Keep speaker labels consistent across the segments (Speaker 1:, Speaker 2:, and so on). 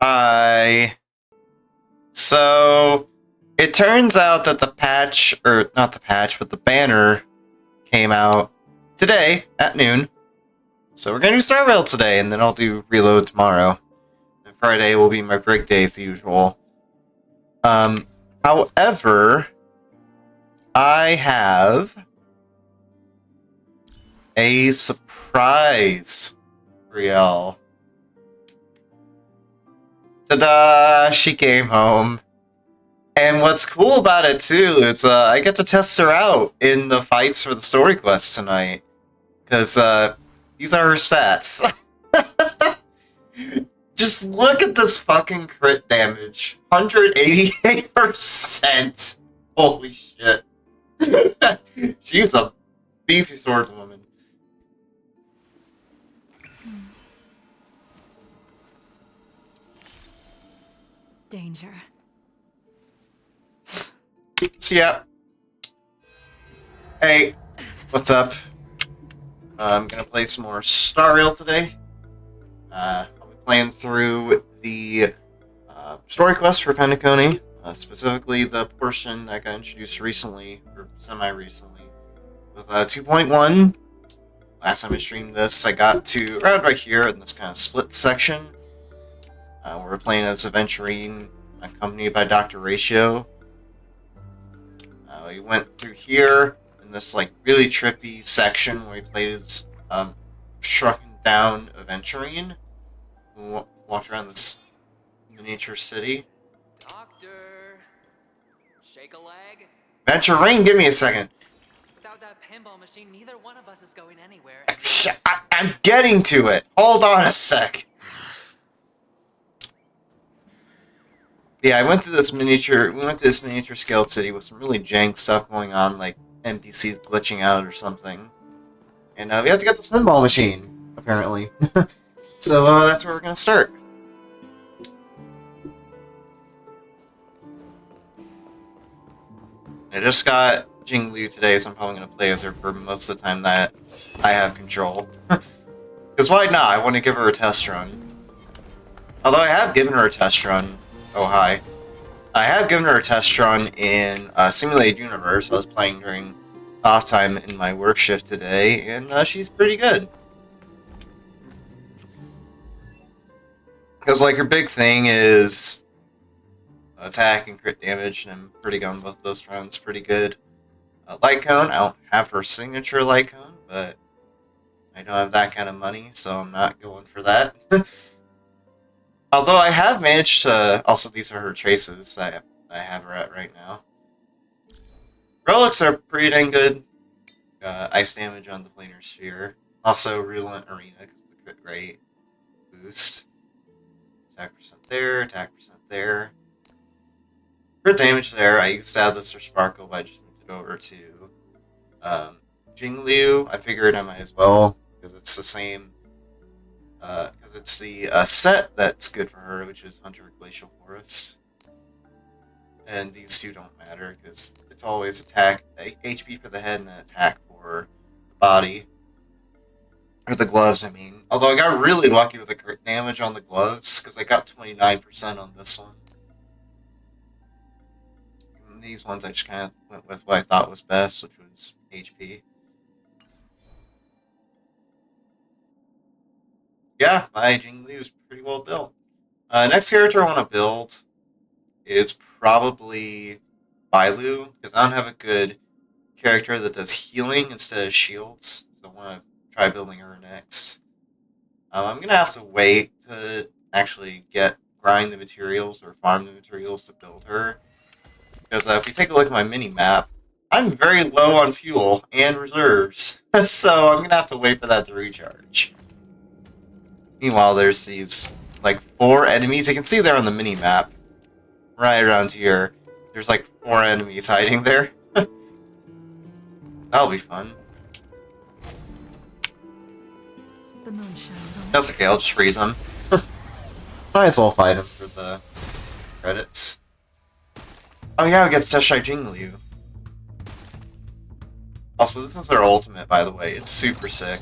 Speaker 1: Hi. So, it turns out that the patch, or not the patch, but the banner came out today at noon. So we're gonna do Starvale today, and then I'll do Reload tomorrow. And Friday will be my break day as usual. However, I have a surprise for y'all. Ta-da! She came home. And what's cool about it, too, is I get to test her out in the fights for the story quest tonight. Because these are her stats. Just look at this fucking crit damage. 188%. Holy shit. She's a beefy swordswoman.
Speaker 2: Danger.
Speaker 1: So yeah. Hey, what's up? I'm gonna play some more Starvale today. I'll be playing through the story quest for Penacony, specifically the portion that got introduced recently, or semi-recently, with 2.1. Last time I streamed this, I got to around right here in this kind of split section. We're playing as Aventurine, accompanied by Dr. Ratio. We went through here in this like really trippy section where he played as shrunken down Aventurine, who walked around this miniature city.
Speaker 3: Doctor, shake a leg.
Speaker 1: Aventurine, give me a second.
Speaker 3: Without that pinball machine, neither one of us is going anywhere.
Speaker 1: I'm getting to it. Hold on a sec. Yeah, we went to this miniature scaled city with some really jank stuff going on, like NPCs glitching out or something. And we have to get this pinball machine, apparently. So that's where we're gonna start. I just got Jing Liu today, so I'm probably gonna play as her for most of the time that I have control. Because why not? I want to give her a test run. Although I have given her a test run. Oh, hi. I have given her a test run in Simulated Universe. I was playing during off time in my work shift today, and she's pretty good. Because, like, her big thing is attack and crit damage, and I'm pretty good on both those fronts. Pretty good. Light Cone, I don't have her signature Light Cone, but I don't have that kind of money, so I'm not going for that. Although I have managed to... Also, these are her traces I have her at right now. Relics are pretty dang good. Ice damage on the planar sphere. Also, Relent Arena, because of the crit rate boost. Attack percent there. Crit damage there. I used to have this for Sparkle, but I just moved it over to Jing Liu. I figured I might as well, because it's the same... because it's the set that's good for her, which is Hunter Glacial Forest. And these two don't matter, because it's always attack, HP for the head, and then attack for the body. Or the gloves, I mean. Although I got really lucky with the crit damage on the gloves, because I got 29% on this one. And these ones I just kind of went with what I thought was best, which was HP. Yeah, my Jing Liu is pretty well built. Next character I want to build is probably Bailu, because I don't have a good character that does healing instead of shields, so I want to try building her next. I'm going to have to wait to actually grind the materials or farm the materials to build her, because if we take a look at my mini-map, I'm very low on fuel and reserves, so I'm going to have to wait for that to recharge. Meanwhile, there's these, like, 4 enemies. You can see there on the mini-map, right around here. There's, like, 4 enemies hiding there. That'll be fun.
Speaker 2: The moon shines on.
Speaker 1: That's okay, I'll just freeze them. Might as well fight him for the credits. Oh yeah, we get to test try Jing Liu. Also, this is our ultimate, by the way. It's super sick.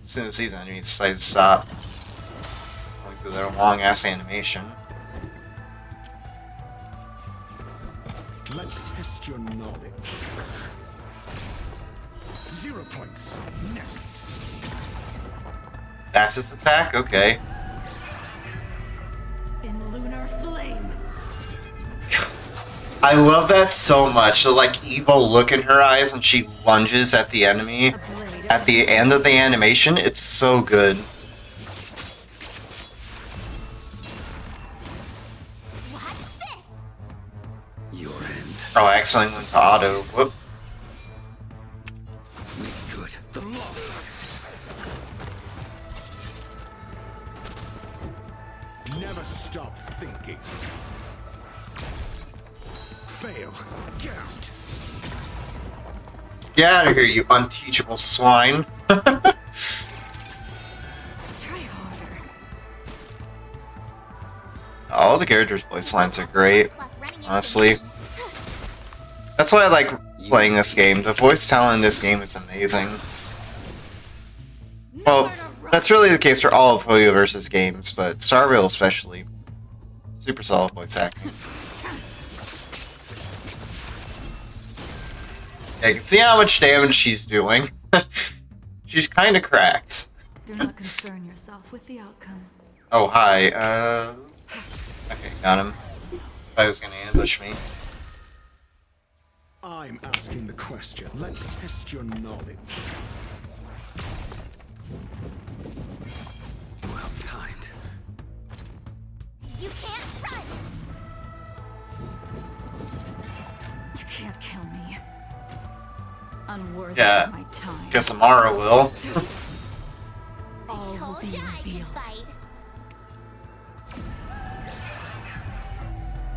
Speaker 1: As soon as these enemies decide to stop going through their long ass animation.
Speaker 4: Let's test your knowledge. 0 points. Next.
Speaker 1: That's his attack? Okay.
Speaker 2: In lunar flame.
Speaker 1: I love that so much. The like evil look in her eyes when she lunges at the enemy
Speaker 2: A blade
Speaker 1: at the end of the animation. It's so good.
Speaker 5: Watch this.
Speaker 4: Your end.
Speaker 1: Oh, I accidentally went to auto. Whoop.
Speaker 4: Make good. The law. Never stop thinking. Fail. Get out.
Speaker 1: Get out of here, you unteachable swine.
Speaker 2: Try harder.
Speaker 1: All the characters' voice lines are great, honestly. That's why I like playing this game. The voice talent in this game is amazing. Well, that's really the case for all of Hoyo vs. games, but Star Rail especially. Super solid voice acting. Yeah, you can see how much damage she's doing. She's kind of cracked.
Speaker 2: Do not concern yourself with the outcome.
Speaker 1: Oh, hi. Okay, got him. Thought he was gonna ambush me.
Speaker 4: I'm asking the question. Let's test your knowledge. Well timed.
Speaker 5: You can't run.
Speaker 2: You can't kill me. Unworthy
Speaker 1: Yeah.
Speaker 2: of my time.
Speaker 1: Guess Amara will.
Speaker 2: All will
Speaker 5: Told
Speaker 2: be
Speaker 5: ya I could
Speaker 2: revealed.
Speaker 5: fight.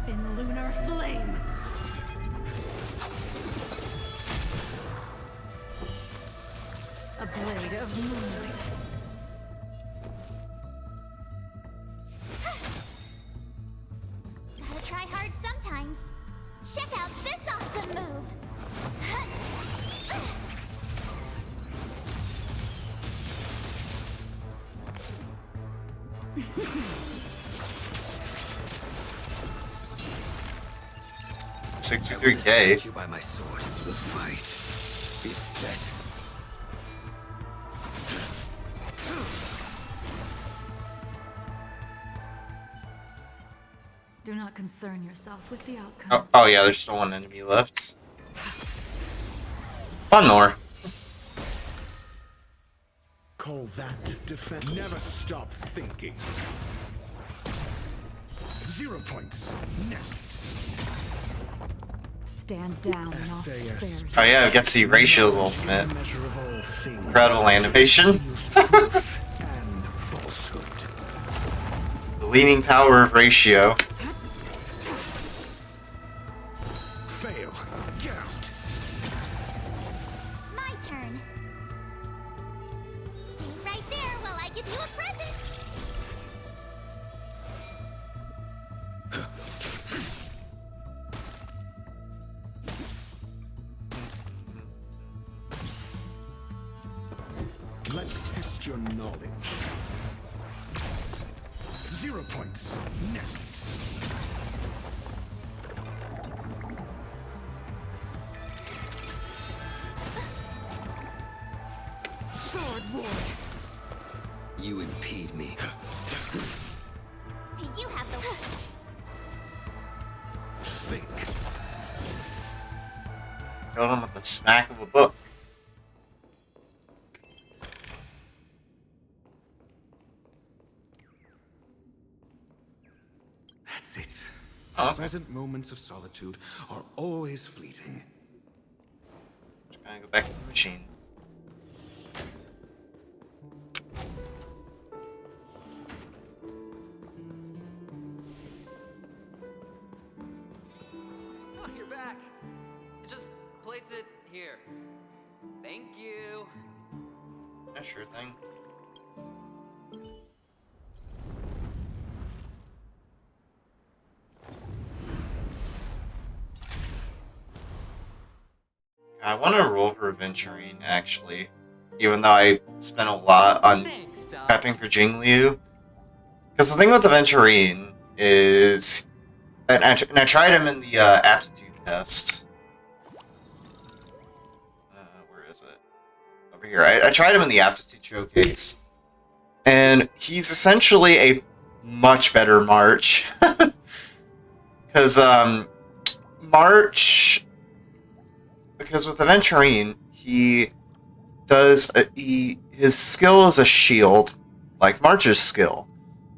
Speaker 2: In lunar flame. A blade of moonlight.
Speaker 5: Gotta try hard sometimes. Check out this awesome move.
Speaker 1: 63K.
Speaker 4: You by my sword. The fight is set.
Speaker 2: Do not concern yourself with the outcome.
Speaker 1: Oh yeah, there's still one enemy left. One more.
Speaker 4: Call that defense. Never stop thinking. 0 points. Next.
Speaker 2: Stand down and I'll spare
Speaker 4: SAS.
Speaker 2: you.
Speaker 1: Oh yeah, I get to see Ratio ultimate.
Speaker 4: Measure of all things.
Speaker 1: Incredible animation.
Speaker 4: Use truth and falsehood.
Speaker 1: The Leaning Tower of Ratio.
Speaker 4: Fail. Get out.
Speaker 5: My turn. Stay right there while I give you a present.
Speaker 4: Let's test your knowledge. 0 points. Next.
Speaker 2: Sword war.
Speaker 4: You impede me.
Speaker 5: You have the.
Speaker 4: Think.
Speaker 1: Killed him with the smack of a book.
Speaker 4: That's it.
Speaker 1: Oh.
Speaker 4: Pleasant moments of solitude are always fleeting.
Speaker 1: Just gonna go back to the machine.
Speaker 3: Oh, you're back. Just place it here. Thank you.
Speaker 1: Yeah, sure thing. I want to roll for Aventurine, actually. Even though I spent a lot on
Speaker 3: Thanks, Doc.
Speaker 1: prepping for Jingliu. Because the thing with the Venturine is, and I tried him in the aptitude test. Where is it? Over here. I tried him in the aptitude showcase, and he's essentially a much better March. Because March, because with the Venturine, he does his skill is a shield, like March's skill.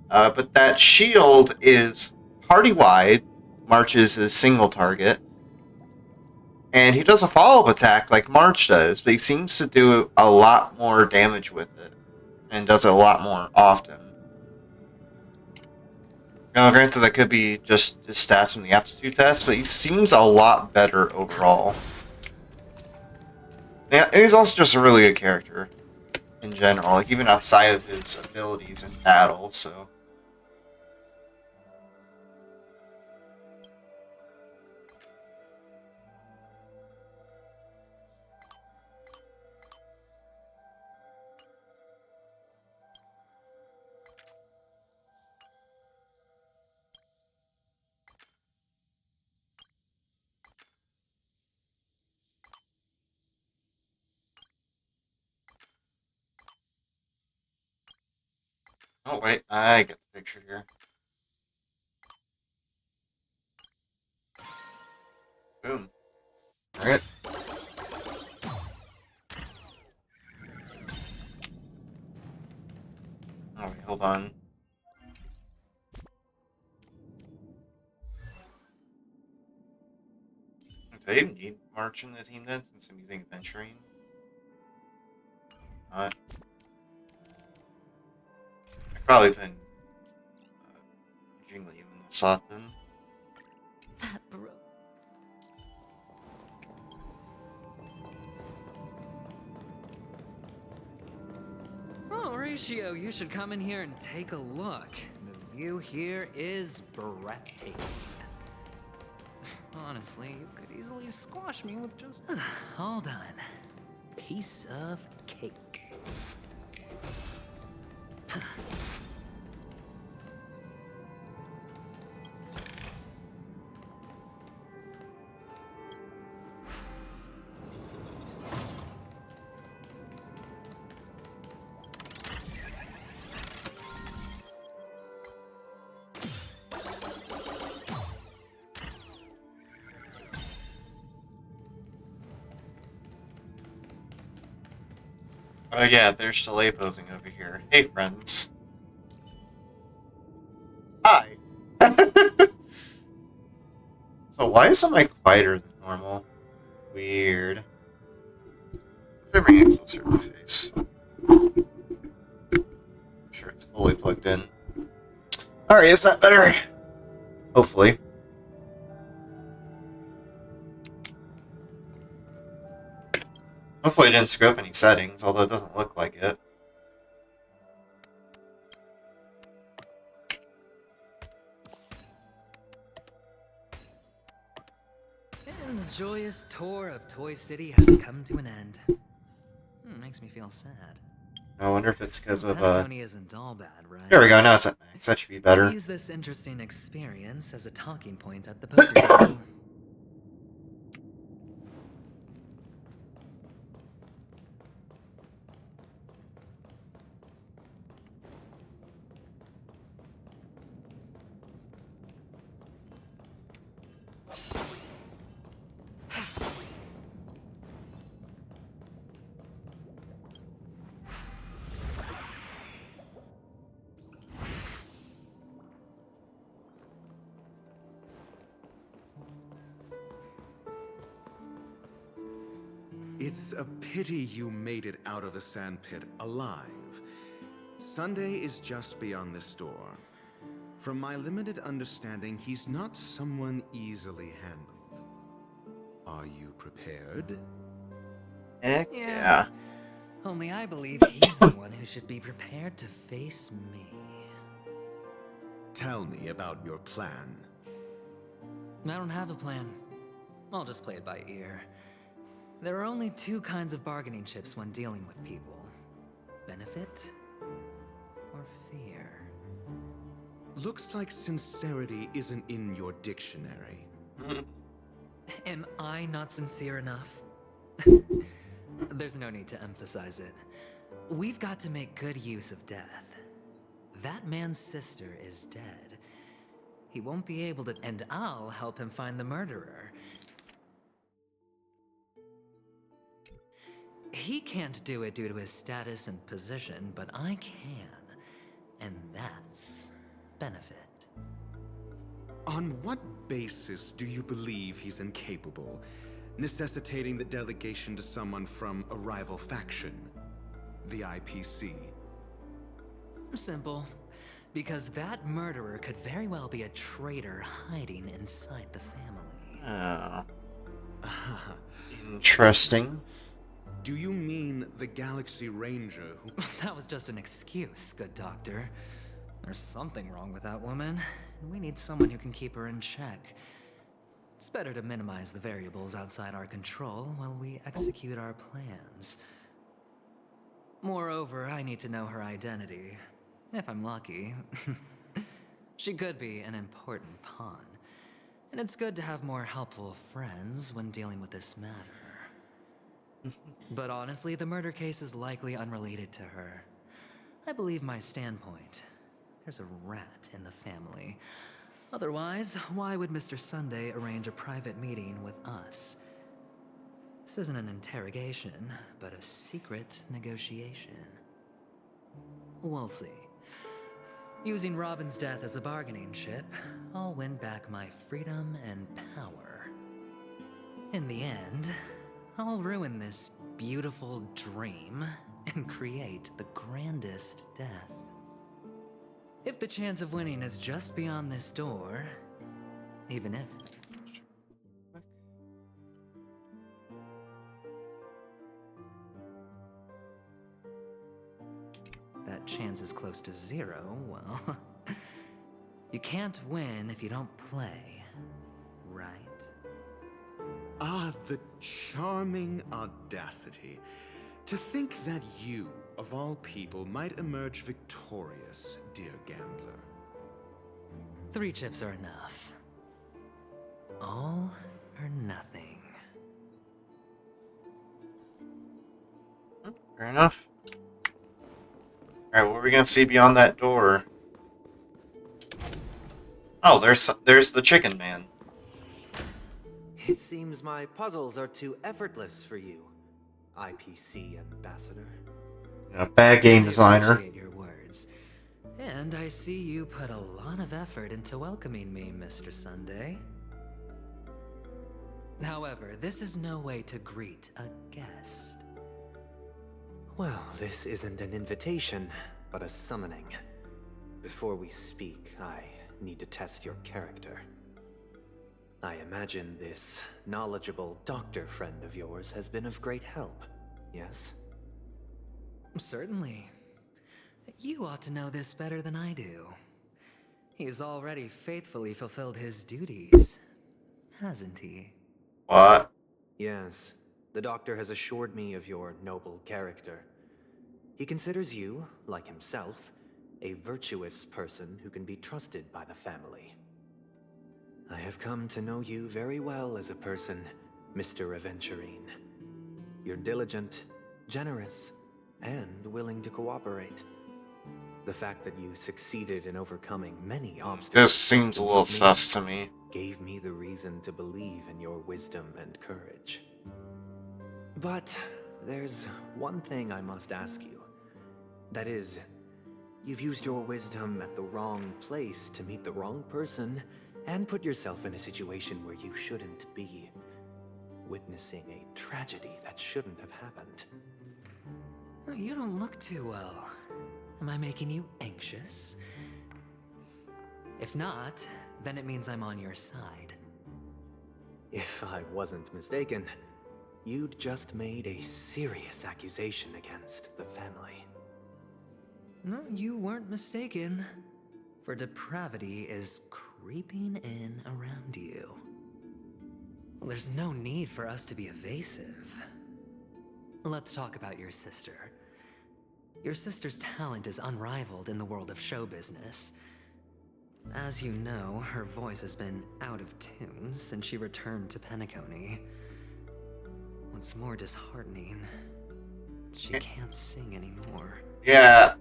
Speaker 1: But that shield is party-wide. March's is single target. And he does a follow-up attack like March does, but he seems to do a lot more damage with it. And does it a lot more often. Now, granted, that could be just his stats from the aptitude test, but he seems a lot better overall. Yeah, and he's also just a really good character in general, like even outside of his abilities in battle, so. Oh wait, I get the picture here. Boom. Alright. Oh wait, hold on. Do I even need March in the team then, since I'm using Venturine? Not. I probably been Jingly in the slot then.
Speaker 2: That bro.
Speaker 3: Oh, Ratio, you should come in here and take a look. The view here is breathtaking. Honestly, you could easily squash me with just... Hold on. Piece of cake.
Speaker 1: Oh yeah, there's delay posing over here. Hey friends. Hi. So why is the mic quieter than normal? Weird. If I bring it closer to my face. Make sure it's fully plugged in. Alright, is that better? Hopefully. Hopefully I didn't screw up any settings, although it doesn't look like it.
Speaker 3: And the joyous tour of Toy City has come to an end. Makes me feel sad.
Speaker 1: I wonder if it's because of,
Speaker 3: Penacony isn't all bad, right?
Speaker 1: There we go, now it's at max. That should be better.
Speaker 3: Use this interesting experience as a talking point at the poker table.
Speaker 4: It's a pity you made it out of the sandpit alive. Sunday is just beyond this door. From my limited understanding, he's not someone easily handled. Are you prepared?
Speaker 1: Heck yeah.
Speaker 3: Only I believe he's the one who should be prepared to face me.
Speaker 4: Tell me about your plan.
Speaker 3: I don't have a plan. I'll just play it by ear. There are only two kinds of bargaining chips when dealing with people. Benefit or fear.
Speaker 4: Looks like sincerity isn't in your dictionary.
Speaker 3: Am I not sincere enough? There's no need to emphasize it. We've got to make good use of death. That man's sister is dead. He won't be able to, and I'll help him find the murderer. He can't do it due to his status and position, but I can. And that's benefit.
Speaker 4: On what basis do you believe he's incapable, necessitating the delegation to someone from a rival faction, the IPC?
Speaker 3: Simple. Because that murderer could very well be a traitor hiding inside the family.
Speaker 1: Oh. Interesting.
Speaker 4: Do you mean the Galaxy Ranger who...
Speaker 3: That was just an excuse, good doctor. There's something wrong with that woman, and we need someone who can keep her in check. It's better to minimize the variables outside our control while we execute our plans. Moreover, I need to know her identity. If I'm lucky. She could be an important pawn. And it's good to have more helpful friends when dealing with this matter. But honestly, the murder case is likely unrelated to her. I believe my standpoint. There's a rat in the family. Otherwise, why would Mr. Sunday arrange a private meeting with us? This isn't an interrogation, but a secret negotiation. We'll see. Using Robin's death as a bargaining chip, I'll win back my freedom and power. In the end, I'll ruin this beautiful dream and create the grandest death. If the chance of winning is just beyond this door, even if... that chance is close to zero, well... you can't win if you don't play, right?
Speaker 4: Ah, the charming audacity. To think that you, of all people, might emerge victorious, dear gambler.
Speaker 3: 3 chips are enough. All or nothing.
Speaker 1: Fair enough. Alright, what are we gonna see beyond that door? Oh, there's the chicken man.
Speaker 6: It seems my puzzles are too effortless for you, IPC ambassador.
Speaker 1: Bad game designer.
Speaker 3: I appreciate your words. And I see you put a lot of effort into welcoming me, Mr. Sunday. However, this is no way to greet a guest.
Speaker 6: Well, this isn't an invitation, but a summoning. Before we speak, I need to test your character. I imagine this knowledgeable doctor friend of yours has been of great help, yes?
Speaker 3: Certainly. You ought to know this better than I do. He's already faithfully fulfilled his duties, hasn't he?
Speaker 1: What?
Speaker 6: Yes, the doctor has assured me of your noble character. He considers you, like himself, a virtuous person who can be trusted by the family. I have come to know you very well as a person, Mr. Aventurine. You're diligent, generous, and willing to cooperate. The fact that you succeeded in overcoming many obstacles
Speaker 1: This seems a little sus to me.
Speaker 6: gave me the reason to believe in your wisdom and courage. But there's one thing I must ask you. That is, you've used your wisdom at the wrong place to meet the wrong person and put yourself in a situation where you shouldn't be, witnessing a tragedy that shouldn't have happened.
Speaker 3: You don't look too well. Am I making you anxious? If not, then it means I'm on your side.
Speaker 6: If I wasn't mistaken, you'd just made a serious accusation against the family.
Speaker 3: No, you weren't mistaken. For depravity is creeping in around you. Well, there's no need for us to be evasive. Let's talk about your sister. Your sister's talent is unrivaled in the world of show business. As you know, her voice has been out of tune since she returned to Penacony. What's more disheartening, she can't sing anymore.
Speaker 1: Yeah,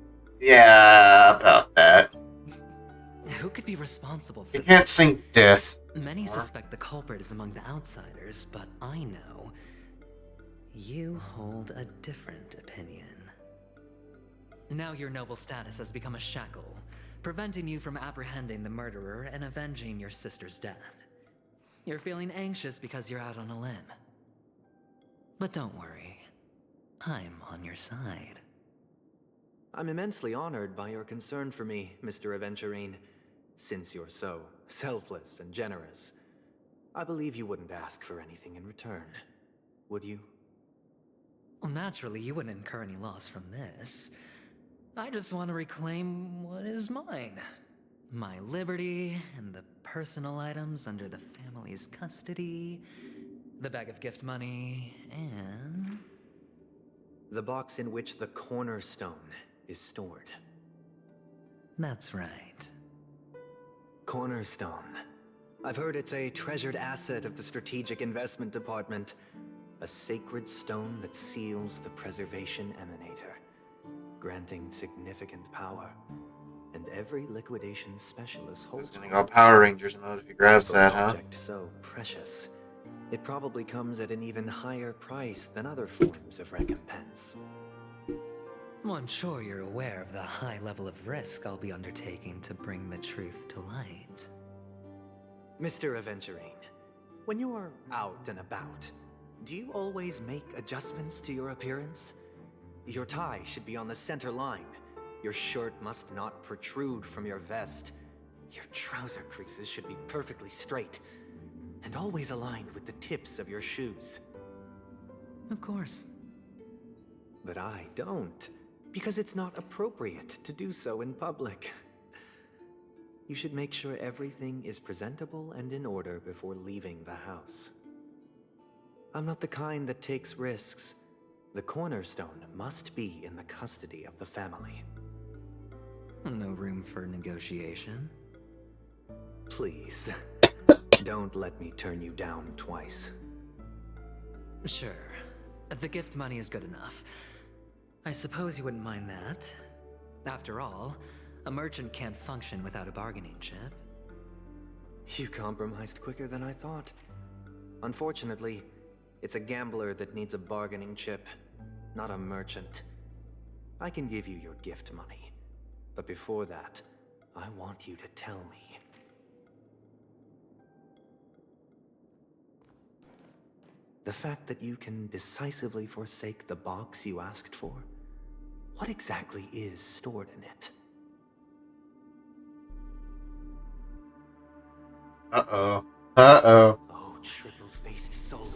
Speaker 1: about that.
Speaker 3: Who could be responsible for
Speaker 1: You can't sing death.
Speaker 3: Many
Speaker 1: anymore.
Speaker 3: suspect the culprit is among the outsiders, but I know you hold a different opinion. Now your noble status has become a shackle, preventing you from apprehending the murderer and avenging your sister's death. You're feeling anxious because you're out on a limb. But don't worry, I'm on your side.
Speaker 6: I'm immensely honored by your concern for me, Mr. Aventurine. Since you're so selfless and generous, I believe you wouldn't ask for anything in return, would you?
Speaker 3: Well, naturally, you wouldn't incur any loss from this. I just want to reclaim what is mine. My liberty and the personal items under the family's custody, the bag of gift money, and...
Speaker 6: The box in which the cornerstone is stored.
Speaker 3: That's right.
Speaker 6: Cornerstone. I've heard it's a treasured asset of the Strategic Investment Department. A sacred stone that seals the Preservation Emanator, granting significant power. And every liquidation specialist
Speaker 1: He's
Speaker 6: holds
Speaker 1: gonna go Power Rangers mode if he grabs
Speaker 6: For
Speaker 1: that,
Speaker 6: an
Speaker 1: huh?
Speaker 6: object so precious, it probably comes at an even higher price than other forms of recompense.
Speaker 3: Well, I'm sure you're aware of the high level of risk I'll be undertaking to bring the truth to light.
Speaker 6: Mr. Aventurine, when you're out and about, do you always make adjustments to your appearance? Your tie should be on the center line. Your shirt must not protrude from your vest. Your trouser creases should be perfectly straight, and always aligned with the tips of your shoes.
Speaker 3: Of course.
Speaker 6: But I don't, because it's not appropriate to do so in public. You should make sure everything is presentable and in order before leaving the house. I'm not the kind that takes risks. The cornerstone must be in the custody of the family.
Speaker 3: No room for negotiation.
Speaker 6: Please, don't let me turn you down twice.
Speaker 3: Sure. The gift money is good enough. I suppose you wouldn't mind that. After all, a merchant can't function without a bargaining chip.
Speaker 6: You compromised quicker than I thought. Unfortunately, it's a gambler that needs a bargaining chip, not a merchant. I can give you your gift money, but before that, I want you to tell me. The fact that you can decisively forsake the box you asked for, what exactly is stored in it?
Speaker 1: Uh-oh.
Speaker 6: Oh, triple-faced soul,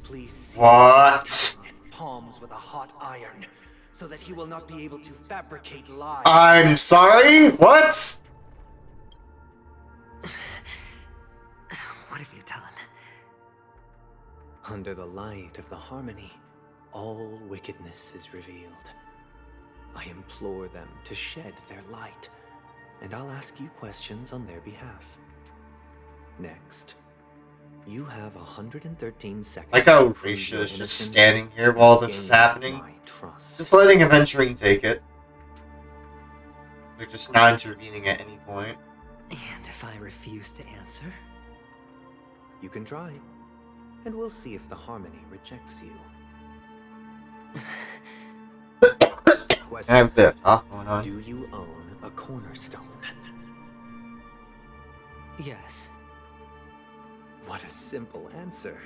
Speaker 6: please seal
Speaker 1: What?
Speaker 6: and palms with a hot iron, so that he will not be able to fabricate lies.
Speaker 1: I'm sorry? What?
Speaker 3: What have you done?
Speaker 6: Under the light of the harmony, all wickedness is revealed. I implore them to shed their light, and I'll ask you questions on their behalf. Next, you have 113 seconds.
Speaker 1: Like how
Speaker 6: to prove
Speaker 1: Risha
Speaker 6: your
Speaker 1: is just
Speaker 6: innocence
Speaker 1: standing here while this is
Speaker 6: and gain
Speaker 1: happening.
Speaker 6: my trust.
Speaker 1: Just letting Aventuring take it. Like, just not intervening at any point.
Speaker 3: And if I refuse to answer?
Speaker 6: You can try, and we'll see if the harmony rejects you.
Speaker 1: I
Speaker 6: Question.
Speaker 1: have the off going on.
Speaker 6: Do you own a cornerstone?
Speaker 3: Yes.
Speaker 6: What a simple answer.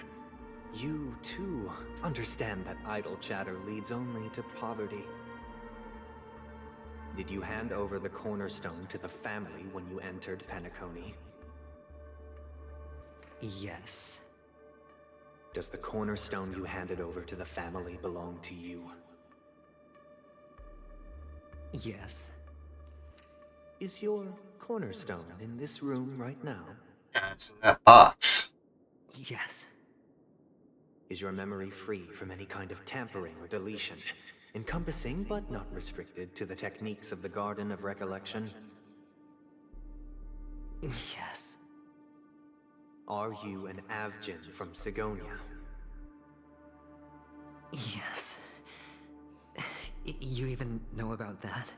Speaker 6: You, too, understand that idle chatter leads only to poverty. Did you hand over the cornerstone to the family when you entered Penacony?
Speaker 3: Yes.
Speaker 6: Does the cornerstone you handed over to the family belong to you?
Speaker 3: Yes.
Speaker 6: Is your cornerstone in this room right now?
Speaker 1: Yeah, it's in that box.
Speaker 3: Yes.
Speaker 6: Is your memory free from any kind of tampering or deletion, encompassing but not restricted to the techniques of the Garden of Recollection?
Speaker 3: Yes.
Speaker 6: Are you an Avgin from Sigonia?
Speaker 3: Yes. You even know about that?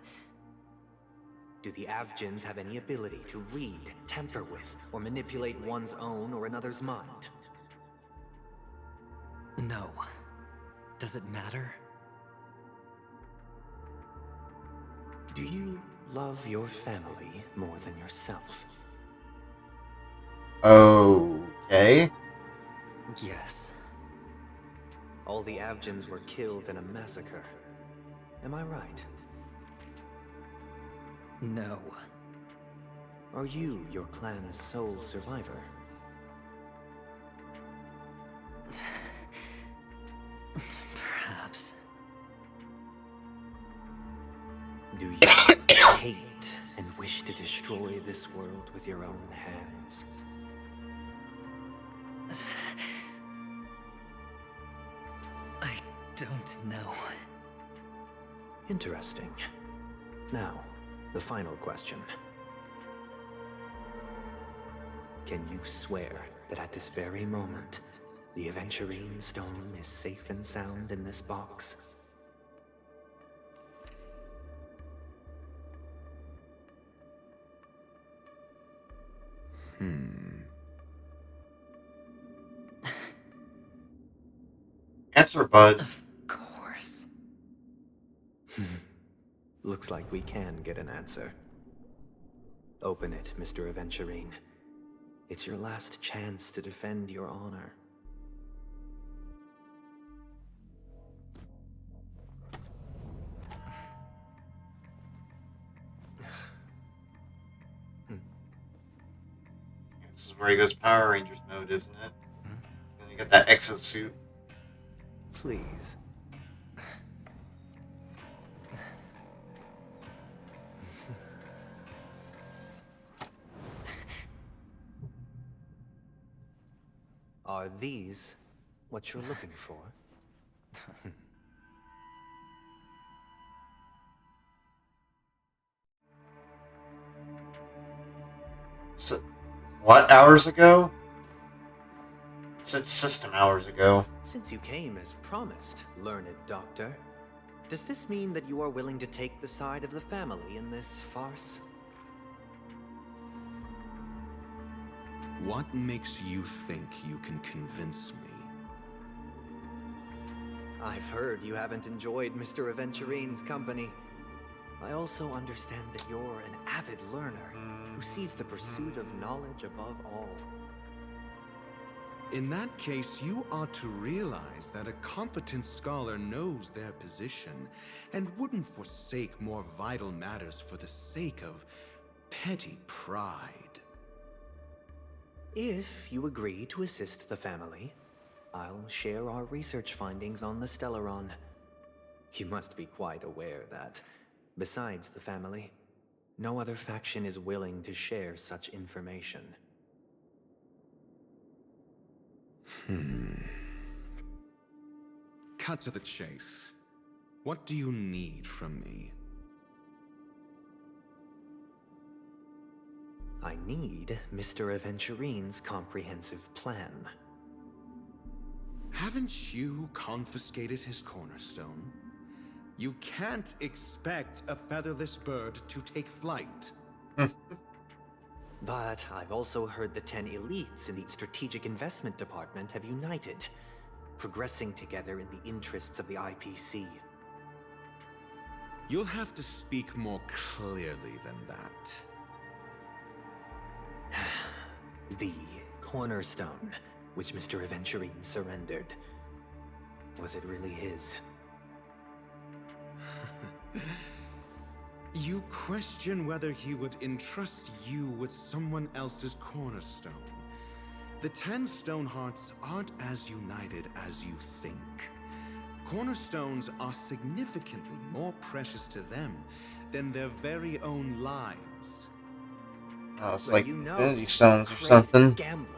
Speaker 6: Do the Avgins have any ability to read, tamper with, or manipulate one's own or another's mind?
Speaker 3: No. Does it matter?
Speaker 6: Do you love your family more than yourself?
Speaker 1: Okay.
Speaker 3: Yes.
Speaker 6: All the Avgins were killed in a massacre. Am I right?
Speaker 3: No.
Speaker 6: Are you your clan's sole survivor?
Speaker 3: Perhaps.
Speaker 6: Do you hate and wish to destroy this world with your own hands?
Speaker 3: I don't know.
Speaker 6: Interesting. Now, the final question. Can you swear that at this very moment, the Aventurine Stone is safe and sound in this box?
Speaker 1: Answer, bud.
Speaker 3: Of course.
Speaker 6: Looks like we can get an answer. Open it, Mr. Aventurine. It's your last chance to defend your honor.
Speaker 1: This is where he goes Power Rangers mode, isn't it? And you got that exosuit.
Speaker 6: Please. Are these what you're looking for?
Speaker 1: So, what hours ago? It said system hours ago.
Speaker 6: Since you came as promised, learned doctor, does this mean that you are willing to take the side of the family in this farce?
Speaker 4: What makes you think you can convince me?
Speaker 6: I've heard you haven't enjoyed Mr. Aventurine's company. I also understand that you're an avid learner who sees the pursuit of knowledge above all.
Speaker 4: In that case, you ought to realize that a competent scholar knows their position and wouldn't forsake more vital matters for the sake of petty pride.
Speaker 6: If you agree to assist the family, I'll share our research findings on the Stellaron. You must be quite aware that, besides the family, no other faction is willing to share such information.
Speaker 4: Cut to the chase. What do you need from me?
Speaker 6: I need Mr. Aventurine's comprehensive plan.
Speaker 4: Haven't you confiscated his cornerstone? You can't expect a featherless bird to take flight.
Speaker 6: But I've also heard the 10 elites in the Strategic Investment Department have united, progressing together in the interests of the IPC.
Speaker 4: You'll have to speak more clearly than that.
Speaker 6: The cornerstone, which Mr. Aventurine surrendered. Was it really his?
Speaker 4: You question whether he would entrust you with someone else's cornerstone. The 10 Stonehearts aren't as united as you think. Cornerstones are significantly more precious to them than their very own lives.
Speaker 1: Oh, it's
Speaker 6: Well,
Speaker 1: like
Speaker 6: you know,
Speaker 1: Infinity Stones or
Speaker 6: crazed
Speaker 1: something.
Speaker 6: Gambler.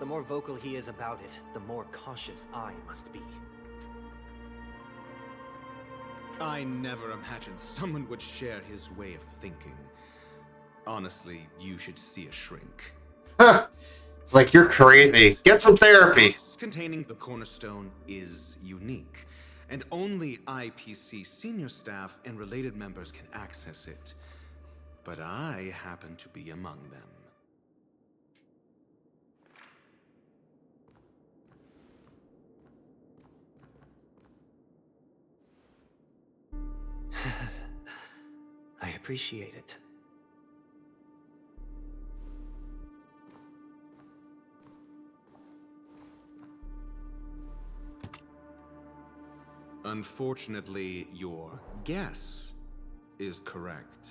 Speaker 6: The more vocal he is about it, the more cautious I must be.
Speaker 4: I never imagined someone would share his way of thinking. Honestly, you should see a shrink.
Speaker 1: Huh. It's like, you're crazy. Get some
Speaker 4: The
Speaker 1: therapy.
Speaker 4: box containing the cornerstone is unique, and only IPC senior staff and related members can access it. But I happen to be among them.
Speaker 6: I appreciate it.
Speaker 4: Unfortunately, your guess is correct.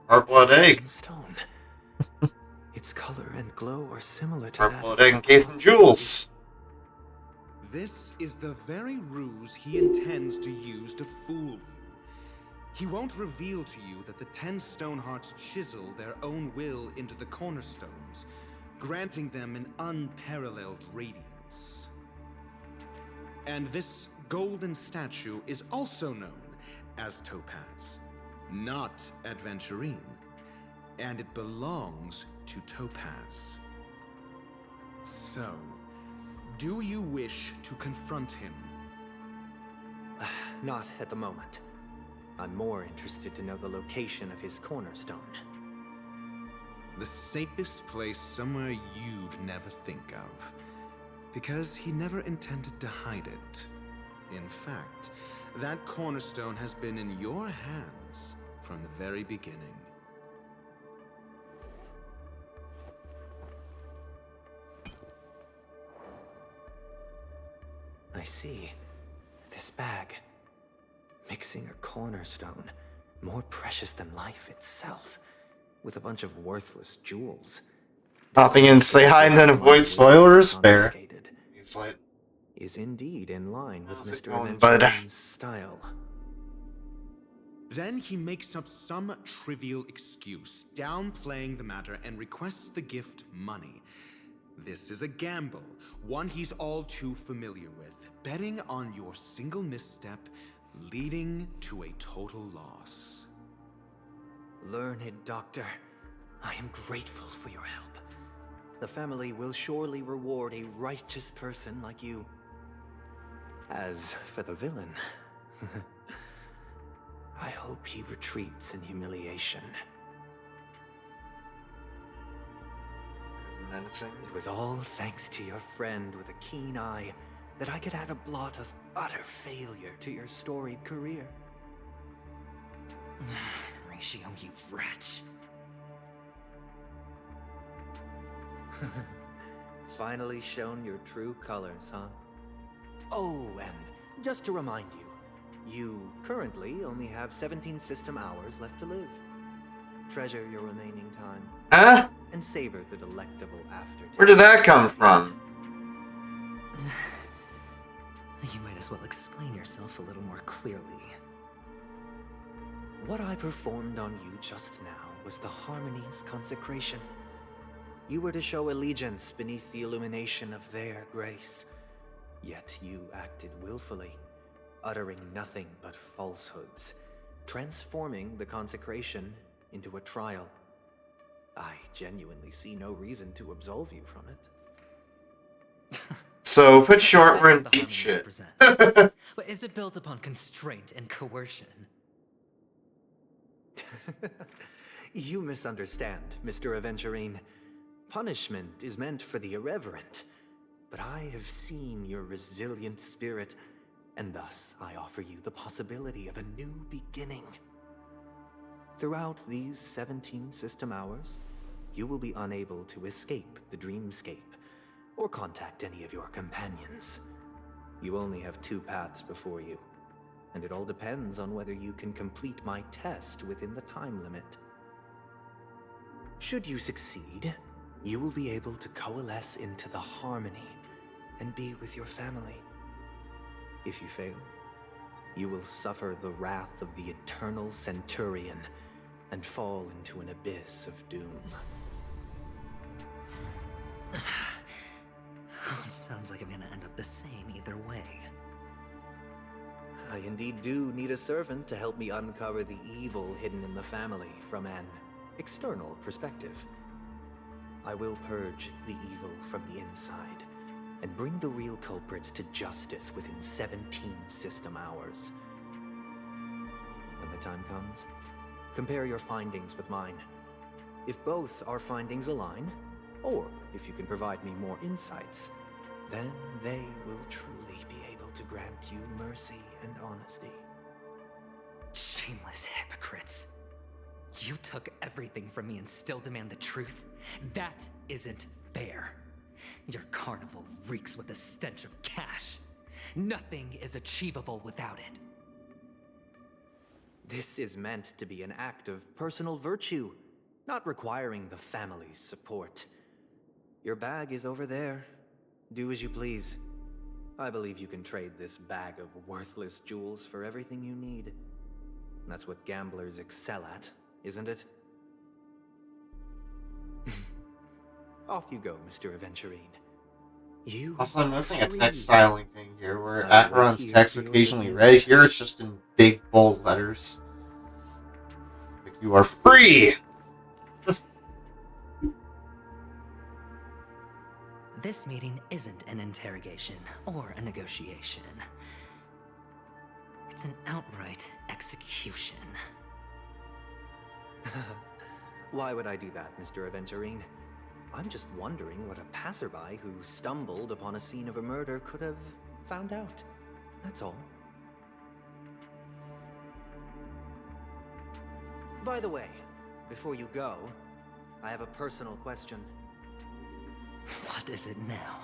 Speaker 1: Hard-blood egg.
Speaker 6: Stone. Its color and glow are similar to
Speaker 1: Hard-blood
Speaker 6: that.
Speaker 1: egg encased in jewels.
Speaker 4: This is the very ruse he intends to use to fool you. He won't reveal to you that the 10 Stonehearts chisel their own will into the cornerstones, granting them an unparalleled radiance. And this golden statue is also known as Topaz, not Adventurine, and it belongs to Topaz. So, do you wish to confront him?
Speaker 6: Not at the moment. I'm more interested to know the location of his cornerstone.
Speaker 4: The safest place somewhere you'd never think of. Because he never intended to hide it. In fact, that cornerstone has been in your hands from the very beginning.
Speaker 6: I see. This bag. Mixing a cornerstone, more precious than life itself, with a bunch of worthless jewels.
Speaker 1: Popping in to say hi and then avoid spoilers? Fair.
Speaker 6: Confiscated,
Speaker 1: He's like,
Speaker 6: is indeed in line with
Speaker 1: How's it
Speaker 6: Mr.
Speaker 1: going, bud?
Speaker 6: Aventurine's style.
Speaker 4: Then he makes up some trivial excuse, downplaying the matter, and requests the gift money. This is a gamble, one he's all too familiar with, betting on your single misstep, leading to a total loss.
Speaker 6: Learned doctor, I am grateful for your help. The family will surely reward a righteous person like you. As for the villain, I hope he retreats in humiliation.
Speaker 1: menacing.
Speaker 6: It was all thanks to your friend with a keen eye that I could add a blot of utter failure to your storied career.
Speaker 3: Ratio, you wretch.
Speaker 6: Finally shown your true colors, huh? Oh, and just to remind you, you currently only have 17 system hours left to live. Treasure your remaining time,
Speaker 1: Huh?
Speaker 6: and savor the delectable aftertaste.
Speaker 1: Where did that come from?
Speaker 3: You might as well explain yourself a little more clearly.
Speaker 6: What I performed on you just now was the Harmony's consecration. You were to show allegiance beneath the illumination of their grace. Yet you acted willfully, uttering nothing but falsehoods, transforming the consecration into a trial. I genuinely see no reason to absolve you from it.
Speaker 1: So, put short, we're in
Speaker 3: That's what the
Speaker 1: deep
Speaker 3: Harmony
Speaker 1: shit.
Speaker 3: represents. But is it built upon constraint and coercion?
Speaker 6: You misunderstand, Mr. Aventurine. Punishment is meant for the irreverent, but I have seen your resilient spirit, and thus I offer you the possibility of a new beginning. Throughout these 17 system hours, you will be unable to escape the dreamscape, or contact any of your companions. You only have 2 paths before you, and it all depends on whether you can complete my test within the time limit. Should you succeed, you will be able to coalesce into the Harmony and be with your family. If you fail, you will suffer the wrath of the Eternal Centurion and fall into an abyss of doom.
Speaker 3: Sounds like I'm gonna end up the same either way.
Speaker 6: I indeed do need a servant to help me uncover the evil hidden in the family from an external perspective. I will purge the evil from the inside and bring the real culprits to justice within 17 system hours. When the time comes, compare your findings with mine. If both our findings align, or if you can provide me more insights, then they will truly be able to grant you mercy and honesty.
Speaker 3: Shameless hypocrites. You took everything from me and still demand the truth? That isn't fair. Your carnival reeks with the stench of cash. Nothing is achievable without it.
Speaker 6: This is meant to be an act of personal virtue, not requiring the family's support. Your bag is over there. Do as you please. I believe you can trade this bag of worthless jewels for everything you need. That's what gamblers excel at, isn't it? Off you go, Mr. Aventurine. You
Speaker 1: Also, I'm noticing a
Speaker 6: free.
Speaker 1: text styling thing here where
Speaker 6: I will
Speaker 1: Acheron's
Speaker 6: adhere
Speaker 1: text
Speaker 6: to your
Speaker 1: occasionally
Speaker 6: good
Speaker 1: red.
Speaker 6: news.
Speaker 1: Here it's just in big, bold letters. Like, you are free!
Speaker 3: This meeting isn't an interrogation or a negotiation. It's an outright execution.
Speaker 6: Why would I do that, Mr. Aventurine? I'm just wondering what a passerby who stumbled upon a scene of a murder could have found out. That's all. By the way, before you go, I have a personal question.
Speaker 3: What is it now?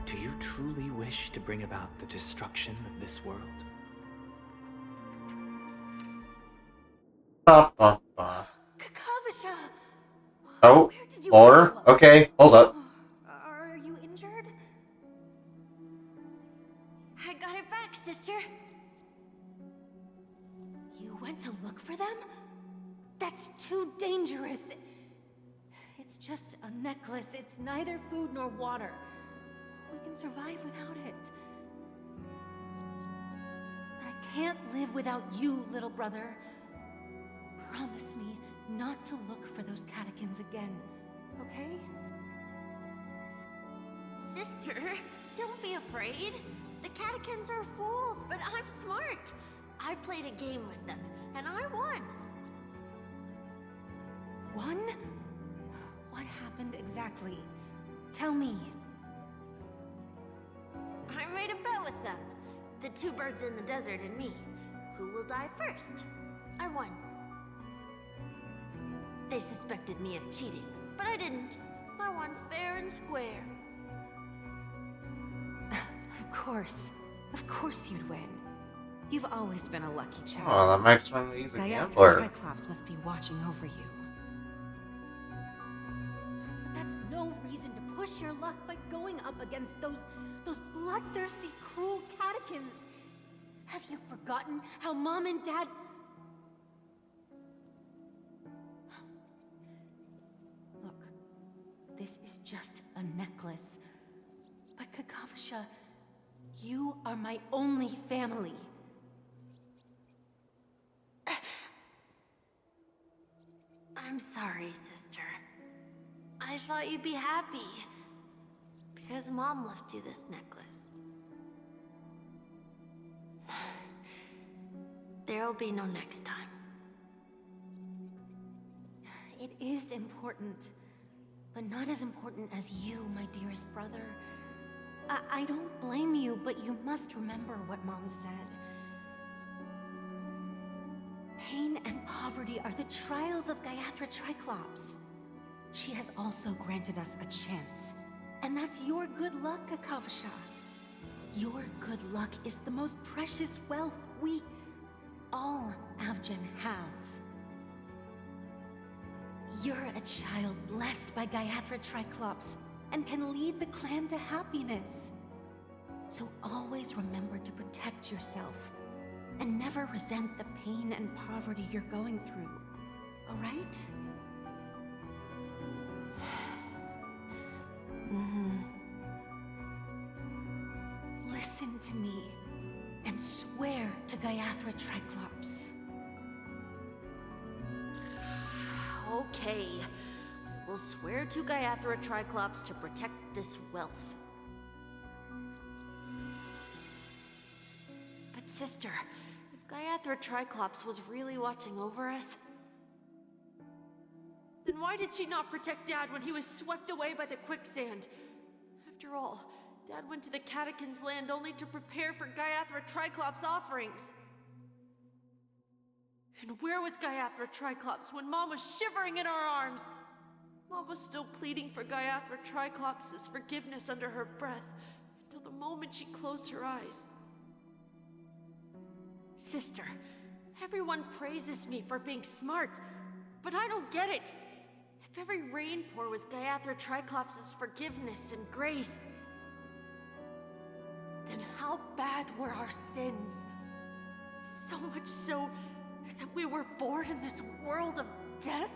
Speaker 6: Do you truly wish to bring about the destruction of this world?
Speaker 1: Ba, ba, ba.
Speaker 5: Kakavasha!
Speaker 1: Oh,
Speaker 5: Where did you
Speaker 1: or?
Speaker 5: go?
Speaker 1: Okay, hold up.
Speaker 5: Are you injured? I got it back, sister. You went to look for them? That's too dangerous. It's just a necklace. It's neither food nor water. We can survive without it. But I can't live without you, little brother. Promise me not to look for those catechins again, okay?
Speaker 2: Sister, don't be afraid. The catechins are fools, but I'm smart. I played a game with them, and I won.
Speaker 5: One? What happened exactly? Tell me.
Speaker 2: I made a bet with them. The two birds in the desert and me. Who will die first? I won. They suspected me of cheating, but I didn't. I won fair and square.
Speaker 5: Of course you'd win. You've always been a lucky child.
Speaker 1: Oh, that makes me he's a
Speaker 5: Gaia
Speaker 1: gambler.
Speaker 5: Triclops must be watching over you. But that's no reason to push your luck by going up against those bloodthirsty, cruel catechins. Have you forgotten how Mom and Dad... Look, this is just a necklace. But Kakavasha, you are my only family.
Speaker 2: I'm sorry, sister. I thought you'd be happy. Because Mom left you this necklace. There'll be no next time.
Speaker 5: It is important, but not as important as you, my dearest brother. I don't blame you, but you must remember what Mom said. Pain and poverty are the trials of Gayatri Triclops. She has also granted us a chance. And that's your good luck, Kakavasha. Your good luck is the most precious wealth we, all Avgen, have. You're a child blessed by Gayatri Triclops and can lead the clan to happiness. So always remember to protect yourself and never resent the pain and poverty you're going through, all right? Gaiathra Triclops.
Speaker 2: Okay. We'll swear to Gaiathra Triclops to protect this wealth. But sister, if Gaiathra Triclops was really watching over us, then why did she not protect Dad when he was swept away by the quicksand? After all, Dad went to the Catechins' land only to prepare for Gaiathra Triclops' offerings. And where was Gaiathra Triclops when Mom was shivering in our arms? Mom was still pleading for Gaiathra Triclops' forgiveness under her breath until the moment she closed her eyes. Sister, everyone praises me for being smart, but I don't get it. If every rain pour was Gaiathra Triclops' forgiveness and grace, then how bad were our sins? So much so that we were born in this world of death?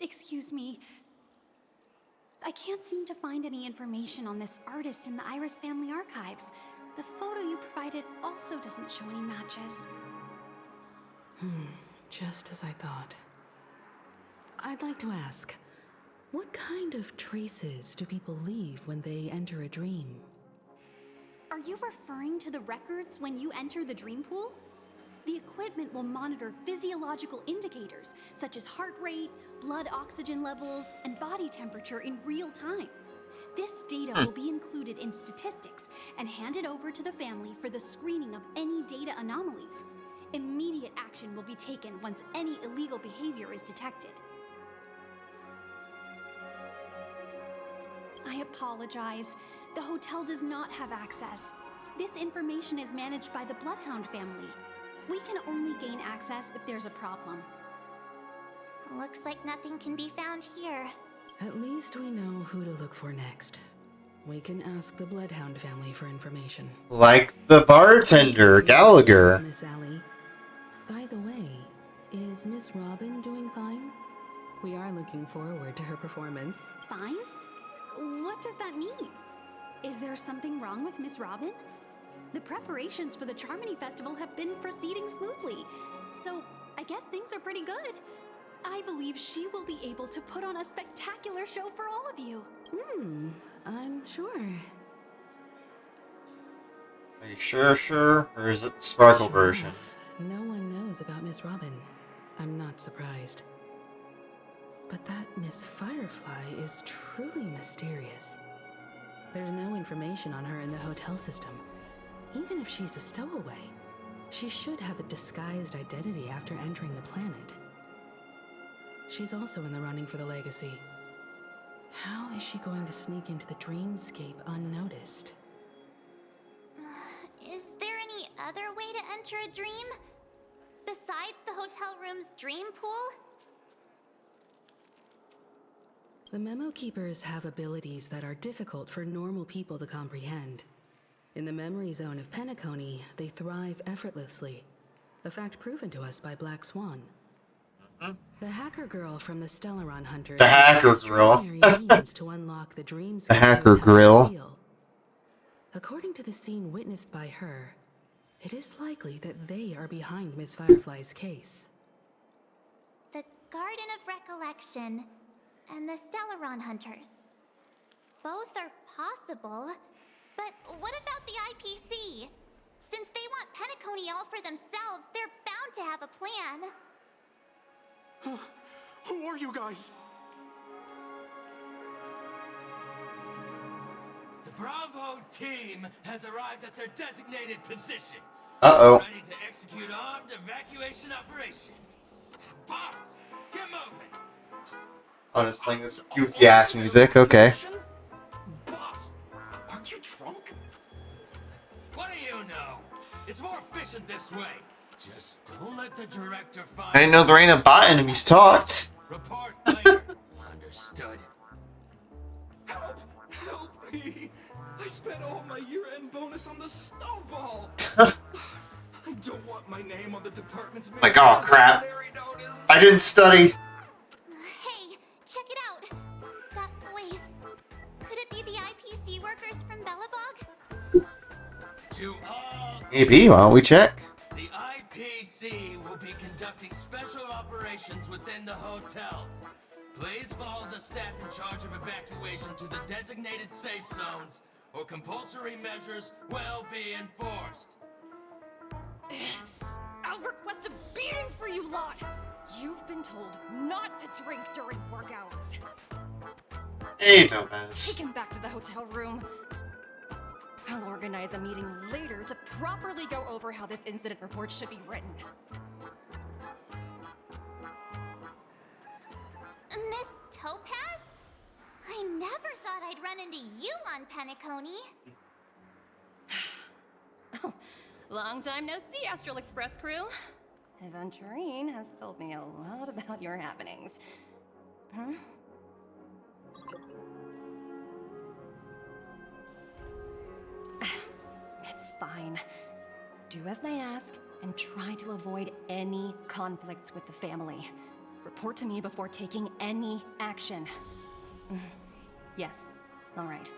Speaker 7: Excuse me. I can't seem to find any information on this artist in the Iris family archives. The photo you provided also doesn't show any matches.
Speaker 8: Just as I thought. I'd like to ask, what kind of traces do people leave when they enter a dream?
Speaker 7: Are you referring to the records when you enter the dream pool? The equipment will monitor physiological indicators such as heart rate, blood oxygen levels, and body temperature in real time. This data will be included in statistics and handed over to the family for the screening of any data anomalies. Immediate action will be taken once any illegal behavior is detected. I apologize. The hotel does not have access. This information is managed by the Bloodhound family. We can only gain access if there's a problem.
Speaker 9: Looks like nothing can be found here.
Speaker 8: At least we know who to look for next. We can ask the Bloodhound family for information.
Speaker 1: Like the bartender, Gallagher.
Speaker 8: Miss Allie. By the way, is Miss Robin doing fine? We are looking forward to her performance.
Speaker 7: Fine? What does that mean? Is there something wrong with Miss Robin? The preparations for the Charmony Festival have been proceeding smoothly, so I guess things are pretty good. I believe she will be able to put on a spectacular show for all of you.
Speaker 8: I'm sure.
Speaker 1: Are you sure? Or is it the Sparkle
Speaker 8: Sure
Speaker 1: version?
Speaker 8: enough, no one knows about Miss Robin. I'm not surprised. But that Miss Firefly is truly mysterious. There's no information on her in the hotel system. Even if she's a stowaway, she should have a disguised identity after entering the planet. She's also in the running for the legacy. How is she going to sneak into the dreamscape unnoticed?
Speaker 9: Is there any other way to enter a dream? Besides the hotel room's dream pool?
Speaker 8: The Memo Keepers have abilities that are difficult for normal people to comprehend. In the memory zone of Penacony, they thrive effortlessly, a fact proven to us by Black Swan. The hacker girl from the Stellaron Hunters.
Speaker 1: The hacker girl.
Speaker 8: means to unlock the dreams.
Speaker 1: The hacker grill.
Speaker 8: According to the scene witnessed by her, it is likely that they are behind Miss Firefly's case.
Speaker 9: The Garden of Recollection and the Stellaron Hunters. Both are possible, but what about the IPC? Since they want Penacony all for themselves, they're bound to have a plan.
Speaker 10: Who are you guys?
Speaker 11: The Bravo team has arrived at their designated position.
Speaker 1: Uh-oh.
Speaker 11: Ready to execute armed evacuation operation. Boss, get moving.
Speaker 1: Oh, just playing this goofy ass music. Okay.
Speaker 10: Boss, are you drunk?
Speaker 11: What do you know? It's more efficient this way. Just don't let the director find.
Speaker 1: I didn't know there ain't a bot enemies talked.
Speaker 11: Report later. Understood.
Speaker 10: Help me! I spent all my year-end bonus on the snowball! I don't want my name on the department's
Speaker 1: Like, oh crap.
Speaker 10: missionary notice.
Speaker 1: I didn't study.
Speaker 9: Hey, check it out. That voice. Could it be the IPC workers from Bellabog?
Speaker 11: To all,
Speaker 1: Maybe, why don't we check?
Speaker 11: the IPC will be conducting special operations within the hotel. Please follow the staff in charge of evacuation to the designated safe zones, or compulsory measures will be enforced.
Speaker 12: I'll request a beating for you lot! You've been told not to drink during work hours.
Speaker 1: Hey, Topaz.
Speaker 12: Take him back to the hotel room. I'll organize a meeting later to properly go over how this incident report should be written.
Speaker 9: Miss Topaz? I never thought I'd run into you on Penacony.
Speaker 12: Long time no see, Astral Express crew. Aventurine has told me a lot about your happenings. Huh? It's fine. Do as they ask and try to avoid any conflicts with the family. Report to me before taking any action. Yes, all right.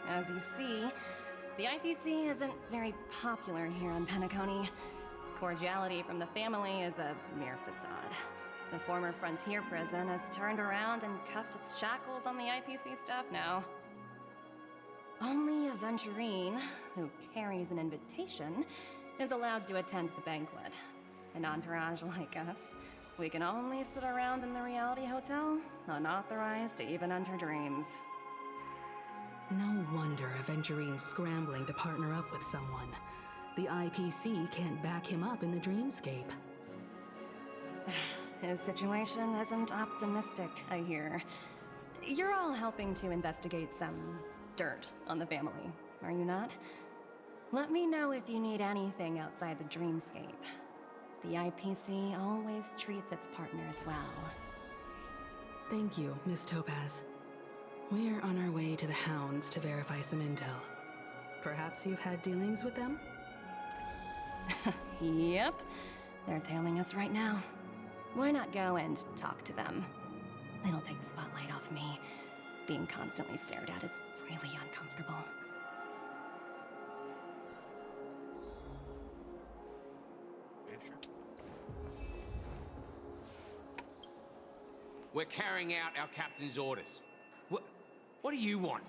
Speaker 12: As you see, the IPC isn't very popular here on Penacony. Cordiality from the family is a mere facade. The former frontier prison has turned around and cuffed its shackles on the IPC staff now. Only Aventurine, who carries an invitation, is allowed to attend the banquet. An entourage like us, we can only sit around in the reality hotel, unauthorized to even enter dreams.
Speaker 8: No wonder Aventurine's scrambling to partner up with someone. The IPC can't back him up in the dreamscape.
Speaker 12: His situation isn't optimistic, I hear. You're all helping to investigate some dirt on the family, are you not? Let me know if you need anything outside the dreamscape. The IPC always treats its partners well.
Speaker 8: Thank you, Miss Topaz. We're on our way to the Hounds to verify some intel. Perhaps you've had dealings with them?
Speaker 12: Yep. They're tailing us right now. Why not go and talk to them? It'll take the spotlight off me. Being constantly stared at is really uncomfortable.
Speaker 13: We're carrying out our captain's orders. What do you want?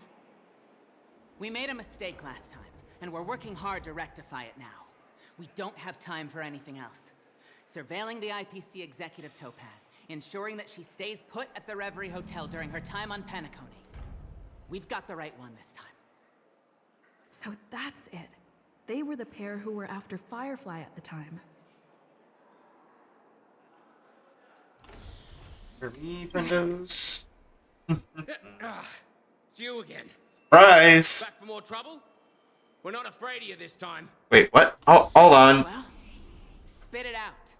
Speaker 14: We made a mistake last time, and we're working hard to rectify it now. We don't have time for anything else. Surveilling the IPC executive Topaz, ensuring that she stays put at the Reverie Hotel during her time on Penacony. We've got the right one this time.
Speaker 8: So that's it. They were the pair who were after Firefly at the time.
Speaker 1: Friendos.
Speaker 13: It's you again.
Speaker 1: Surprise!
Speaker 13: Back for more trouble? We're not afraid of you this time.
Speaker 1: Wait, what? Oh, hold on.
Speaker 14: Well, spit it out.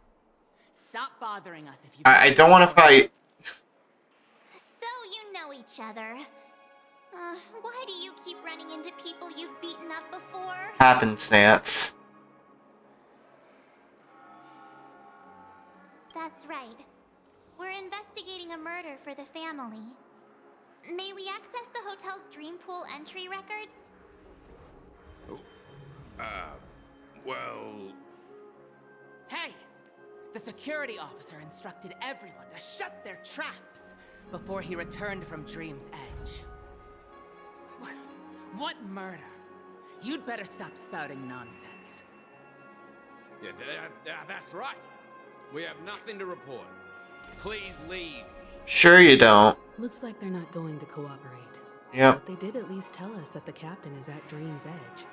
Speaker 14: Stop bothering us if you...
Speaker 1: I don't want to fight.
Speaker 9: So you know each other. Why do you keep running into people you've beaten up before?
Speaker 1: Happenstance.
Speaker 9: That's right. We're investigating a murder for the family. May we access the hotel's dream pool entry records?
Speaker 13: Well...
Speaker 14: Hey! The security officer instructed everyone to shut their traps before he returned from Dream's Edge. What murder? You'd better stop spouting nonsense.
Speaker 13: Yeah, that's right. We have nothing to report. Please leave.
Speaker 1: Sure you don't.
Speaker 8: Looks like they're not going to cooperate.
Speaker 1: Yep.
Speaker 8: But they did at least tell us that the captain is at Dream's Edge.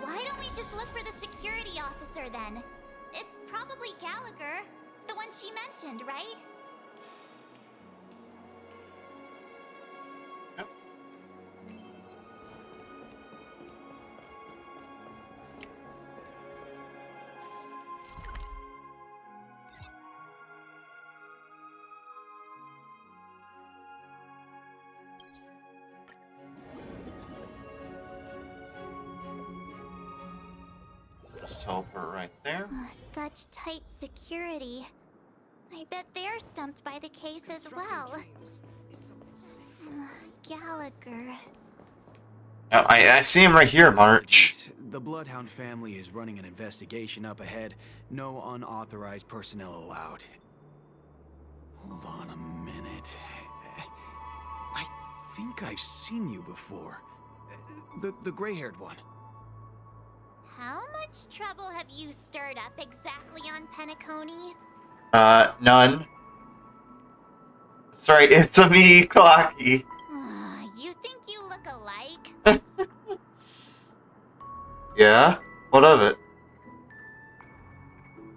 Speaker 9: Why don't we just look for the security officer then? It's probably Gallagher, the one she mentioned, right?
Speaker 1: teleport right there.
Speaker 9: Such tight security. I bet they're stumped by the case as well. Gallagher.
Speaker 1: Oh, I see him right here, March.
Speaker 15: The Bloodhound family is running an investigation up ahead. No unauthorized personnel allowed. Hold on a minute. I think I've seen you before. The gray-haired one.
Speaker 9: How much trouble have you stirred up exactly on Penacony?
Speaker 1: None. That's right, it's a me, Clocky.
Speaker 9: You think you look alike?
Speaker 1: Yeah? What of it?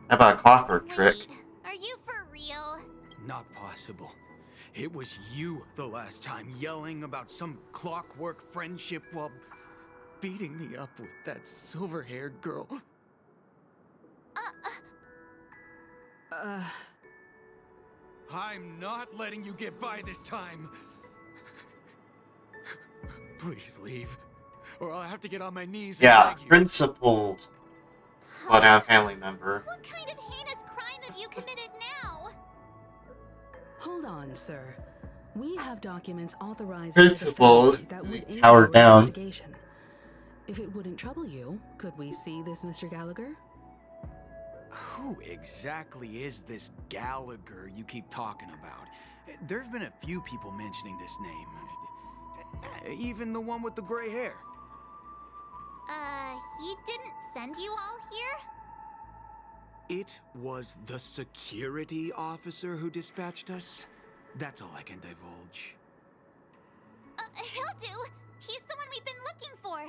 Speaker 1: How about a clockwork trick?
Speaker 9: Are you for real?
Speaker 15: Not possible. It was you the last time yelling about some clockwork friendship while beating me up with that silver-haired girl. I'm not letting you get by this time. Please leave, or I'll have to get on my knees and
Speaker 1: Yeah,
Speaker 15: beg you.
Speaker 1: principled Bloodhound family member.
Speaker 9: What kind of heinous crime have you committed now?
Speaker 8: Hold on, sir. We have documents authorized
Speaker 1: Principled.
Speaker 8: that would aid
Speaker 1: Powered
Speaker 8: our
Speaker 1: down.
Speaker 8: investigation. If it wouldn't trouble you, could we see this Mr. Gallagher?
Speaker 15: Who exactly is this Gallagher you keep talking about? There's been a few people mentioning this name. Even the one with the gray hair.
Speaker 9: He didn't send you all here?
Speaker 15: It was the security officer who dispatched us. That's all I can divulge.
Speaker 9: He'll do. He's the one we've been looking for.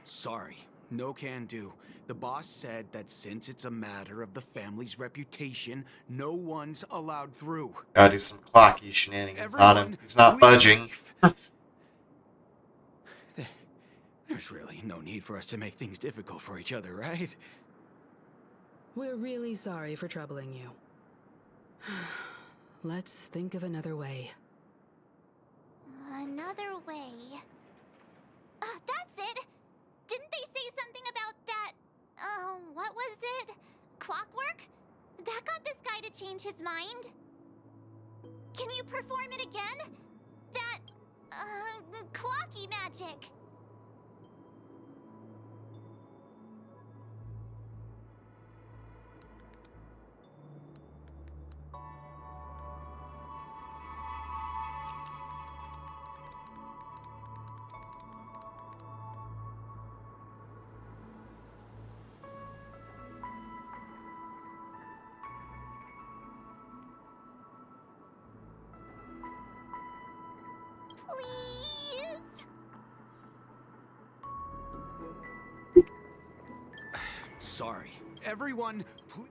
Speaker 15: Sorry, no can do. The boss said that since it's a matter of the family's reputation, no one's allowed through.
Speaker 1: Gotta do some Clocky shenanigans on him. He's not budging.
Speaker 15: There's really no need for us to make things difficult for each other, right?
Speaker 8: We're really sorry for troubling you. Let's think of another way.
Speaker 9: Another way. That's it! Didn't they say something about that? What was it? Clockwork? That got this guy to change his mind? Can you perform it again? That, clocky magic.
Speaker 15: Sorry. Everyone, please.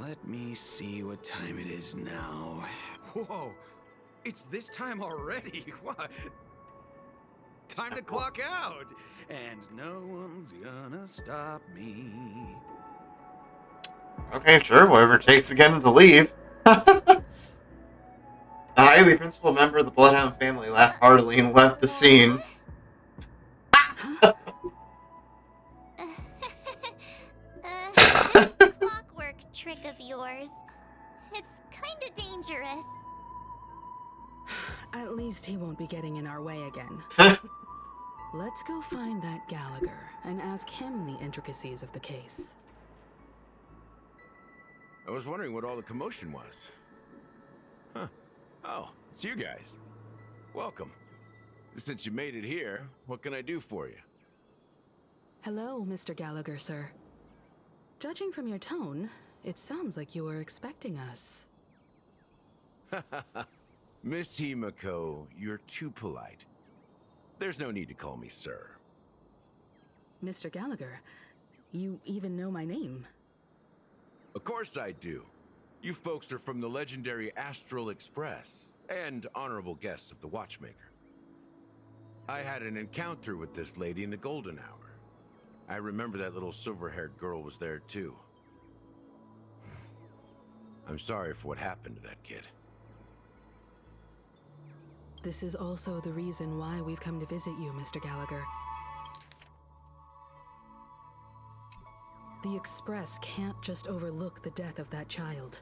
Speaker 15: Let me see what time it is now. Whoa, it's this time already. What? Time to clock out. And no one's gonna stop me.
Speaker 1: Okay, sure, whatever it takes to get him to leave. A highly principled member of the Bloodhound family laughed heartily and left the scene.
Speaker 9: This clockwork trick of yours. It's kinda dangerous.
Speaker 8: At least he won't be getting in our way again. Let's go find that Gallagher and ask him the intricacies of the case.
Speaker 13: I was wondering what all the commotion was. Huh. Oh, it's you guys. Welcome. Since you made it here, what can I do for you?
Speaker 8: Hello, Mr. Gallagher, sir. Judging from your tone, it sounds like you were expecting us.
Speaker 13: Miss Himiko, you're too polite. There's no need to call me sir.
Speaker 8: Mr. Gallagher, you even know my name.
Speaker 13: Of course I do. You folks are from the legendary Astral Express, and honorable guests of the Watchmaker. I had an encounter with this lady in the Golden Hour. I remember that little silver-haired girl was there too. I'm sorry for what happened to that kid.
Speaker 8: This is also the reason why we've come to visit you, Mr. Gallagher. The Express can't just overlook the death of that child.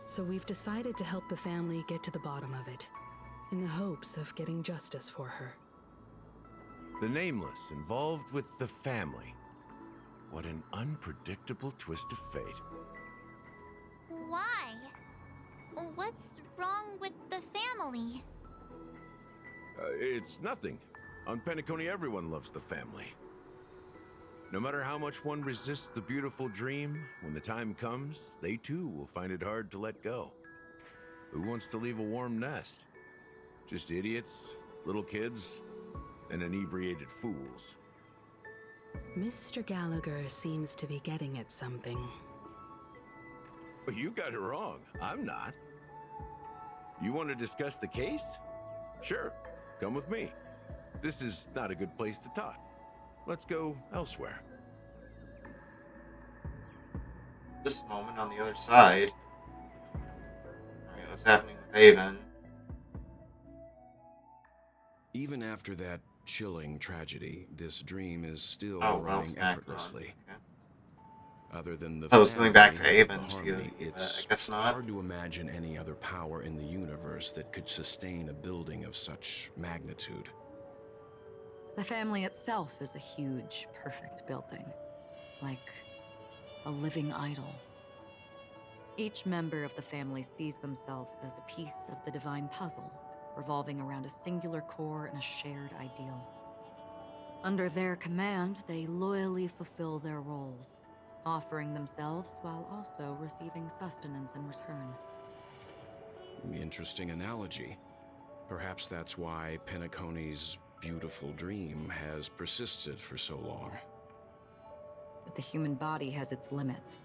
Speaker 8: So we've decided to help the family get to the bottom of it, in the hopes of getting justice for her.
Speaker 13: The Nameless involved with the family. What an unpredictable twist of fate.
Speaker 9: Why? What's wrong with the family?
Speaker 13: It's nothing. On Penacony, everyone loves the family. No matter how much one resists the beautiful dream, when the time comes, they too will find it hard to let go. Who wants to leave a warm nest? Just idiots, little kids, and inebriated fools.
Speaker 8: Mr. Gallagher seems to be getting at something.
Speaker 13: But you got it wrong. I'm not. You want to discuss the case? Sure, come with me. This is not a good place to talk. Let's go elsewhere.
Speaker 1: This moment on the other side. Alright, what's happening with Haven?
Speaker 16: Even after that chilling tragedy, this dream is still
Speaker 1: It's
Speaker 16: running
Speaker 1: back
Speaker 16: effortlessly.
Speaker 1: on.
Speaker 16: Other than the
Speaker 1: I was going back to
Speaker 16: family,
Speaker 1: Haven's
Speaker 16: the
Speaker 1: view,
Speaker 16: harmony,
Speaker 1: but
Speaker 16: it's
Speaker 1: I guess not.
Speaker 16: hard to imagine any other power in the universe that could sustain a building of such magnitude.
Speaker 17: The family itself is a huge, perfect building. Like a living idol. Each member of the family sees themselves as a piece of the divine puzzle, revolving around a singular core and a shared ideal. Under their command, they loyally fulfill their roles, offering themselves while also receiving sustenance in return.
Speaker 16: Interesting analogy. Perhaps that's why Penacony's beautiful dream has persisted for so long.
Speaker 17: But the human body has its limits,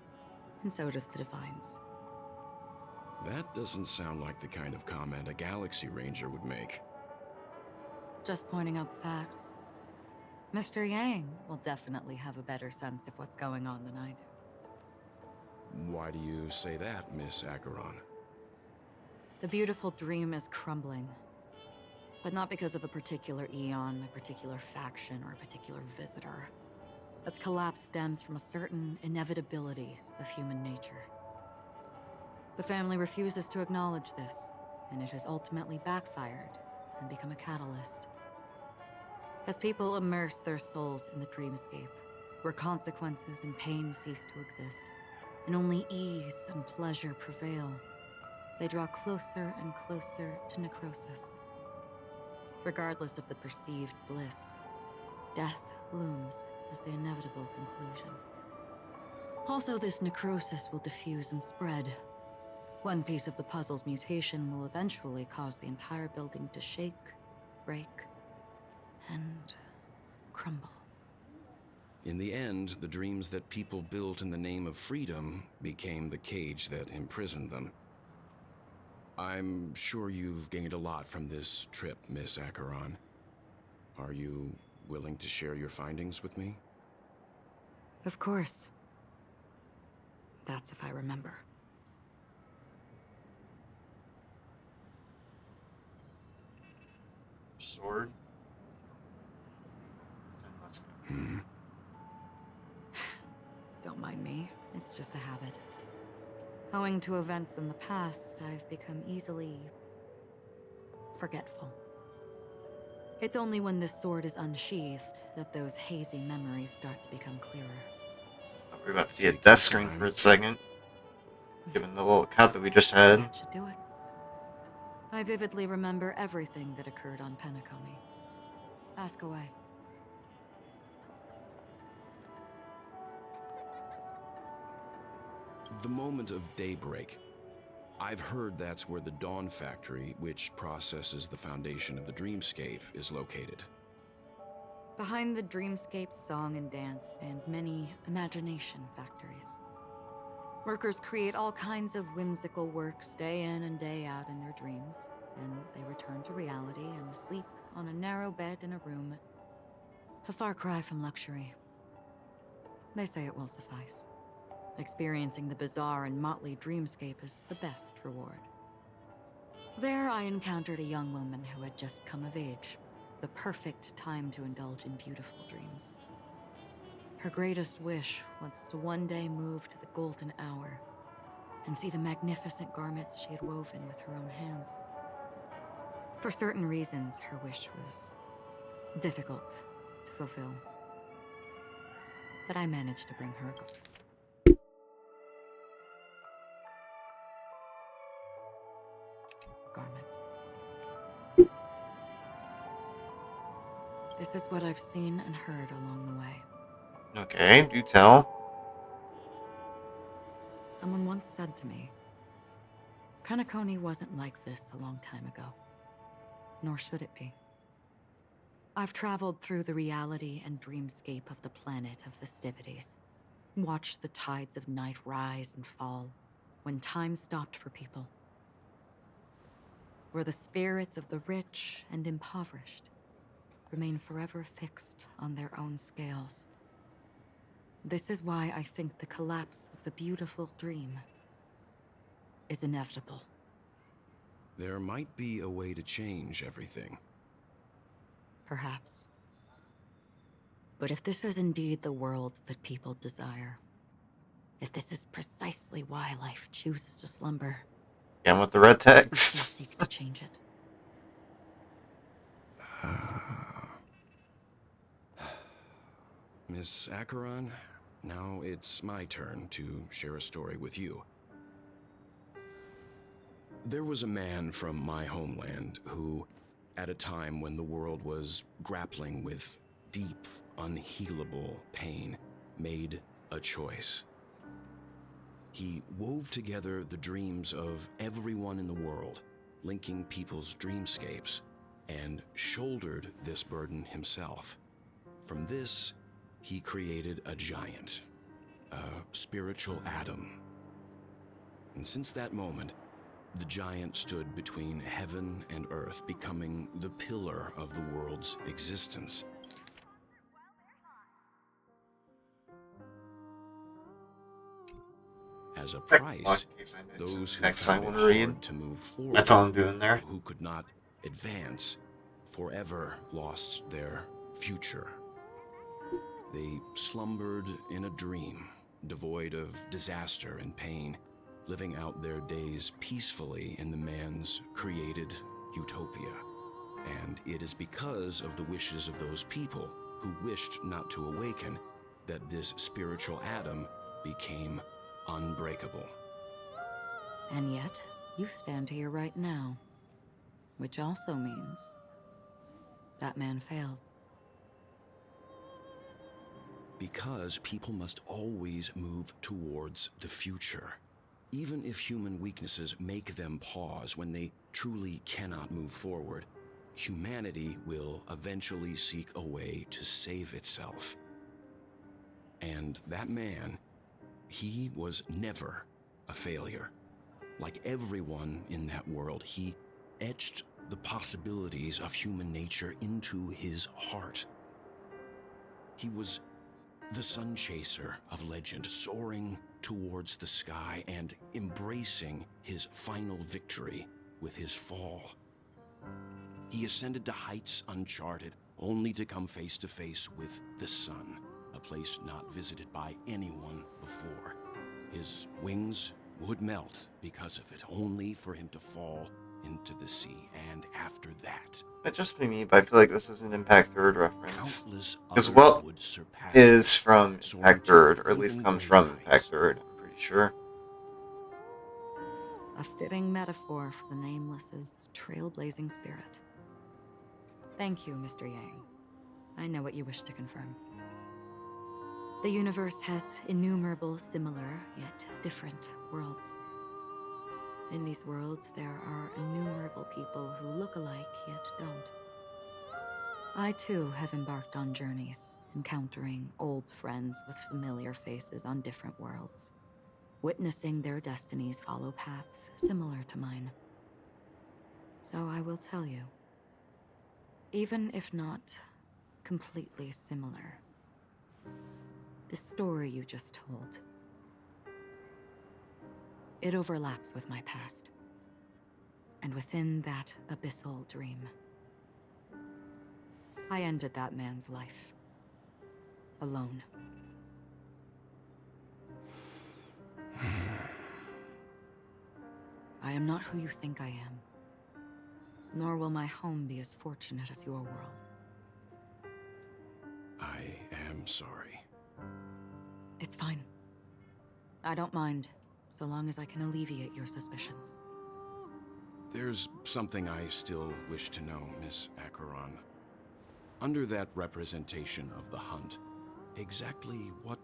Speaker 17: and so does the divine's.
Speaker 16: That doesn't sound like the kind of comment a Galaxy Ranger would make.
Speaker 17: Just pointing out the facts. Mr. Yang will definitely have a better sense of what's going on than I do.
Speaker 16: Why do you say that, Miss Acheron?
Speaker 17: The beautiful dream is crumbling. But not because of a particular eon, a particular faction, or a particular visitor. Its collapse stems from a certain inevitability of human nature. The family refuses to acknowledge this, and it has ultimately backfired and become a catalyst. As people immerse their souls in the dreamscape, where consequences and pain cease to exist, and only ease and pleasure prevail, they draw closer and closer to necrosis. Regardless of the perceived bliss, death looms as the inevitable conclusion. Also, this necrosis will diffuse and spread. One piece of the puzzle's mutation will eventually cause the entire building to shake, break, and crumble.
Speaker 16: In the end, the dreams that people built in the name of freedom became the cage that imprisoned them. I'm sure you've gained a lot from this trip, Miss Acheron. Are you willing to share your findings with me?
Speaker 17: Of course. That's if I remember.
Speaker 1: Sword. And let's go.
Speaker 17: Don't mind me. It's just a habit. Owing to events in the past, I've become easily forgetful. It's only when this sword is unsheathed that those hazy memories start to become clearer.
Speaker 1: We're about to see a death screen for a second, given the little cut that we just had.
Speaker 17: That should do it. I vividly remember everything that occurred on Penacony. Ask away.
Speaker 16: The moment of daybreak. I've heard that's where the Dawn Factory, which processes the foundation of the dreamscape, is located.
Speaker 17: Behind the dreamscape's song and dance stand many imagination factories. Workers create all kinds of whimsical works day in and day out in their dreams. Then they return to reality and sleep on a narrow bed in a room. A far cry from luxury. They say it will suffice. Experiencing the bizarre and motley dreamscape is the best reward. There, I encountered a young woman who had just come of age, the perfect time to indulge in beautiful dreams. Her greatest wish was to one day move to the golden hour and see the magnificent garments she had woven with her own hands. For certain reasons, her wish was difficult to fulfill. But I managed to bring her a garment. This is what I've seen and heard along the way.
Speaker 1: Okay, do tell.
Speaker 17: Someone once said to me, Penacony wasn't like this a long time ago. Nor should it be. I've traveled through the reality and dreamscape of the planet of festivities. Watched the tides of night rise and fall when time stopped for people. Where the spirits of the rich and impoverished remain forever fixed on their own scales. This is why I think the collapse of the beautiful dream is inevitable.
Speaker 16: There might be a way to change everything.
Speaker 17: Perhaps. But if this is indeed the world that people desire, if this is precisely why life chooses to slumber,
Speaker 1: Again with the red
Speaker 17: we shall
Speaker 1: text.
Speaker 17: seek to change it.
Speaker 16: Miss Acheron, now it's my turn to share a story with you. There was a man from my homeland who, at a time when the world was grappling with deep, unhealable pain, made a choice. He wove together the dreams of everyone in the world, linking people's dreamscapes, and shouldered this burden himself. From this, he created a giant, a spiritual atom. And since that moment, the giant stood between heaven and earth, becoming the pillar of the world's existence. As a price, those who
Speaker 1: Next I
Speaker 16: found
Speaker 1: want
Speaker 16: it
Speaker 1: to read.
Speaker 16: hard to move forward,
Speaker 1: That's all I'm doing there.
Speaker 16: who could not advance, forever lost their future. They slumbered in a dream, devoid of disaster and pain, living out their days peacefully in the man's created utopia. And it is because of the wishes of those people who wished not to awaken that this spiritual atom became unbreakable.
Speaker 17: And yet, you stand here right now. Which also means that man failed.
Speaker 16: Because people must always move towards the future. Even if human weaknesses make them pause when they truly cannot move forward, humanity will eventually seek a way to save itself. And that man, he was never a failure. Like everyone in that world, he etched the possibilities of human nature into his heart. He was the sun chaser of legend, soaring towards the sky and embracing his final victory with his fall. He ascended to heights uncharted, only to come face to face with the sun, a place not visited by anyone before. His wings would melt because of it, only for him to fall into the sea. And after that,
Speaker 1: That just be me, but I feel like this is an Impact Third reference.
Speaker 16: countless
Speaker 1: Because
Speaker 16: others
Speaker 1: what
Speaker 16: would surpass
Speaker 1: is from
Speaker 16: soaring
Speaker 1: Impact
Speaker 16: to
Speaker 1: Third, or at least
Speaker 16: even
Speaker 1: comes
Speaker 16: greater
Speaker 1: from
Speaker 16: heights.
Speaker 1: Impact Third, I'm pretty sure.
Speaker 17: A fitting metaphor for the Nameless's trailblazing spirit. Thank you, Mr. Yang. I know what you wish to confirm. The universe has innumerable similar, yet different worlds. In these worlds, there are innumerable people who look alike, yet don't. I too have embarked on journeys, encountering old friends with familiar faces on different worlds, witnessing their destinies follow paths similar to mine. So I will tell you, even if not completely similar, the story you just told. It overlaps with my past. And within that abyssal dream, I ended that man's life. Alone. I am not who you think I am. Nor will my home be as fortunate as your world.
Speaker 16: I am sorry.
Speaker 17: It's fine. I don't mind, so long as I can alleviate your suspicions.
Speaker 16: There's something I still wish to know, Miss Acheron. Under that representation of the hunt, exactly what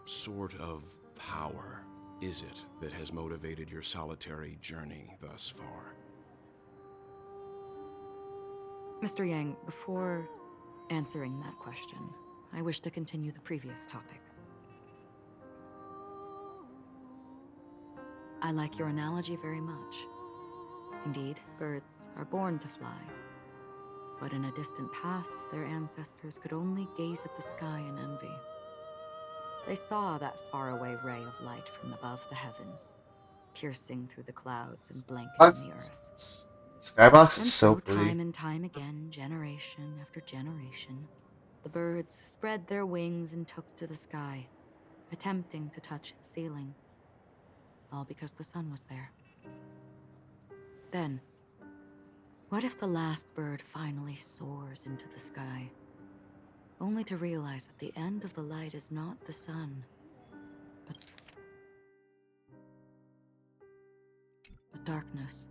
Speaker 16: sort of power is it that has motivated your solitary journey thus far?
Speaker 17: Mr. Yang, before answering that question, I wish to continue the previous topic. I like your analogy very much. Indeed, birds are born to fly. But in a distant past, their ancestors could only gaze at the sky in envy. They saw that faraway ray of light from above the heavens, piercing through the clouds and blanketing the earth.
Speaker 1: Skybox is so
Speaker 17: And so,
Speaker 1: pretty.
Speaker 17: time and time again, generation after generation, the birds spread their wings and took to the sky, attempting to touch its ceiling. All because the sun was there. Then, what if the last bird finally soars into the sky, only to realize that the end of the light is not the sun, but darkness?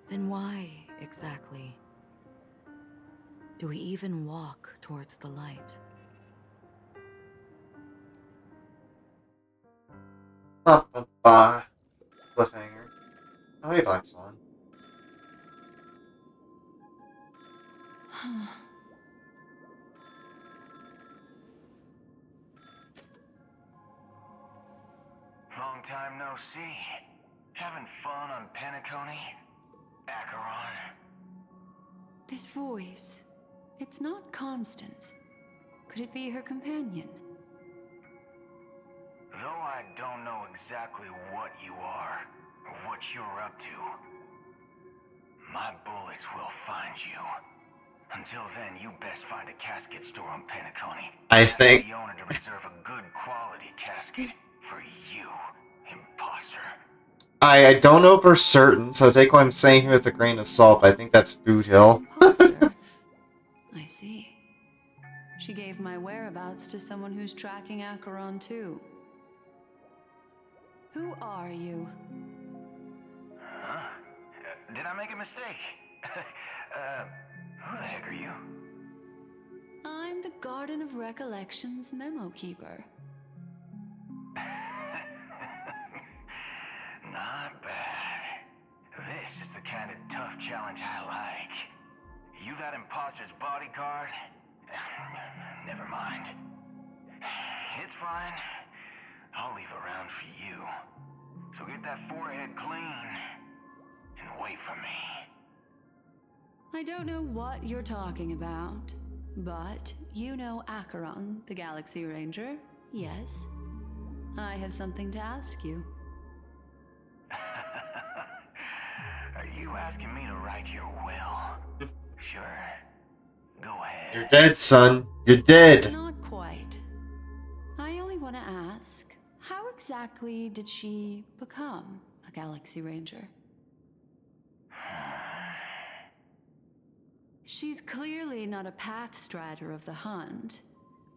Speaker 17: Then why, exactly, do we even walk towards the light?
Speaker 1: Cliffhanger. Oh, hey, Black Swan.
Speaker 15: Long time no see. Having fun on Penacony? Acheron?
Speaker 18: This voice, it's not Constance. Could it be her companion?
Speaker 15: Though I don't know exactly what you are, or what you're up to, my bullets will find you. Until then, you best find a casket store on Penacony.
Speaker 1: I think
Speaker 15: the owner to reserve a good quality casket for you, imposter.
Speaker 1: I don't know for certain, so take what I'm saying here with a grain of salt, but I think that's Boot Hill.
Speaker 18: I see. She gave my whereabouts to someone who's tracking Acheron too. Who are you?
Speaker 15: Huh? Did I make a mistake? Who the heck are you?
Speaker 18: I'm the Garden of Recollection's memo keeper.
Speaker 15: Not bad. This is the kind of tough challenge I like. You that imposter's bodyguard? Never mind. It's fine. I'll leave a round for you. So get that forehead clean and wait for me.
Speaker 18: I don't know what you're talking about, but you know Acheron, the Galaxy Ranger, yes? I have something to ask you.
Speaker 15: Are you asking me to write your will? Sure. Go ahead.
Speaker 1: You're dead, son. You're dead.
Speaker 18: Not quite. I only want to ask, how exactly did she become a Galaxy Ranger? She's clearly not a path strider of the hunt,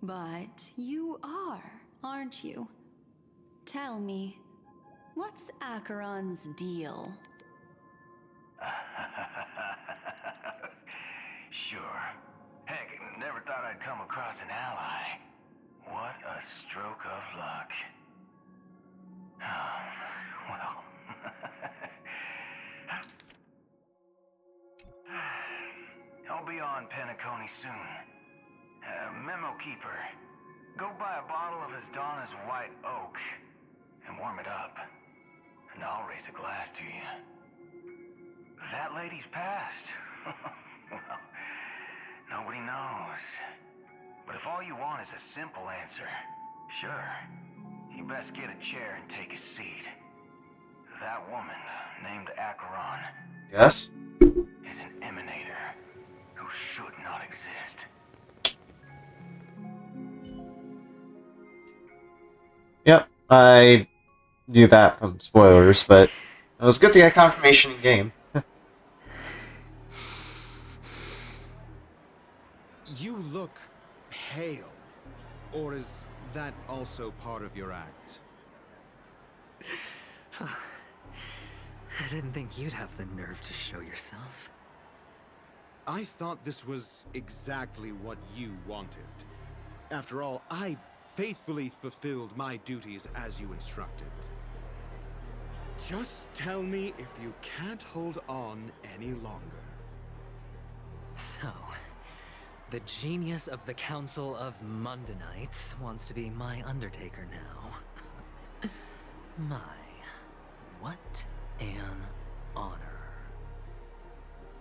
Speaker 18: but you are, aren't you? Tell me, what's Acheron's deal?
Speaker 15: Sure. Heck, never thought I'd come across an ally. What a stroke of luck. Oh, well. I'll be on Penacony soon. Memo Keeper, go buy a bottle of his Donna's White Oak and warm it up. And I'll raise a glass to you. That lady's passed. Well, Nobody knows. But if all you want is a simple answer, sure. You best get a chair and take a seat. That woman, named Acheron,
Speaker 1: Yes?
Speaker 15: is an emanator who should not exist.
Speaker 1: Yep, I knew that from spoilers, but it was good to get confirmation in game.
Speaker 4: You look pale. Or is that also part of your act?
Speaker 3: I didn't think you'd have the nerve to show yourself.
Speaker 4: I thought this was exactly what you wanted. After all, I faithfully fulfilled my duties as you instructed. Just tell me if you can't hold on any longer.
Speaker 3: So, the genius of the Council of Mundanites wants to be my Undertaker now. My, what an honor.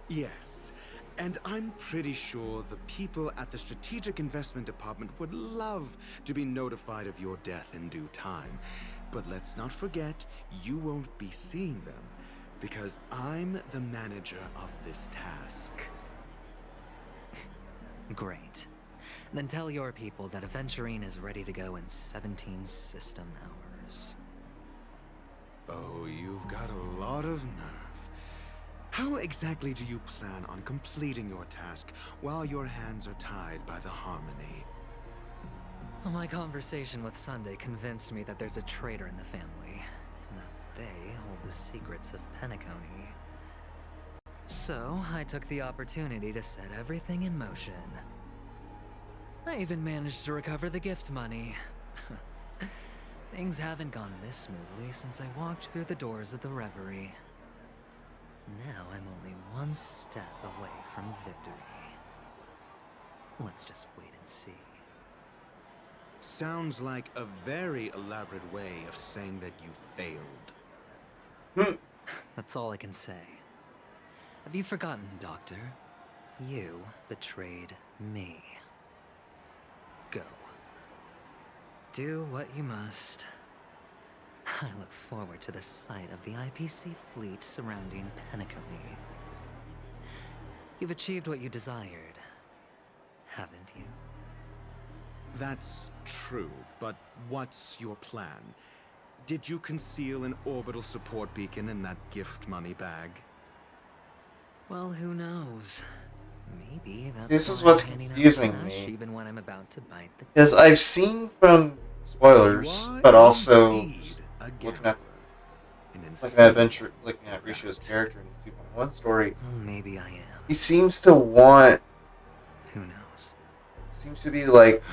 Speaker 4: Yes, and I'm pretty sure the people at the Strategic Investment Department would love to be notified of your death in due time. But let's not forget, you won't be seeing them, because I'm the manager of this task.
Speaker 3: Great. Then tell your people that Aventurine is ready to go in 17 system hours.
Speaker 4: Oh, you've got a lot of nerve. How exactly do you plan on completing your task while your hands are tied by the Harmony?
Speaker 3: Well, my conversation with Sunday convinced me that there's a traitor in the family, and that they hold the secrets of Penacony. So, I took the opportunity to set everything in motion. I even managed to recover the gift money. Things haven't gone this smoothly since I walked through the doors of the Reverie. Now I'm only one step away from victory. Let's just wait and see.
Speaker 4: Sounds like a very elaborate way of saying that you failed.
Speaker 3: That's all I can say. Have you forgotten, Doctor? You betrayed me. Go. Do what you must. I look forward to the sight of the IPC fleet surrounding Penacony. You've achieved what you desired, haven't you?
Speaker 4: That's true, but what's your plan? Did you conceal an orbital support beacon in that gift money bag?
Speaker 3: Well, who knows? Maybe that's
Speaker 1: This is
Speaker 3: why
Speaker 1: what's
Speaker 3: I'm handing out
Speaker 1: confusing
Speaker 3: cash
Speaker 1: me.
Speaker 3: even when I'm about to bite the
Speaker 1: Because I've seen from spoilers, but also looking at Risho's character in the 2.1 story.
Speaker 3: Maybe I am.
Speaker 1: He seems to want.
Speaker 3: Who knows?
Speaker 1: Seems to be like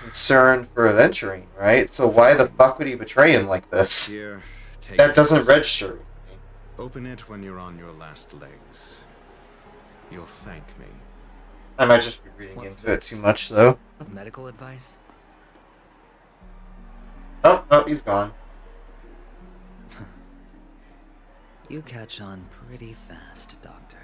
Speaker 1: concerned for Aventurine, right? So why the fuck would he betray him like this?
Speaker 4: Here, take
Speaker 1: That
Speaker 4: it.
Speaker 1: doesn't register with me.
Speaker 4: Open it when you're on your last legs. You'll thank me.
Speaker 1: I might just be reading into it too much, though.
Speaker 3: Medical advice?
Speaker 1: Oh, he's gone.
Speaker 3: You catch on pretty fast, Doctor.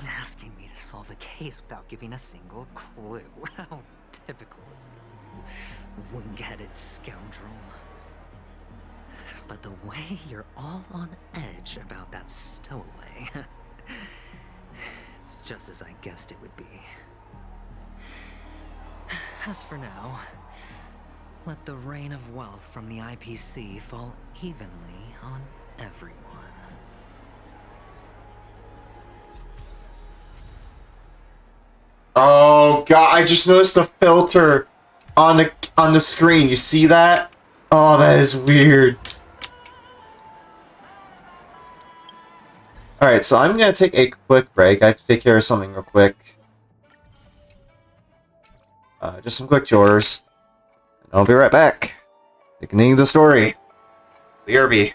Speaker 3: Asking me to solve a case without giving a single clue. How typical of you, wing-headed scoundrel. But the way you're all on edge about that stowaway, it's just as I guessed it would be. As for now, let the rain of wealth from the IPC fall evenly on everyone.
Speaker 1: Oh god, I just noticed the filter on the screen. You see that? Oh, that is weird. Alright, so I'm gonna take a quick break. I have to take care of something real quick. Just some quick chores. And I'll be right back. Beginning of the story. BRB.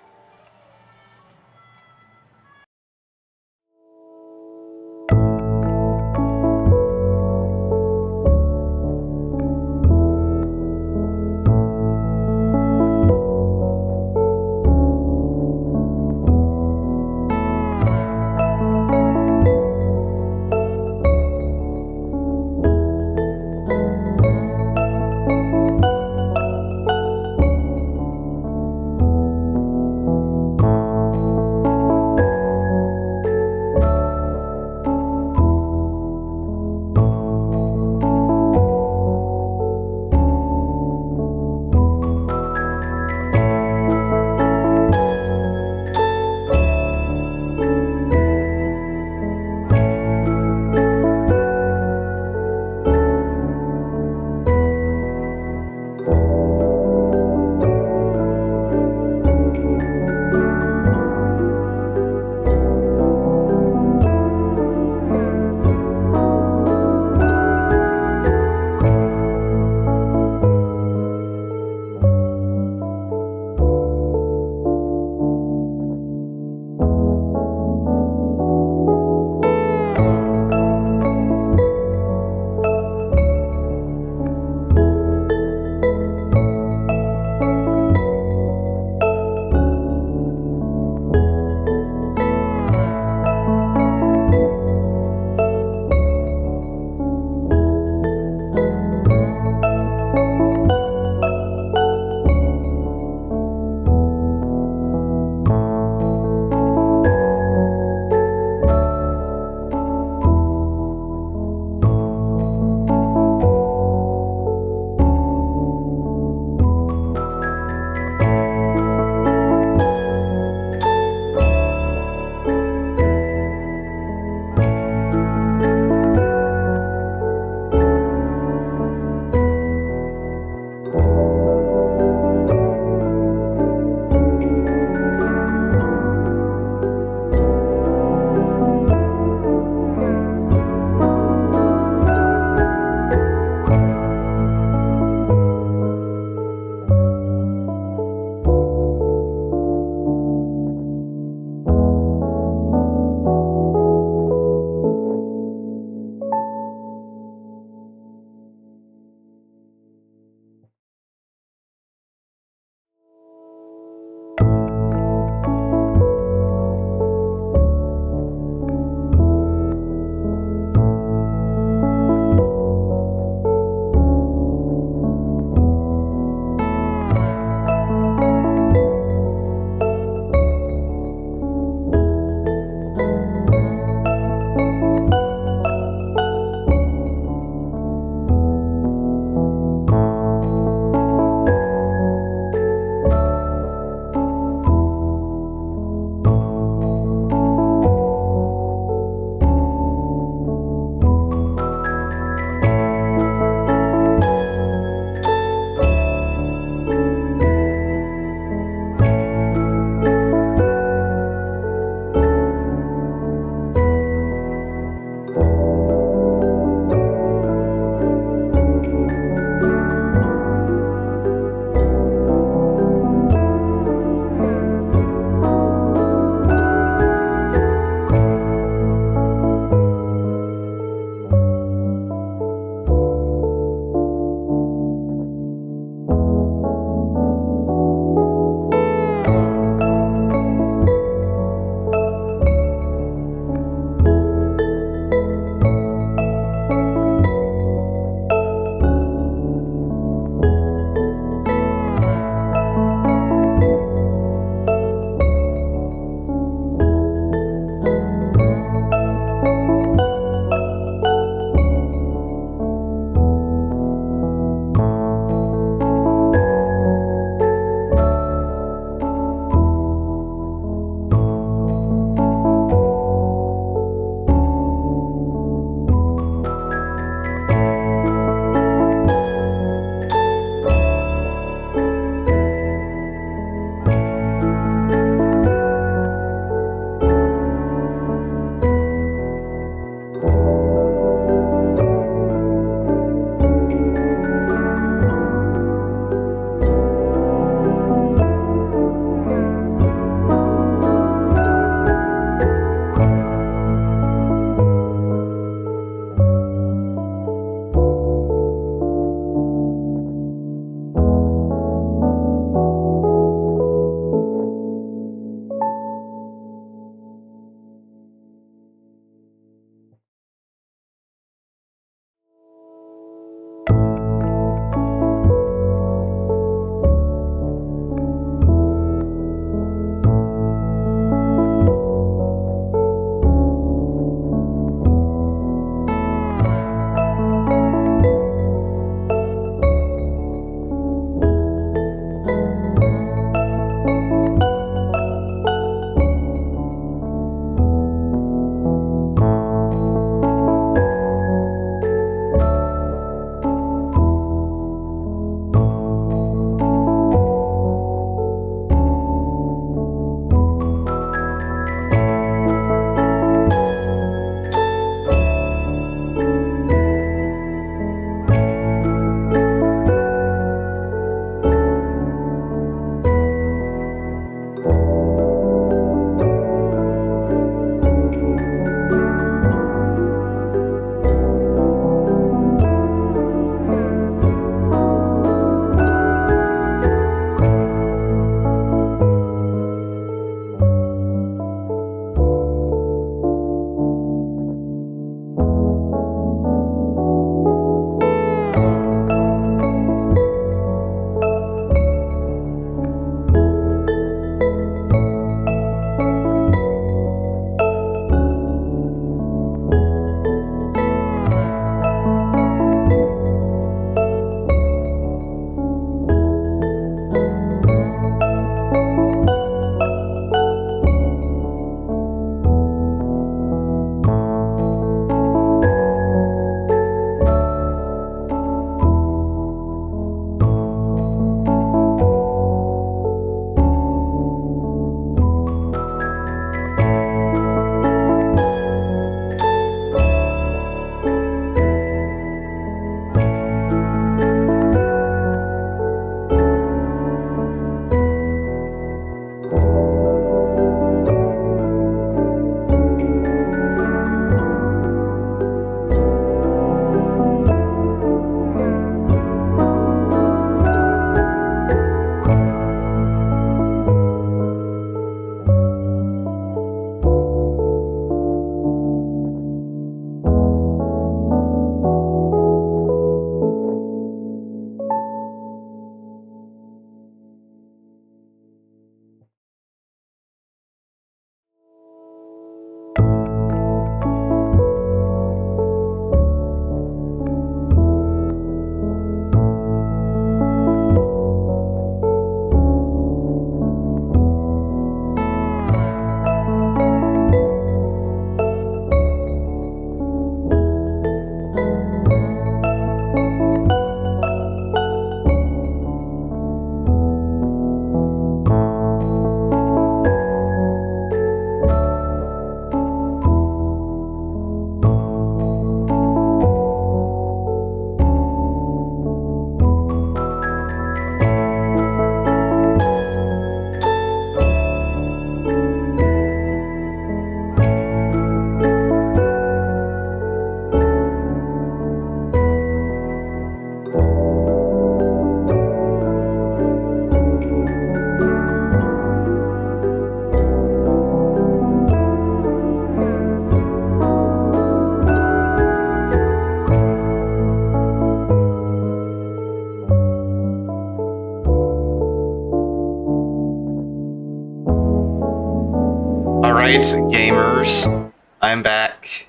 Speaker 1: Alright, gamers, I'm back.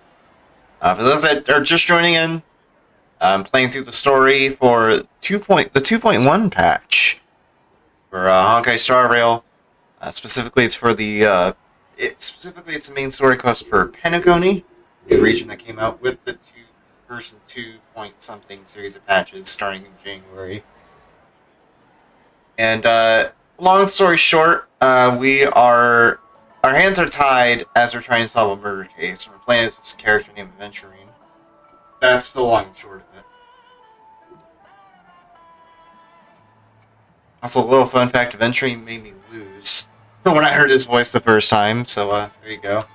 Speaker 1: For those that are just joining in, I'm playing through the story for the 2.1 patch for Honkai Star Rail. Specifically, it's for the it's a main story quest for Penacony, the region that came out with the version 2 point something series of patches starting in January. And long story short, our hands are tied as we're trying to solve a murder case. We're playing as this character named Aventurine. That's the long and short of it. Also, a little fun fact, Aventurine made me lose when I heard his voice the first time, so there you go.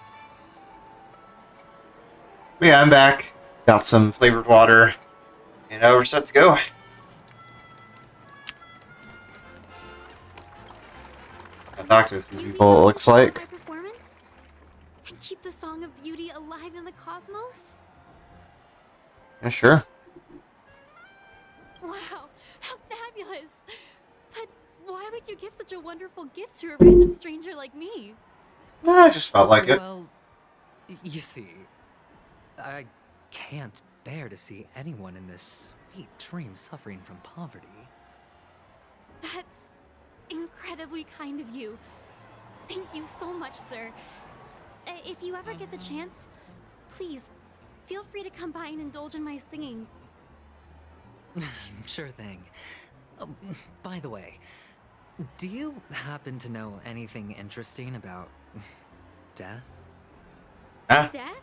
Speaker 1: But yeah, I'm back. Got some flavored water, and we're set to go. I talked to a few people, it looks like.
Speaker 7: And keep the Song of Beauty alive in the cosmos?
Speaker 1: Yeah, sure.
Speaker 7: Wow, how fabulous! But why would you give such a wonderful gift to a random stranger like me?
Speaker 1: I just felt like it.
Speaker 3: Well, you see, I can't bear to see anyone in this sweet dream suffering from poverty.
Speaker 7: That's incredibly kind of you. Thank you so much, sir. If you ever get the chance, please, feel free to come by and indulge in my singing.
Speaker 3: Sure thing. By the way, do you happen to know anything interesting about death?
Speaker 1: Huh?
Speaker 7: Death?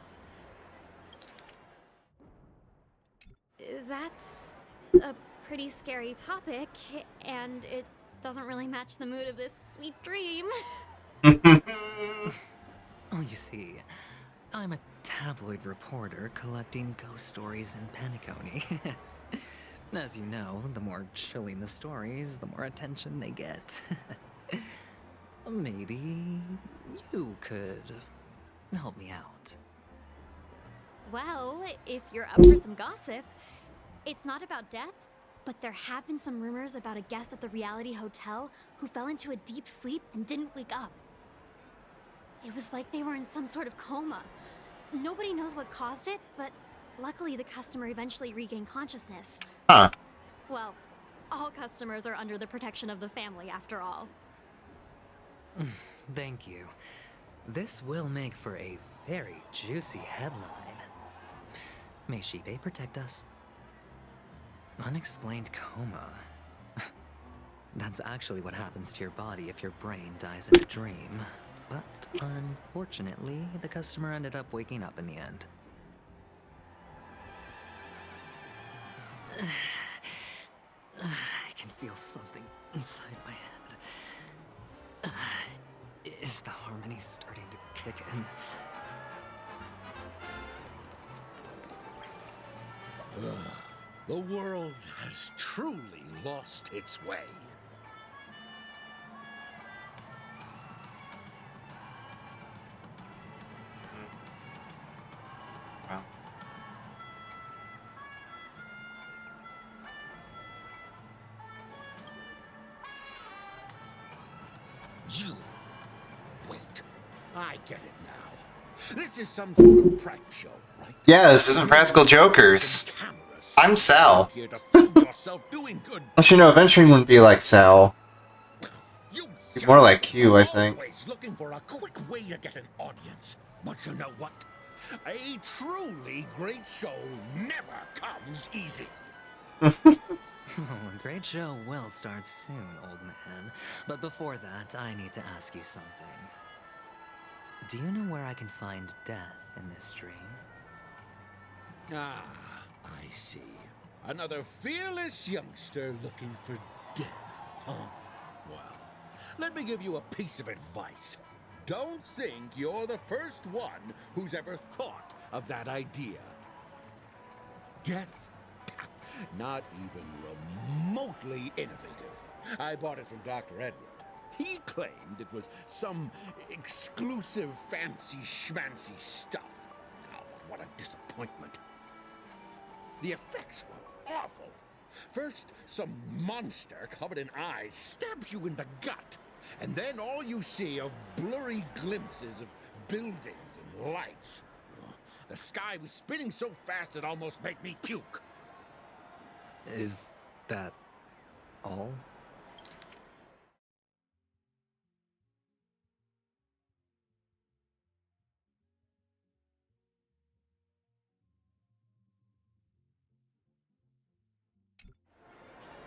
Speaker 7: That's a pretty scary topic, and it doesn't really match the mood of this sweet dream.
Speaker 3: Oh, you see, I'm a tabloid reporter collecting ghost stories in Penacony. As you know, the more chilling the stories, the more attention they get. Maybe you could help me out.
Speaker 7: Well, if you're up for some gossip, it's not about death, but there have been some rumors about a guest at the reality hotel who fell into a deep sleep and didn't wake up. It was like they were in some sort of coma. Nobody knows what caused it, but luckily the customer eventually regained consciousness.
Speaker 1: Huh.
Speaker 7: Well, all customers are under the protection of the family, after all.
Speaker 3: Thank you. This will make for a very juicy headline. May Shibe protect us. Unexplained coma. That's actually what happens to your body if your brain dies in a dream. But unfortunately, the customer ended up waking up in the end. I can feel something inside my head. Is the harmony starting to kick in?
Speaker 19: The world has truly lost its way.
Speaker 1: Wow.
Speaker 19: You. Wait. I get it now. This is some sort of prank show, right?
Speaker 1: Yeah, this isn't Practical Jokers. I'm Sal. Unless you know, Aventurine wouldn't be like Sal. He's more like Q, I think.
Speaker 19: Looking for a quick way to get an audience. But you know what? A truly great show never comes easy.
Speaker 3: A great show will start soon, old man. But before that, I need to ask you something. Do you know where I can find death in this dream?
Speaker 19: Ah, I see. Another fearless youngster looking for death, huh? Well, let me give you a piece of advice. Don't think you're the first one who's ever thought of that idea. Death? Not even remotely innovative. I bought it from Dr. Edward. He claimed it was some exclusive fancy schmancy stuff. Oh, what a disappointment. The effects were awful. First, some monster covered in eyes stabs you in the gut, and then all you see are blurry glimpses of buildings and lights. The sky was spinning so fast it almost made me puke.
Speaker 3: Is that all?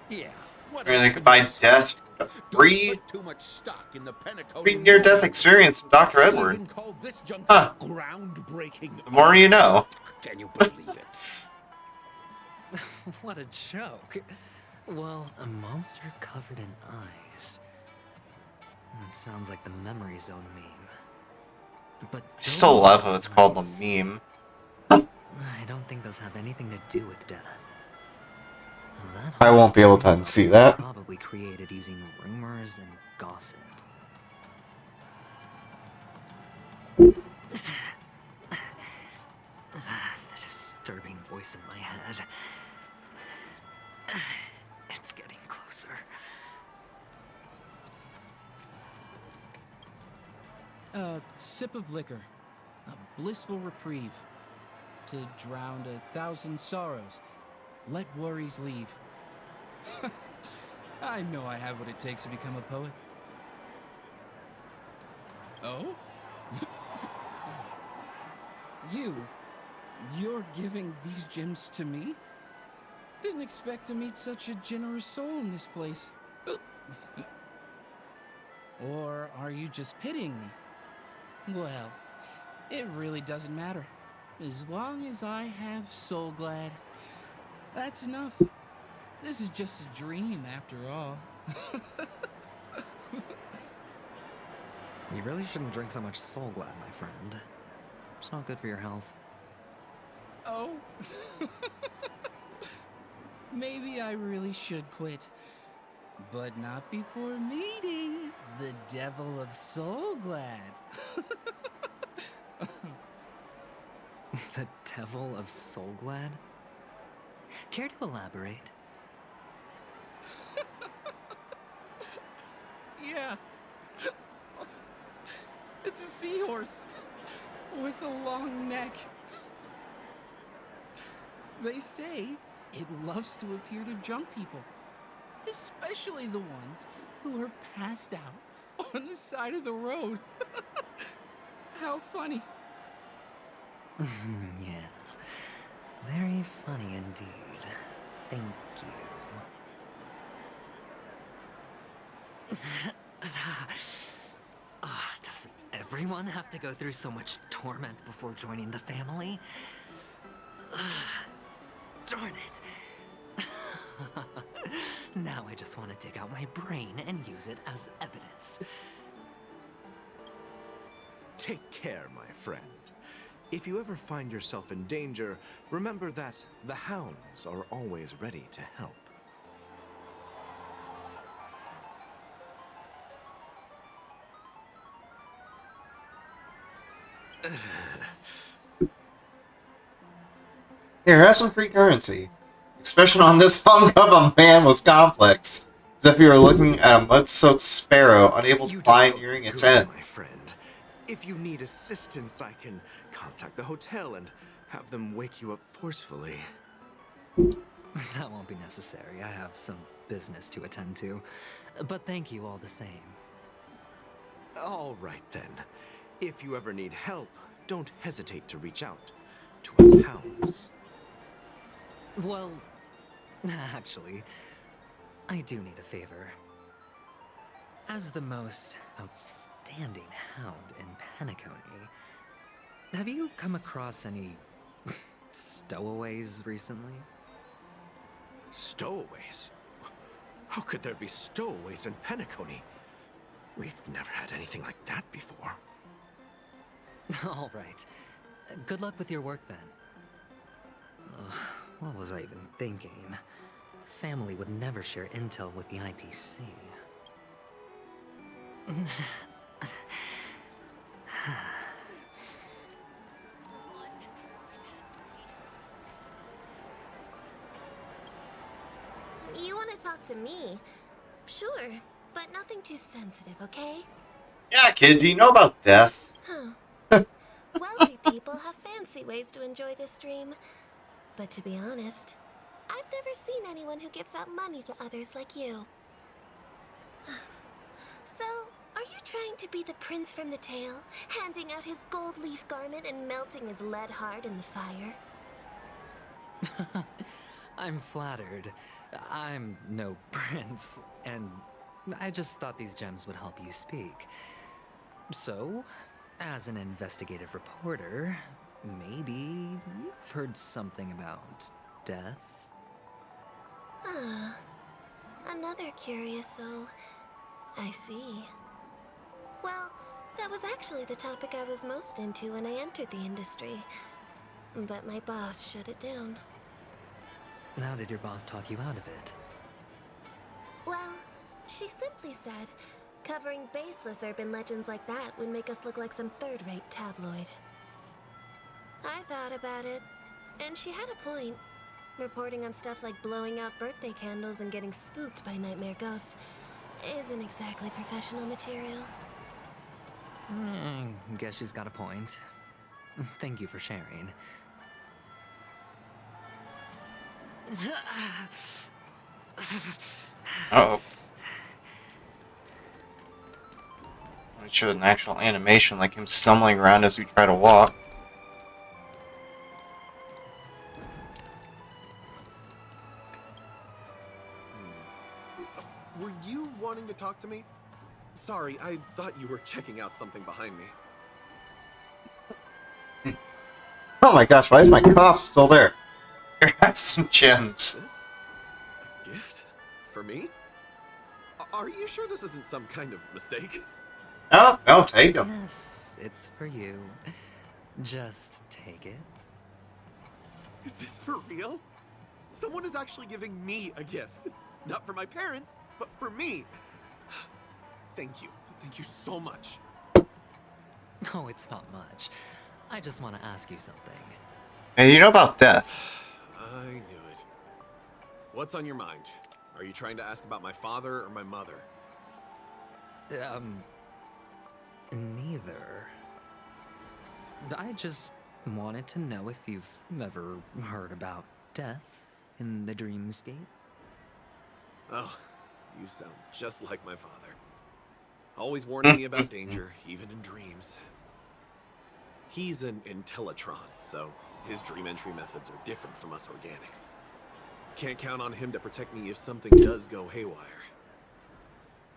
Speaker 19: Yeah.
Speaker 1: I mean, they could buy death free,
Speaker 19: Too much stock in the Penacony.
Speaker 1: free near-death experience from Dr. Edward.
Speaker 19: Even call this junk
Speaker 1: Huh.
Speaker 19: groundbreaking.
Speaker 1: The more you know.
Speaker 19: Can you believe it?
Speaker 3: What a joke. Well, a monster covered in eyes. That sounds like the memory zone meme. But
Speaker 1: I still love how it's called the meme.
Speaker 3: I don't think those have anything to do with death. Well, that
Speaker 1: I won't be able to unsee that.
Speaker 3: probably created using rumors and gossip. The disturbing voice in my head. It's getting closer.
Speaker 20: A sip of liquor, a blissful reprieve, to drown 1,000 sorrows. Let worries leave. I know I have what it takes to become a poet. Oh? You're giving these gems to me? Didn't expect to meet such a generous soul in this place. Or are you just pitying me? Well, it really doesn't matter. As long as I have Soul Glad, that's enough. This is just a dream after all.
Speaker 3: You really shouldn't drink so much Soul Glad, my friend. It's not good for your health.
Speaker 20: Oh? Maybe I really should quit. But not before meeting the Devil of Soul Glad.
Speaker 3: The Devil of Soul Glad? Care to elaborate?
Speaker 20: Yeah. It's a seahorse with a long neck. They say it loves to appear to drunk people, especially the ones who are passed out on the side of the road. How funny.
Speaker 3: Yeah. Very funny indeed. Thank you. Doesn't everyone have to go through so much torment before joining the family? Darn it. Now I just want to dig out my brain and use it as evidence.
Speaker 4: Take care, my friend. If you ever find yourself in danger, remember that the hounds are always ready to help.
Speaker 1: Here, have some free currency. Expression on this hunk of a man was complex, as if he were looking at a mud-soaked sparrow unable to fly nearing its end.
Speaker 4: My friend, if you need assistance, I can contact the hotel and have them wake you up forcefully.
Speaker 3: That won't be necessary. I have some business to attend to. But thank you all the same.
Speaker 4: All right then. If you ever need help, don't hesitate to reach out to us hounds.
Speaker 3: Well, actually, I do need a favor. As the most outstanding hound in Penacony, have you come across any stowaways recently?
Speaker 4: Stowaways? How could there be stowaways in Penacony? We've never had anything like that before.
Speaker 3: All right. Good luck with your work then. What was I even thinking? Family would never share intel with the IPC.
Speaker 9: You want to talk to me? Sure, but nothing too sensitive, okay?
Speaker 1: Yeah, kid, do you know about death?
Speaker 9: Huh.
Speaker 21: people have fancy ways to enjoy this dream. But to be honest, I've never seen anyone who gives out money to others like you. So, are you trying to be the prince from the tale, handing out his gold leaf garment and melting his lead heart in the fire?
Speaker 3: I'm flattered. I'm no prince, and I just thought these gems would help you speak. So, as an investigative reporter, maybe you've heard something about death?
Speaker 21: Ah, another curious soul. I see. Well, that was actually the topic I was most into when I entered the industry. But my boss shut it down.
Speaker 3: How did your boss talk you out of it?
Speaker 21: Well, she simply said, covering baseless urban legends like that would make us look like some third-rate tabloid. I thought about it, and she had a point. Reporting on stuff like blowing out birthday candles and getting spooked by nightmare ghosts isn't exactly professional material.
Speaker 3: Guess she's got a point. Thank you for sharing.
Speaker 1: Uh-oh. I showed an actual animation like him stumbling around as we try to walk.
Speaker 22: Were you wanting to talk to me? Sorry, I thought you were checking out something behind me.
Speaker 1: Oh my gosh, why is my cough still there? Here, have some gems.
Speaker 22: This? A gift? For me? Are you sure this isn't some kind of mistake?
Speaker 1: Oh, no, take them.
Speaker 3: Yes, it's for you. Just take it.
Speaker 22: Is this for real? Someone is actually giving me a gift. Not for my parents, but for me. Thank you. Thank you so much.
Speaker 3: No, it's not much. I just want to ask you something.
Speaker 1: Hey, you know about death?
Speaker 22: I knew it. What's on your mind? Are you trying to ask about my father or my mother?
Speaker 3: Neither. I just wanted to know if you've ever heard about death in the dreamscape.
Speaker 22: Oh, you sound just like my father. Always warning me about danger, even in dreams. He's an Intellitron, so his dream entry methods are different from us organics. Can't count on him to protect me if something does go haywire.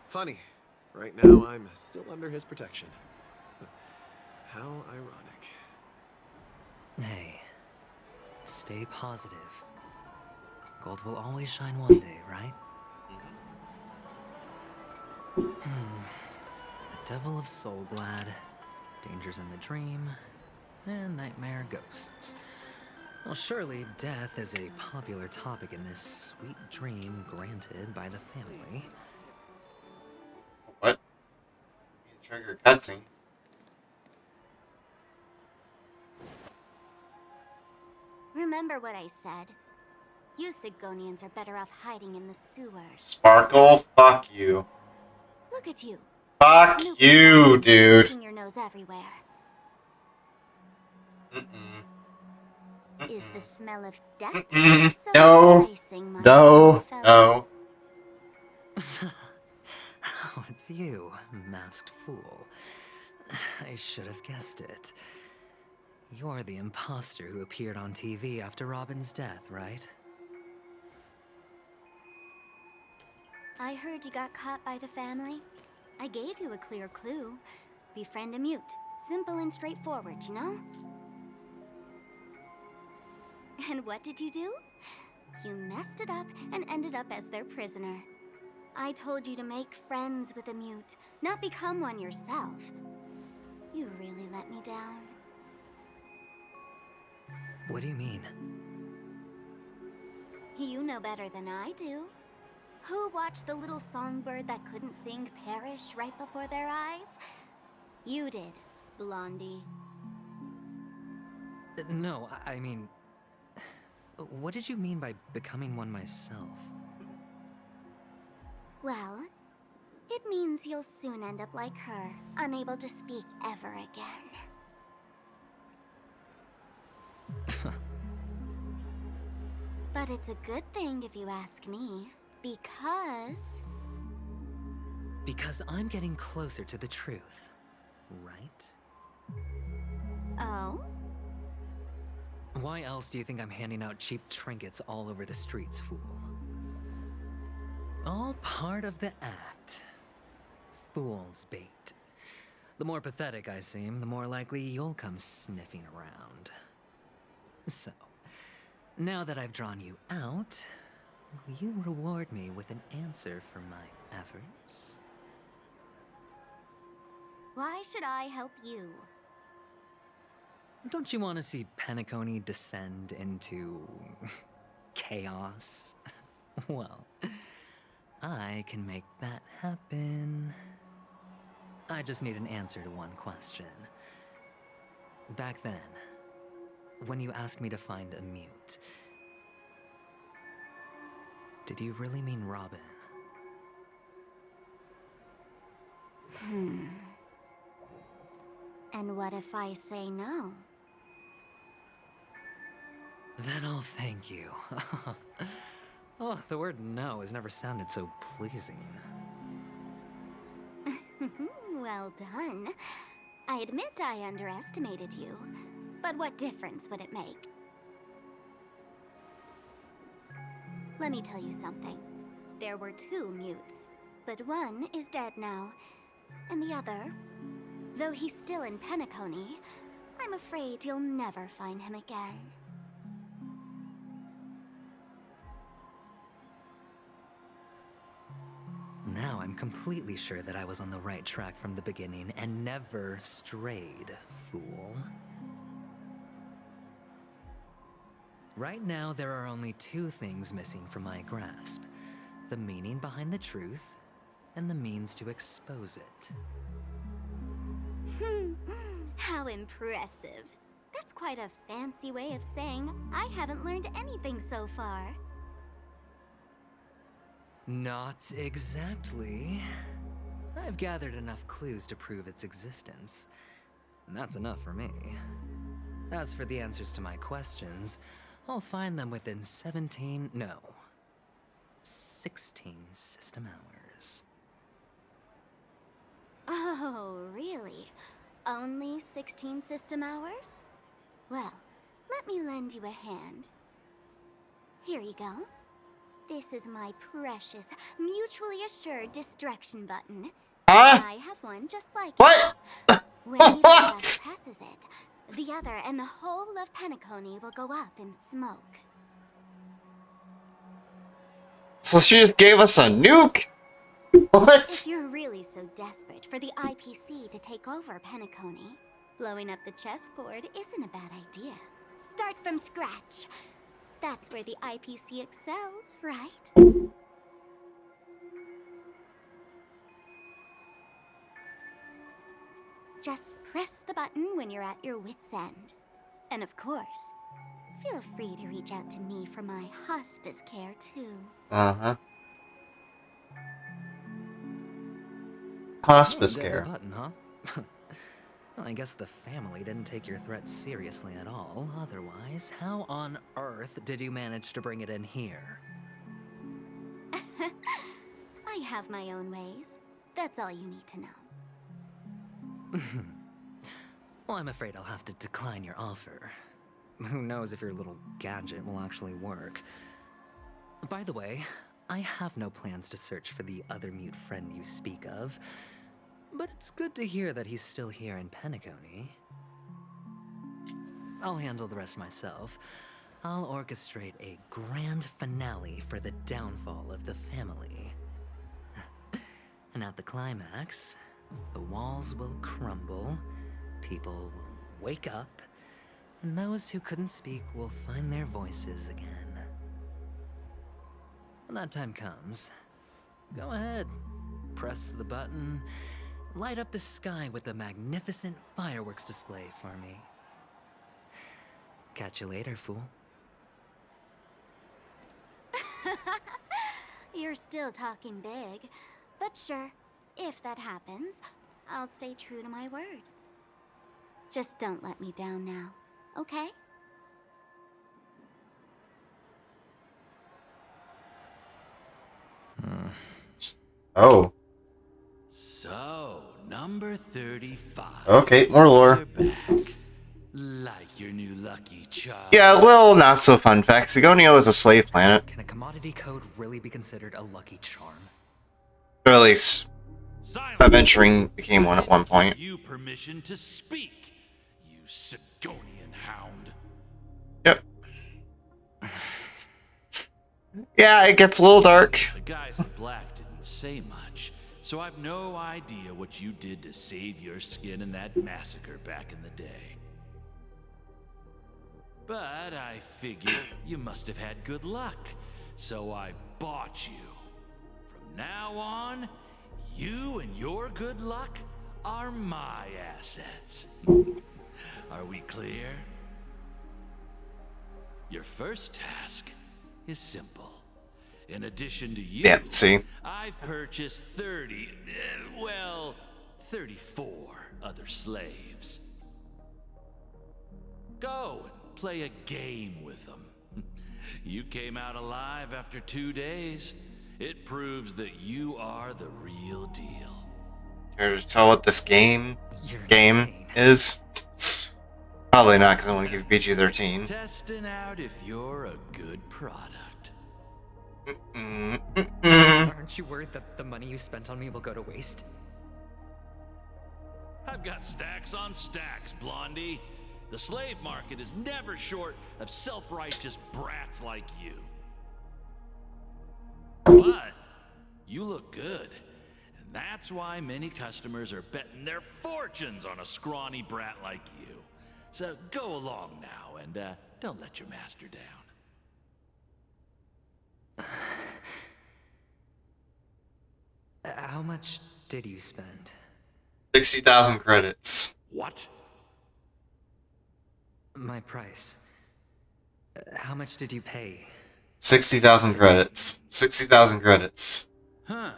Speaker 22: Funny, right now I'm still under his protection. How ironic.
Speaker 3: Hey, stay positive. Gold will always shine one day, right? The Devil of Soulglad, dangers in the dream, and nightmare ghosts. Well, surely death is a popular topic in this sweet dream granted by the family.
Speaker 1: What? Trigger cutscene.
Speaker 9: Remember what I said. You Sigonians are better off hiding in the sewers.
Speaker 1: Sparkle, fuck you.
Speaker 9: Look at you.
Speaker 1: Fuck you, dude.
Speaker 9: Sticking your nose everywhere. Is the smell of death so
Speaker 1: No.
Speaker 9: enticing, my
Speaker 1: No.
Speaker 9: fellow?
Speaker 1: No.
Speaker 3: Oh, it's you, masked fool. I should have guessed it. You're the imposter who appeared on TV after Robin's death, right?
Speaker 9: I heard you got caught by the family. I gave you a clear clue. Befriend a mute. Simple and straightforward, you know? And what did you do? You messed it up and ended up as their prisoner. I told you to make friends with a mute, not become one yourself. You really let me down.
Speaker 3: What do you mean?
Speaker 9: You know better than I do. Who watched the little songbird that couldn't sing perish right before their eyes? You did, Blondie.
Speaker 3: No, I mean... What did you mean by becoming one myself?
Speaker 9: Well, it means you'll soon end up like her, unable to speak ever again. But it's a good thing if you ask me, because...
Speaker 3: Because I'm getting closer to the truth, right?
Speaker 9: Oh?
Speaker 3: Why else do you think I'm handing out cheap trinkets all over the streets, fool? All part of the act. Fool's bait. The more pathetic I seem, the more likely you'll come sniffing around. So, now that I've drawn you out, will you reward me with an answer for my efforts?
Speaker 9: Why should I help you?
Speaker 3: Don't you want to see Penacony descend into... chaos? Well, I can make that happen. I just need an answer to one question. Back then, when you asked me to find a mute, did you really mean Robin?
Speaker 9: And what if I say no?
Speaker 3: Then I'll thank you. Oh, the word no has never sounded so pleasing.
Speaker 9: Well done. I admit I underestimated you, but what difference would it make? Let me tell you something. There were 2 mutes, but one is dead now, and the other, though he's still in Penacony, I'm afraid you'll never find him again.
Speaker 3: Now I'm completely sure that I was on the right track from the beginning and never strayed, fool. Right now, there are only 2 things missing from my grasp. The meaning behind the truth, and the means to expose it.
Speaker 9: How impressive. That's quite a fancy way of saying I haven't learned anything so far.
Speaker 3: Not exactly. I've gathered enough clues to prove its existence, and that's enough for me. As for the answers to my questions, I'll find them within 16 system hours.
Speaker 9: Oh, really? Only 16 system hours? Well, let me lend you a hand. Here you go. This is my precious, mutually assured distraction button.
Speaker 1: Huh?
Speaker 9: I have one just like
Speaker 1: What?
Speaker 9: it. When either of us presses it, the other and the whole of Penacony will go up in smoke.
Speaker 1: So she just gave us a nuke? What?
Speaker 9: If you're really so desperate for the IPC to take over Penacony, blowing up the chessboard isn't a bad idea. Start from scratch. That's where the IPC excels, right? Just press the button when you're at your wit's end. And of course, feel free to reach out to me for my hospice care, too.
Speaker 1: Uh-huh. Hospice
Speaker 3: Deadly
Speaker 1: care.
Speaker 3: button, huh? Well, I guess the family didn't take your threat seriously at all. Otherwise, how on earth did you manage to bring it in here?
Speaker 9: I have my own ways. That's all you need to know.
Speaker 3: Well, I'm afraid I'll have to decline your offer. Who knows if your little gadget will actually work. By the way, I have no plans to search for the other mute friend you speak of, but it's good to hear that he's still here in Penacony. I'll handle the rest myself. I'll orchestrate a grand finale for the downfall of the family. And at the climax, the walls will crumble, people will wake up, and those who couldn't speak will find their voices again. When that time comes, go ahead, press the button, light up the sky with a magnificent fireworks display for me. Catch you later, fool.
Speaker 9: You're still talking big, but sure, if that happens, I'll stay true to my word. Just don't let me down now, okay?
Speaker 1: Oh.
Speaker 11: So, number 35.
Speaker 1: Okay, more lore.
Speaker 11: Like your new lucky charm.
Speaker 1: Yeah, a little not so fun fact. Sigonio is a slave planet.
Speaker 3: Can a commodity code really be considered a lucky charm?
Speaker 1: Or at least, adventuring became one at one point.
Speaker 11: You permission to speak, you Sigonian hound.
Speaker 1: Yep. Yeah, it gets a little dark.
Speaker 11: The guys in black didn't say much, so I've no idea what you did to save your skin in that massacre back in the day. But I figure you must have had good luck, so I bought you. From now on, you and your good luck are my assets. Are we clear? Your first task is simple. In addition to you,
Speaker 1: Yeah, see?
Speaker 11: I've purchased 34 other slaves. Go and play a game with them. You came out alive after 2 days. It proves that you are the real deal.
Speaker 1: Care to tell what this game is? Probably not, because I want to give you PG-13.
Speaker 11: Testing out if you're a good product.
Speaker 3: Aren't you worried that the money you spent on me will go to waste?
Speaker 11: I've got stacks on stacks, Blondie. The slave market is never short of self-righteous brats like you. But you look good, and that's why many customers are betting their fortunes on a scrawny brat like you. So go along now, and don't let your master down.
Speaker 3: How much did you spend?
Speaker 1: 60,000 credits.
Speaker 11: What?
Speaker 3: My price. How much did you pay?
Speaker 1: 60,000 credits. 60,000 credits.
Speaker 11: Huh.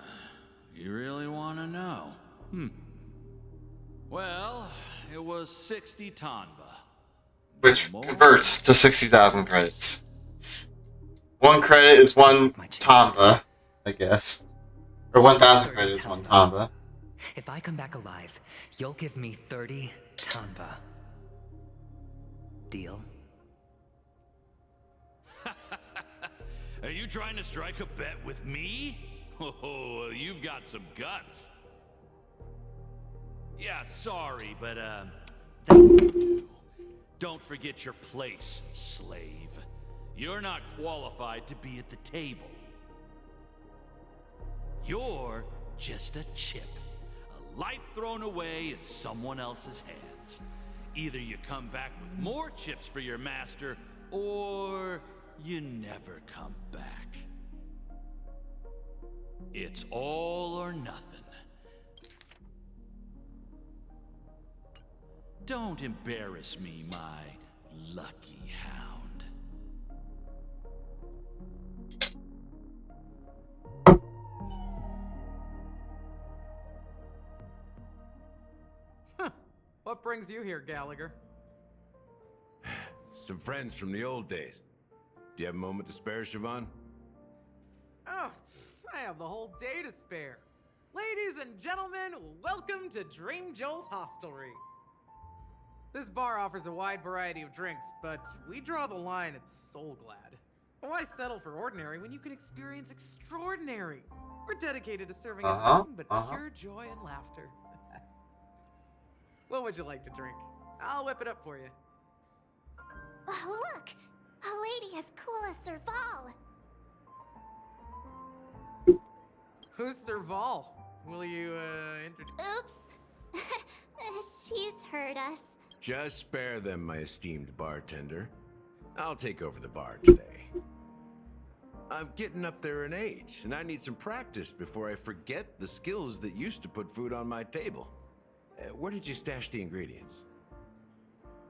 Speaker 11: You really want to know? Well, it was 60 Tanba.
Speaker 1: Which converts to 60,000 credits. 1 credit is 1 Tamba, I guess. Or 1,000 credits is 1 Tamba.
Speaker 3: If I come back alive, you'll give me 30 Tanba. Deal?
Speaker 11: Are you trying to strike a bet with me? Oh, you've got some guts. Yeah, sorry, but that won't do. Don't forget your place, slave. You're not qualified to be at the table. You're just a chip. A life thrown away in someone else's hands. Either you come back with more chips for your master, or you never come back. It's all or nothing. Don't embarrass me, my lucky hound.
Speaker 5: What brings you here, Gallagher?
Speaker 13: Some friends from the old days. Do you have a moment to spare, Siobhan?
Speaker 5: Oh, I have the whole day to spare. Ladies and gentlemen, welcome to Dream Jolt Hostelry. This bar offers a wide variety of drinks, but we draw the line at Soul Glad. Why settle for ordinary when you can experience extraordinary? We're dedicated to serving nothing but pure joy and laughter. What would you like to drink? I'll whip it up for you.
Speaker 9: Oh, look! A lady as cool as Serval.
Speaker 5: Who's Serval? Will you, introduce...
Speaker 9: Oops. She's heard us.
Speaker 13: Just spare them, my esteemed bartender. I'll take over the bar today. I'm getting up there in age, and I need some practice before I forget the skills that used to put food on my table. Where did you stash the ingredients?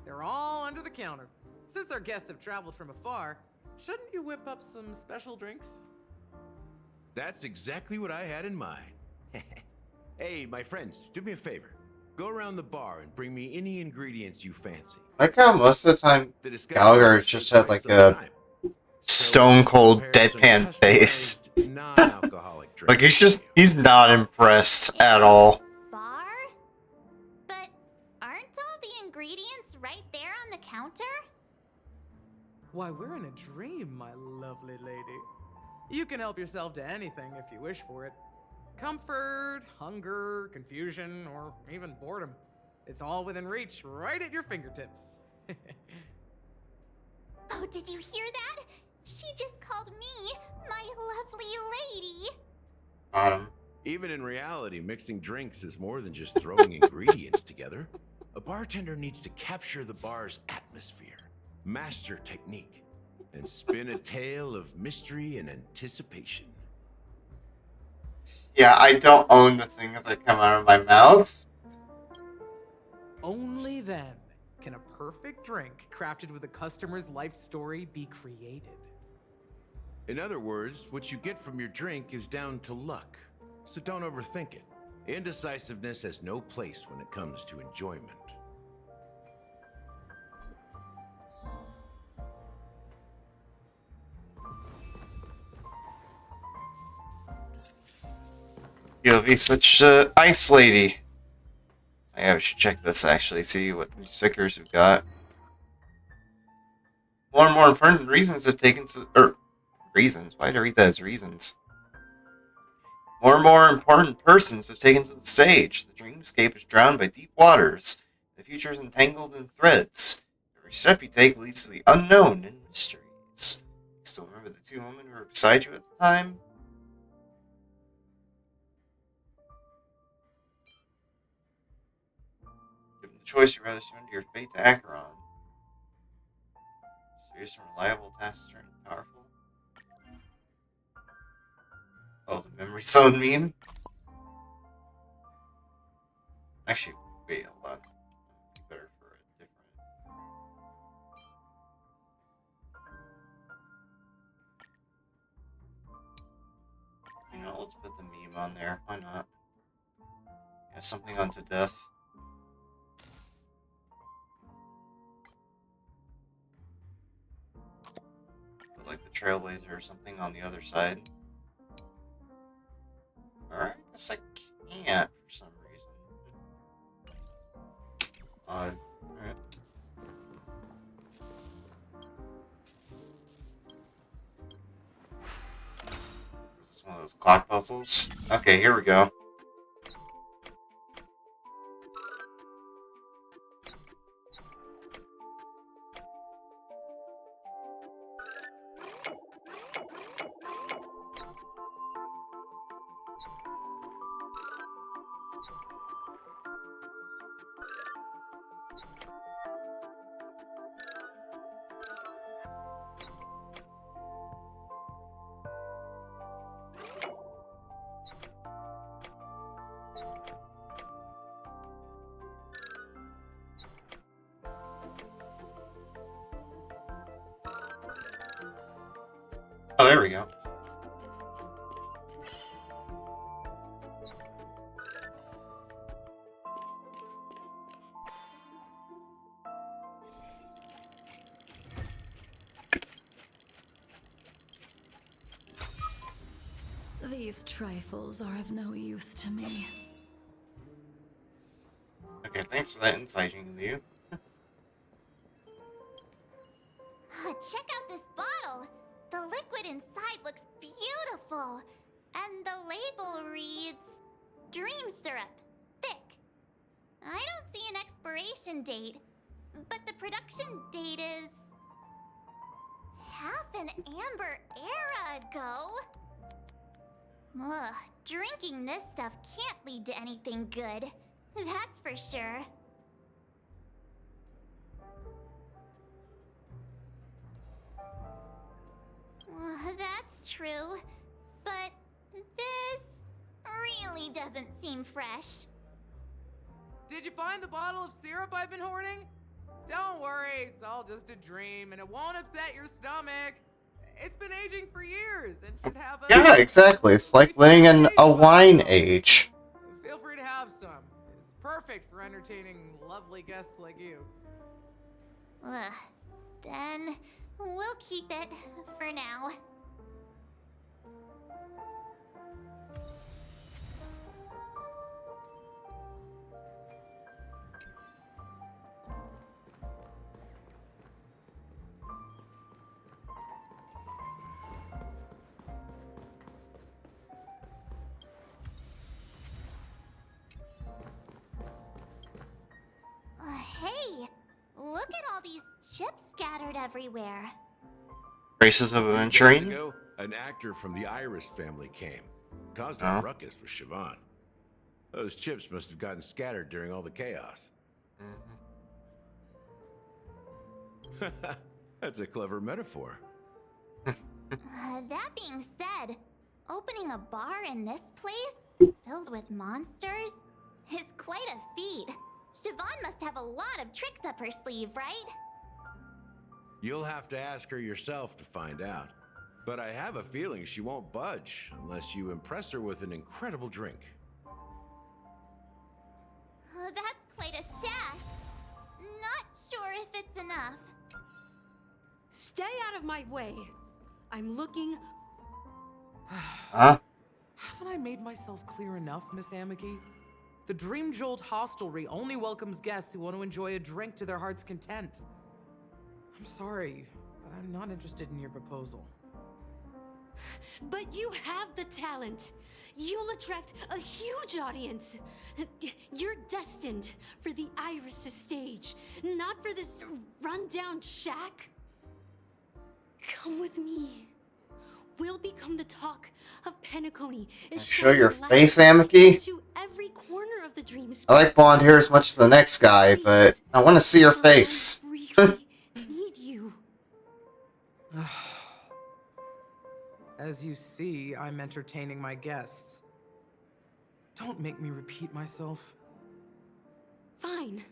Speaker 5: They're all under the counter. Since our guests have traveled from afar, shouldn't you whip up some special drinks?
Speaker 13: That's exactly what I had in mind. Hey, my friends, do me a favor. Go around the bar and bring me any ingredients you fancy.
Speaker 1: I like how most of the time Gallagher just had like a stone cold deadpan face.
Speaker 13: Non-alcoholic
Speaker 1: Like he's not impressed at all.
Speaker 9: Bar? But aren't all the ingredients right there on the counter?
Speaker 5: Why, we're in a dream, my lovely lady. You can help yourself to anything if you wish for it. Comfort, hunger, confusion, or even boredom. It's all within reach, right at your fingertips.
Speaker 9: Oh, did you hear that? She just called me my lovely lady.
Speaker 13: Even in reality, mixing drinks is more than just throwing ingredients together. A bartender needs to capture the bar's atmosphere, master technique, and spin a tale of mystery and anticipation.
Speaker 1: Yeah, I don't own the things that come out of my mouth.
Speaker 5: Only then can a perfect drink crafted with a customer's life story be created.
Speaker 13: In other words, what you get from your drink is down to luck. So don't overthink it. Indecisiveness has no place when it comes to enjoyment.
Speaker 1: POV switch to Ice Lady. Yeah, we should check this actually, see what new stickers we've got. More and more important reasons have taken to reasons. Why did I read that as reasons? More and more important persons have taken to the stage. The dreamscape is drowned by deep waters. The future is entangled in threads. Every step you take leads to the unknown and mysteries. You still remember the two women who were beside you at the time? Given the choice, you'd rather surrender your fate to Acheron. Serious and reliable, taciturn and powerful. Oh, the memory zone meme? Actually, wait, hold on. Better for a different. You know, let's put the meme on there. Why not? Yeah, something onto death. Put like the Trailblazer or something on the other side. Alright, I guess I can't for some reason. Alright. This is one of those clock puzzles. Okay, here we go. Oh, there we go.
Speaker 18: These trifles are of no use to me.
Speaker 1: Okay, thanks for that insight, Liu.
Speaker 9: Check out this bottle. The liquid inside looks beautiful. And the label reads, Dream Syrup, thick. I don't see an expiration date, but the production date is half an amber era ago. Ugh, drinking this stuff can't lead to anything good. That's for sure. That's true, but this really doesn't seem fresh.
Speaker 5: Did you find the bottle of syrup I've been hoarding? Don't worry, it's all just a dream and it won't upset your stomach. It's been aging for years and should have a...
Speaker 1: Yeah, exactly. It's like letting a wine age.
Speaker 5: Feel free to have some. It's perfect for entertaining lovely guests like you.
Speaker 9: Then we'll keep it for now. chips scattered everywhere.
Speaker 1: Races of
Speaker 13: Years
Speaker 1: aventuring.
Speaker 13: ago, an actor from the Iris family came. Caused a ruckus with Siobhan. Those chips must have gotten scattered during all the chaos. That's a clever metaphor.
Speaker 9: That being said, opening a bar in this place, filled with monsters, is quite a feat. Siobhan must have a lot of tricks up her sleeve, right?
Speaker 13: You'll have to ask her yourself to find out. But I have a feeling she won't budge unless you impress her with an incredible drink.
Speaker 9: That's quite a stash. Not sure if it's enough.
Speaker 2: Stay out of my way. I'm looking.
Speaker 1: Huh?
Speaker 5: Haven't I made myself clear enough, Miss Amiki? The Dream Jolt Hostelry only welcomes guests who want to enjoy a drink to their heart's content. I'm sorry, but I'm not interested in your proposal.
Speaker 2: But you have the talent. You'll attract a huge audience. You're destined for the Iris stage, not for this rundown shack. Come with me. We'll become the talk of Penacony.
Speaker 1: Show your face, Amiki.
Speaker 2: To every corner of the dream
Speaker 1: I like blonde hair as much as the next guy, but I want to see your face.
Speaker 2: Need you.
Speaker 5: As you see, I'm entertaining my guests. Don't make me repeat myself.
Speaker 2: Fine.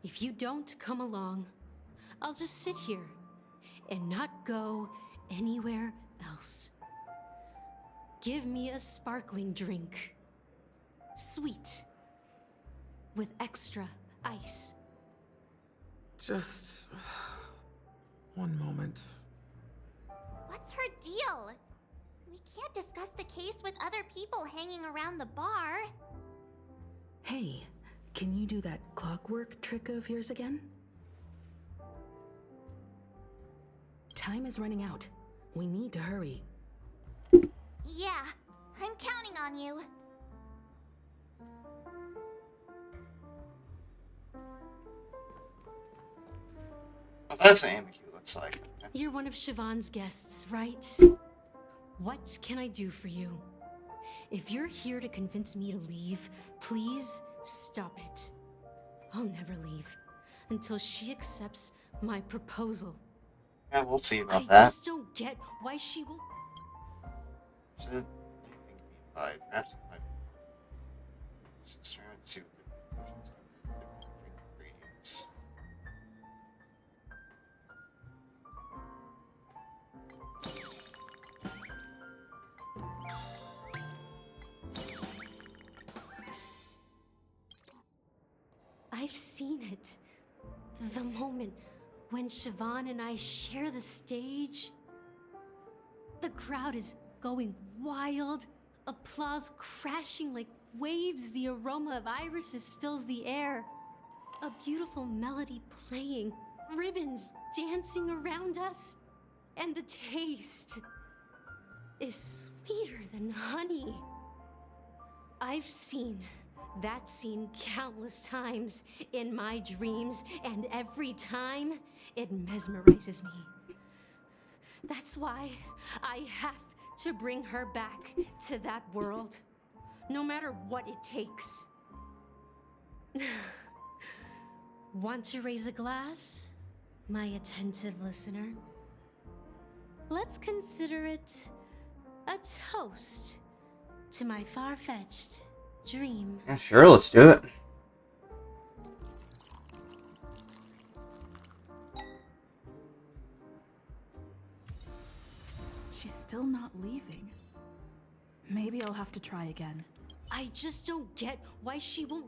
Speaker 2: If you don't come along, I'll just sit here and not go anywhere else. Give me a sparkling drink. Sweet. With extra ice.
Speaker 5: Just one moment.
Speaker 9: What's her deal? We can't discuss the case with other people hanging around the bar.
Speaker 8: Hey, can you do that clockwork trick of yours again? Time is running out. We need to hurry.
Speaker 9: Yeah, I'm counting on you.
Speaker 1: Well, that's what Amiki looks like.
Speaker 2: You're one of Siobhan's guests, right? What can I do for you? If you're here to convince me to leave, please stop it. I'll never leave until she accepts my proposal.
Speaker 1: Yeah, we'll see about
Speaker 2: I
Speaker 1: that.
Speaker 2: just don't get why she won't.
Speaker 1: Should anything be by perhaps it might just experiment and see what different versions of different ingredients.
Speaker 2: I've seen it. The moment when Siobhan and I share the stage. The crowd is going wild, applause crashing like waves, the aroma of irises fills the air. A beautiful melody playing, ribbons dancing around us, and the taste is sweeter than honey. I've seen that scene countless times in my dreams, and every time it mesmerizes me. That's why I have to bring her back to that world, no matter what it takes. Want to raise a glass, my attentive listener? Let's consider it a toast to my far-fetched dream.
Speaker 1: Yeah, sure, let's do it.
Speaker 6: She's still not leaving. Maybe I'll have to try again.
Speaker 2: I just don't get why she won't.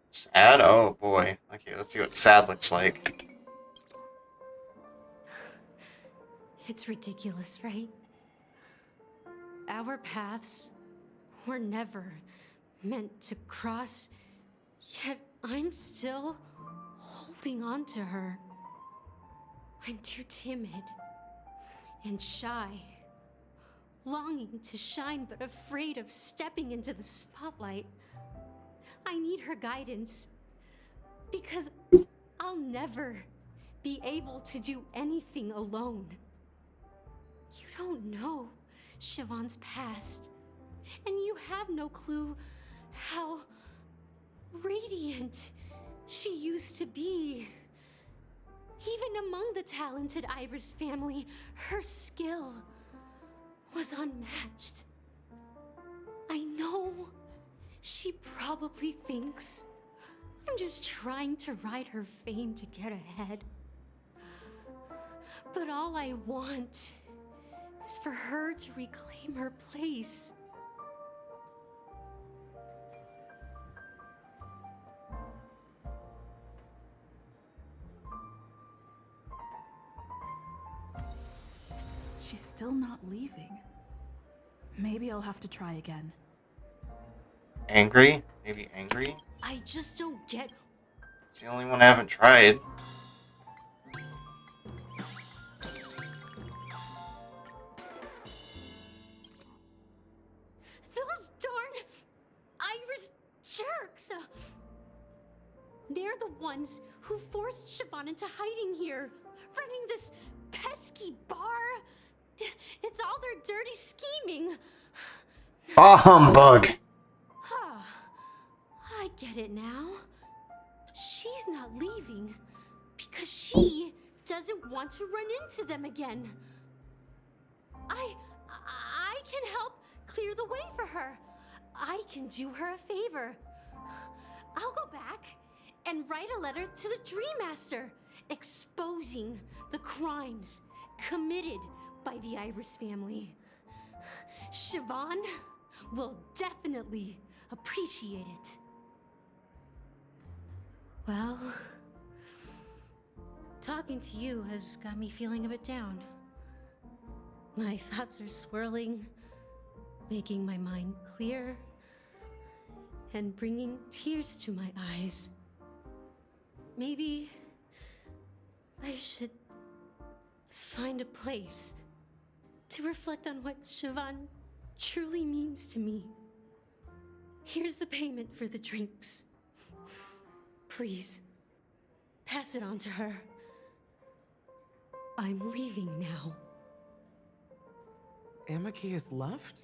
Speaker 1: Sad? Oh boy. Okay, let's see what sad looks like.
Speaker 2: It's ridiculous, right? Our paths were never meant to cross, yet I'm still holding on to her. I'm too timid and shy, longing to shine but afraid of stepping into the spotlight. I need her guidance. Because I'll never be able to do anything alone. You don't know Siobhan's past, and you have no clue how radiant she used to be. Even among the talented Iris family, her skill was unmatched. I know she probably thinks I'm just trying to ride her fame to get ahead. But all I want is for her to reclaim her place.
Speaker 6: She's still not leaving. Maybe I'll have to try again.
Speaker 1: Angry? Maybe angry?
Speaker 2: I just don't get.
Speaker 1: It's the only one I haven't tried.
Speaker 2: Those darn Iris jerks! They're the ones who forced Siobhan into hiding here, running this pesky bar. It's all their dirty scheming.
Speaker 1: Ah, humbug!
Speaker 2: I get it now. She's not leaving because she doesn't want to run into them again. I can help clear the way for her. I can do her a favor. I'll go back and write a letter to the Dream Master exposing the crimes committed by the Iris family. Siobhan will definitely appreciate it. Well, talking to you has got me feeling a bit down. My thoughts are swirling, making my mind clear, and bringing tears to my eyes. Maybe I should find a place to reflect on what Siobhan truly means to me. Here's the payment for the drinks. Please, pass it on to her. I'm leaving now.
Speaker 5: Amaki has left?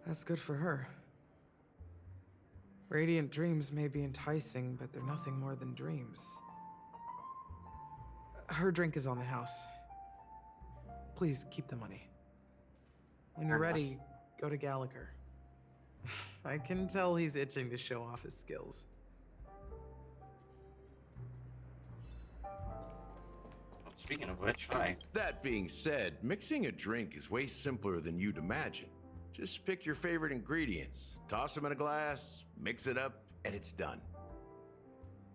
Speaker 5: That's good for her. Radiant dreams may be enticing, but they're nothing more than dreams. Her drink is on the house. Please keep the money. When you're ready, go to Gallagher. I can tell he's itching to show off his skills.
Speaker 1: Speaking of which, hi.
Speaker 13: That being said, mixing a drink is way simpler than you'd imagine. Just pick your favorite ingredients, toss them in a glass, mix it up, and it's done.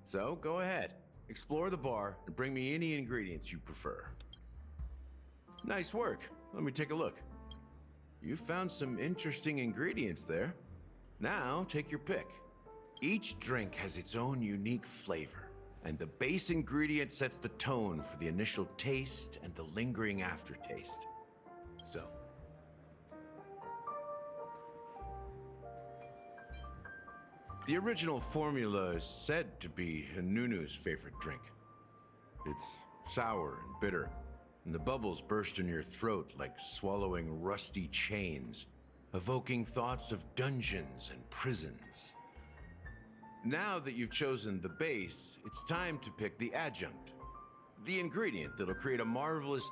Speaker 13: So go ahead, explore the bar, and bring me any ingredients you prefer. Nice work. Let me take a look. You found some interesting ingredients there. Now take your pick. Each drink has its own unique flavor, and the base ingredient sets the tone for the initial taste and the lingering aftertaste. So, the original formula is said to be Nunu's favorite drink. It's sour and bitter, and the bubbles burst in your throat like swallowing rusty chains, evoking thoughts of dungeons and prisons. Now that you've chosen the base, it's time to pick the adjunct, the ingredient that'll create a marvelous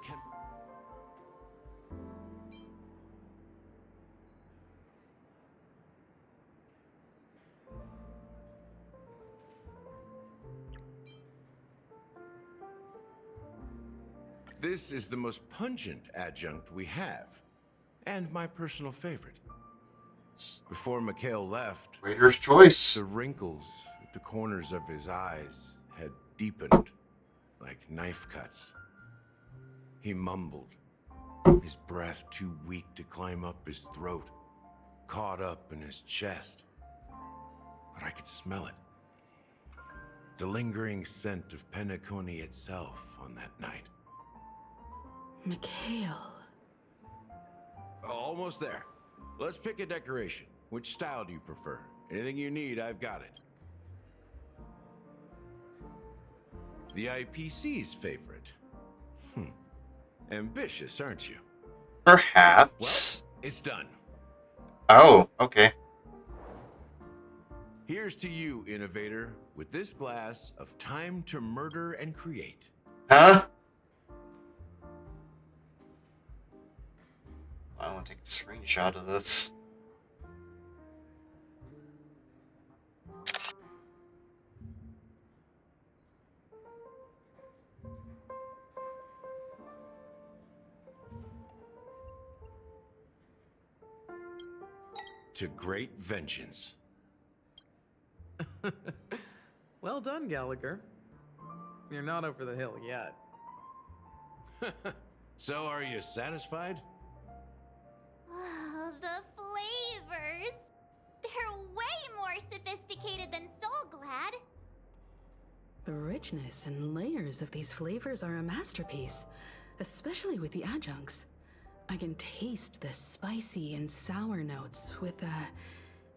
Speaker 13: This is the most pungent adjunct we have, and my personal favorite. Before Mikhail left,
Speaker 1: Waiter's choice.
Speaker 13: The wrinkles at the corners of his eyes had deepened like knife cuts. He mumbled, his breath too weak to climb up his throat, caught up in his chest. But I could smell it. The lingering scent of Penacony itself on that night.
Speaker 8: Mikhail.
Speaker 13: Almost there. Let's pick a decoration. Which style do you prefer? Anything you need, I've got it. The IPC's favorite. Ambitious, aren't you?
Speaker 1: Perhaps.
Speaker 13: Well, it's done.
Speaker 1: Oh, okay.
Speaker 13: Here's to you, innovator, with this glass of time to murder and create.
Speaker 1: Huh? I want to take a screenshot of this.
Speaker 13: To great vengeance.
Speaker 5: Well done, Gallagher. You're not over the hill yet.
Speaker 13: So, are you satisfied?
Speaker 9: Oh, the flavors! They're way more sophisticated than Soulglad.
Speaker 8: The richness and layers of these flavors are a masterpiece, especially with the adjuncts. I can taste the spicy and sour notes with a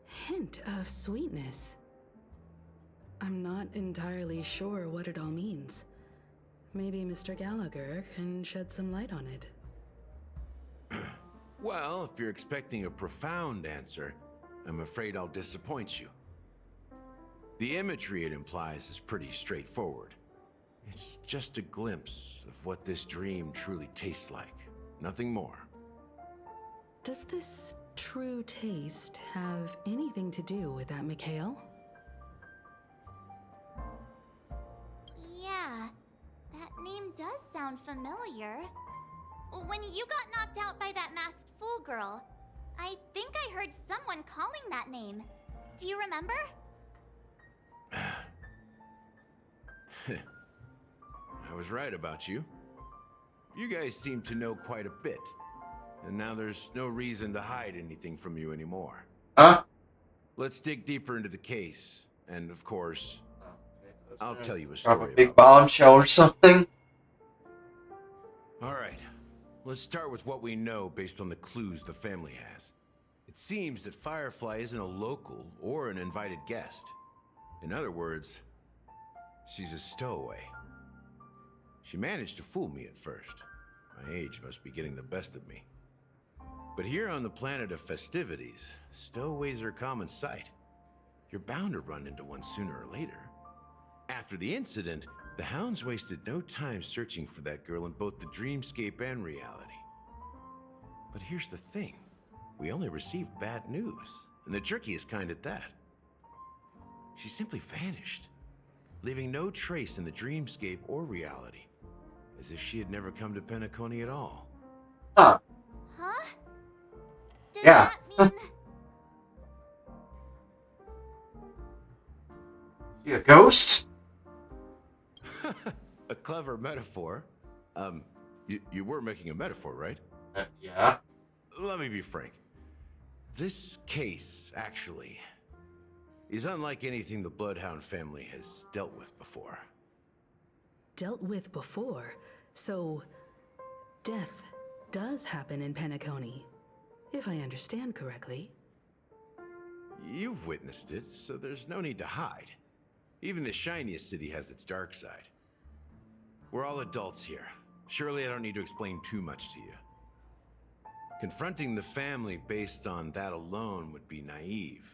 Speaker 8: hint of sweetness. I'm not entirely sure what it all means. Maybe Mr. Gallagher can shed some light on it.
Speaker 13: Well, if you're expecting a profound answer, I'm afraid I'll disappoint you. The imagery it implies is pretty straightforward. It's just a glimpse of what this dream truly tastes like. Nothing more.
Speaker 8: Does this true taste have anything to do with that Mikhail?
Speaker 9: Yeah, that name does sound familiar. When you got knocked out by that masked fool girl, I think I heard someone calling that name. Do you remember?
Speaker 13: I was right about you. You guys seem to know quite a bit. And now there's no reason to hide anything from you anymore.
Speaker 1: Huh?
Speaker 13: Let's dig deeper into the case. And of course, I'll tell you a
Speaker 1: Drop
Speaker 13: story
Speaker 1: a big
Speaker 13: about
Speaker 1: bombshell or something.
Speaker 13: Alright, let's start with what we know based on the clues the family has. It seems that Firefly isn't a local or an invited guest. In other words, she's a stowaway. She managed to fool me at first. My age must be getting the best of me. But here on the planet of festivities, stowaways are a common sight. You're bound to run into one sooner or later. After the incident, the hounds wasted no time searching for that girl in both the dreamscape and reality. But here's the thing. We only received bad news, and the trickiest kind at that. She simply vanished, leaving no trace in the dreamscape or reality, as if she had never come to Penacony at all.
Speaker 1: Huh.
Speaker 9: Huh? Does
Speaker 1: Yeah.
Speaker 9: that mean...
Speaker 1: You a ghost?
Speaker 13: A clever metaphor. You were making a metaphor, right?
Speaker 1: Yeah.
Speaker 13: Let me be frank. This case, actually, is unlike anything the Bloodhound family has dealt with before.
Speaker 8: Dealt with before, so death does happen in Penacony, if I understand correctly.
Speaker 13: You've witnessed it, so there's no need to hide. Even the shiniest city has its dark side. We're all adults here. Surely I don't need to explain too much to you. Confronting the family based on that alone would be naive.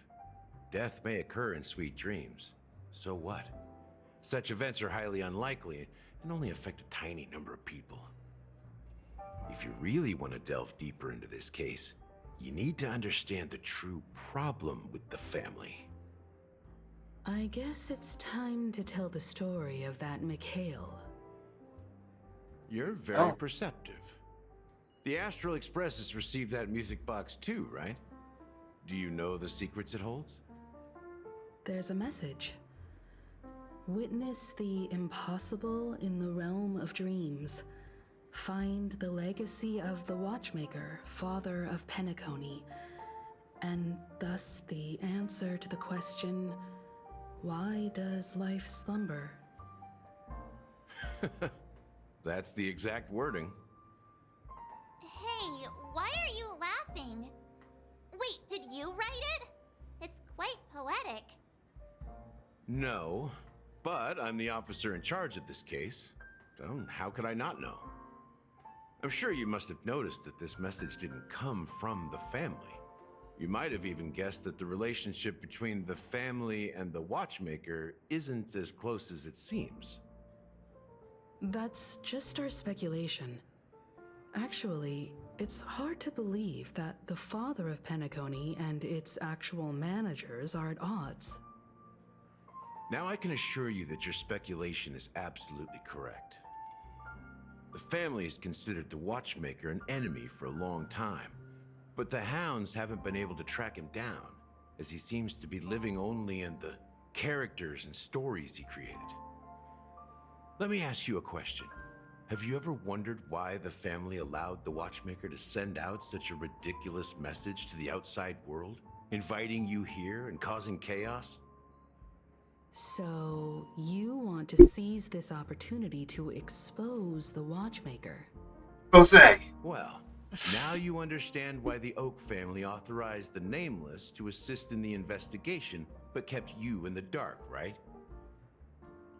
Speaker 13: Death may occur in sweet dreams. So what? Such events are highly unlikely and only affect a tiny number of people. If you really want to delve deeper into this case, you need to understand the true problem with the family.
Speaker 8: I guess it's time to tell the story of that Mikhail.
Speaker 13: You're very perceptive. The Astral Express has received that music box too, right? Do you know the secrets it holds?
Speaker 8: There's a message. Witness the impossible in the realm of dreams. Find the legacy of the Watchmaker, father of Penacony, and thus the answer to the question, why does life slumber?
Speaker 13: That's the exact wording.
Speaker 9: Hey, why are you laughing? Wait, did you write it?
Speaker 13: No, but I'm the officer in charge of this case. So how could I not know? I'm sure you must have noticed that this message didn't come from the family. You might have even guessed that the relationship between the family and the watchmaker isn't as close as it seems.
Speaker 8: That's just our speculation. Actually, it's hard to believe that the father of Penacony and its actual managers are at odds.
Speaker 13: Now I can assure you that your speculation is absolutely correct. The family has considered the watchmaker an enemy for a long time, but the hounds haven't been able to track him down, as he seems to be living only in the characters and stories he created. Let me ask you a question. Have you ever wondered why the family allowed the watchmaker to send out such a ridiculous message to the outside world, inviting you here and causing chaos?
Speaker 8: So, you want to seize this opportunity to expose the watchmaker?
Speaker 1: Jose!
Speaker 13: Well, now you understand why the Oak family authorized the Nameless to assist in the investigation, but kept you in the dark, right?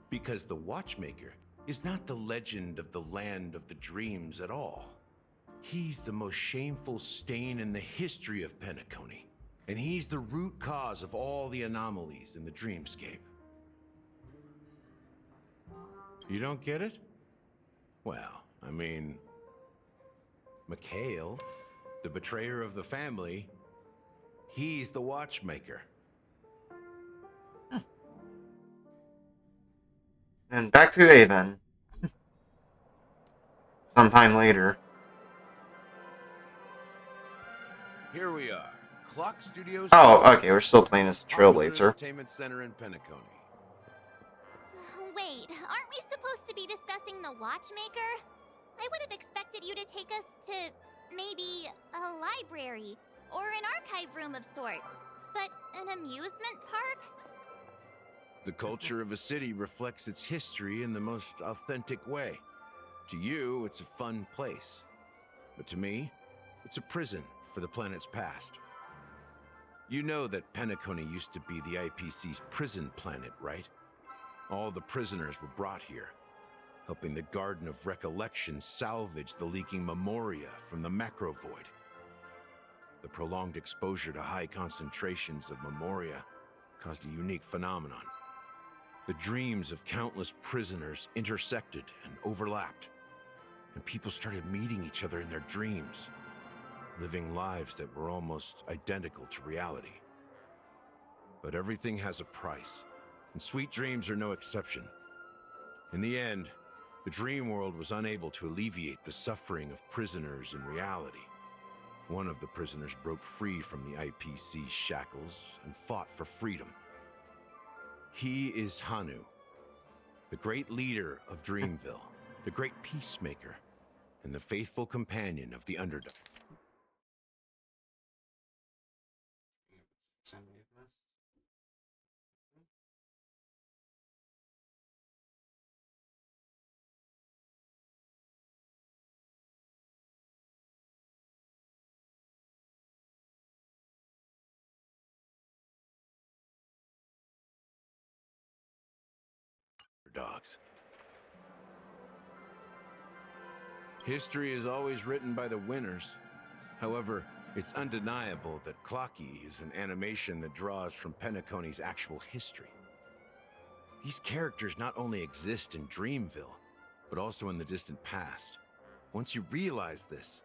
Speaker 13: Because the watchmaker is not the legend of the land of the dreams at all. He's the most shameful stain in the history of Penacony, and he's the root cause of all the anomalies in the dreamscape. You don't get it? Well, I mean, Mikhail, the betrayer of the family, he's the watchmaker.
Speaker 1: And back to Avon. Sometime later.
Speaker 13: Here we are, Clock Studios.
Speaker 1: Oh, okay, we're still playing as a Trailblazer.
Speaker 13: Entertainment Center in Penacony.
Speaker 9: Wait, aren't we supposed to be discussing the watchmaker? I would have expected you to take us to maybe a library or an archive room of sorts. But an amusement park?
Speaker 13: The culture of a city reflects its history in the most authentic way. To you, it's a fun place. But to me, it's a prison for the planet's past. You know that Penacony used to be the IPC's prison planet, right? All the prisoners were brought here, helping the Garden of Recollection salvage the leaking memoria from the macrovoid. The prolonged exposure to high concentrations of memoria caused a unique phenomenon. The dreams of countless prisoners intersected and overlapped, and people started meeting each other in their dreams, living lives that were almost identical to reality. But everything has a price, and sweet dreams are no exception. In the end, the dream world was unable to alleviate the suffering of prisoners in reality. One of the prisoners broke free from the IPC shackles and fought for freedom. He is Hanu, the great leader of Dreamville, the great peacemaker, and the faithful companion of the underdog. Dogs. History is always written by the winners. However, it's undeniable that Clocky is an animation that draws from Penacony's actual history. These characters not only exist in Dreamville, but also in the distant past. Once you realize this,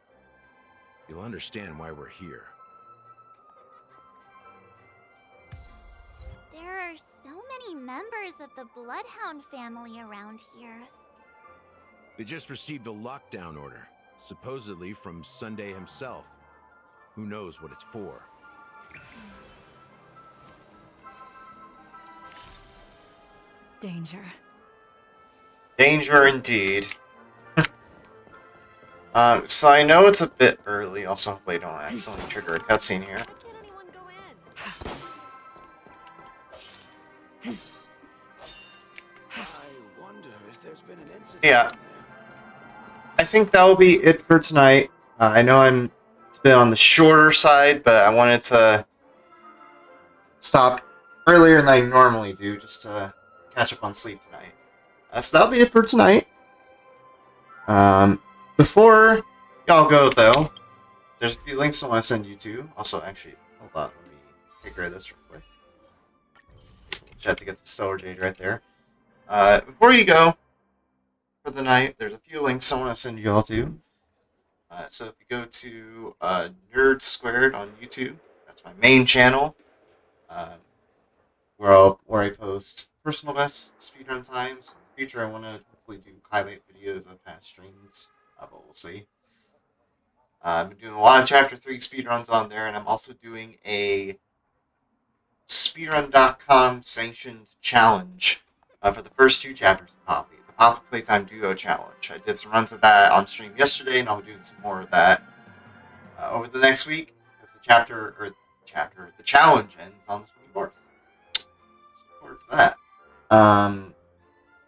Speaker 13: you'll understand why we're here.
Speaker 9: There are so many members of the Bloodhound family around here.
Speaker 13: They just received a lockdown order, supposedly from Sunday himself. Who knows what it's for?
Speaker 17: Danger.
Speaker 1: Danger indeed. So I know it's a bit early. Also, hopefully I don't accidentally trigger a cutscene here. Yeah. I think that will be it for tonight. I know it's been on the shorter side, but I wanted to stop earlier than I normally do, just to catch up on sleep tonight. So that'll be it for tonight. Before y'all go, though, there's a few links I want to send you to. Also, actually, hold on, let me take care of this real quick. Just have to get the Stellar Jade right there. Before you go for the night, there's a few links I want to send you all to. So if you go to Nerd Squared on YouTube, that's my main channel, where I post personal best speedrun times. In the future, I want to hopefully do highlight videos of past streams, but we'll see. I've been doing a lot of Chapter 3 speedruns on there, and I'm also doing a speedrun.com sanctioned challenge for the first 2 chapters of Poppy, the Poppy Playtime Duo Challenge. I did some runs of that on stream yesterday, and I'll be doing some more of that over the next week, because the challenge ends on the 24th. Towards that. I'm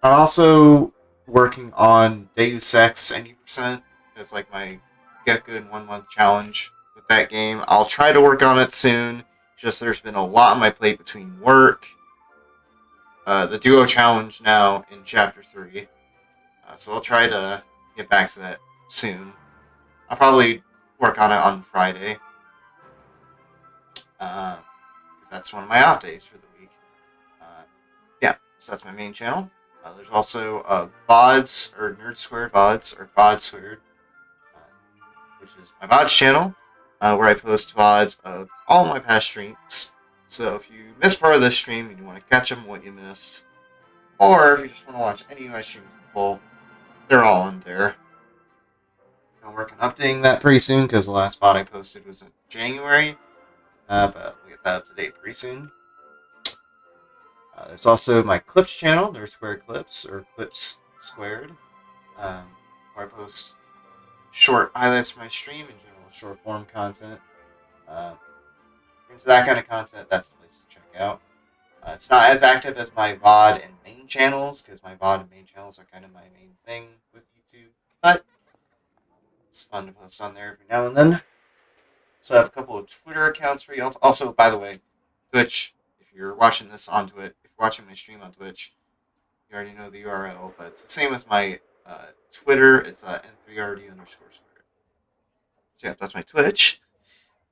Speaker 1: also working on Deus Ex 90% as like my get good in 1 month challenge with that game. I'll try to work on it soon. Just there's been a lot on my plate between work, the duo challenge now in chapter 3. So I'll try to get back to that soon. I'll probably work on it on Friday. Because that's one of my off days for the week. Yeah, so that's my main channel. There's also VODs, or Nerd Squared VODs, or VOD Squared, which is my VODs channel, where I post VODs of all my past streams. So if you missed part of this stream and you want to catch up on what you missed, or if you just want to watch any of my streams in full, they're all in there. I'll work on updating that pretty soon, because the last VOD I posted was in January, but we'll get that up to date pretty soon. There's also my Clips channel, Nerd Squared Clips, or Clips Squared, where I post short highlights from my stream and general short form content. If you're into that kind of content, that's the place to check out. It's not as active as my VOD and main channels, because my VOD and main channels are kind of my main thing with YouTube, but it's fun to post on there every now and then. So I have a couple of Twitter accounts for you. Also, by the way, Twitch, if you're watching this on Twitch, if you're watching my stream on Twitch, you already know the URL, but it's the same as my Twitter. It's N3RD_squared. So yeah, that's my Twitch.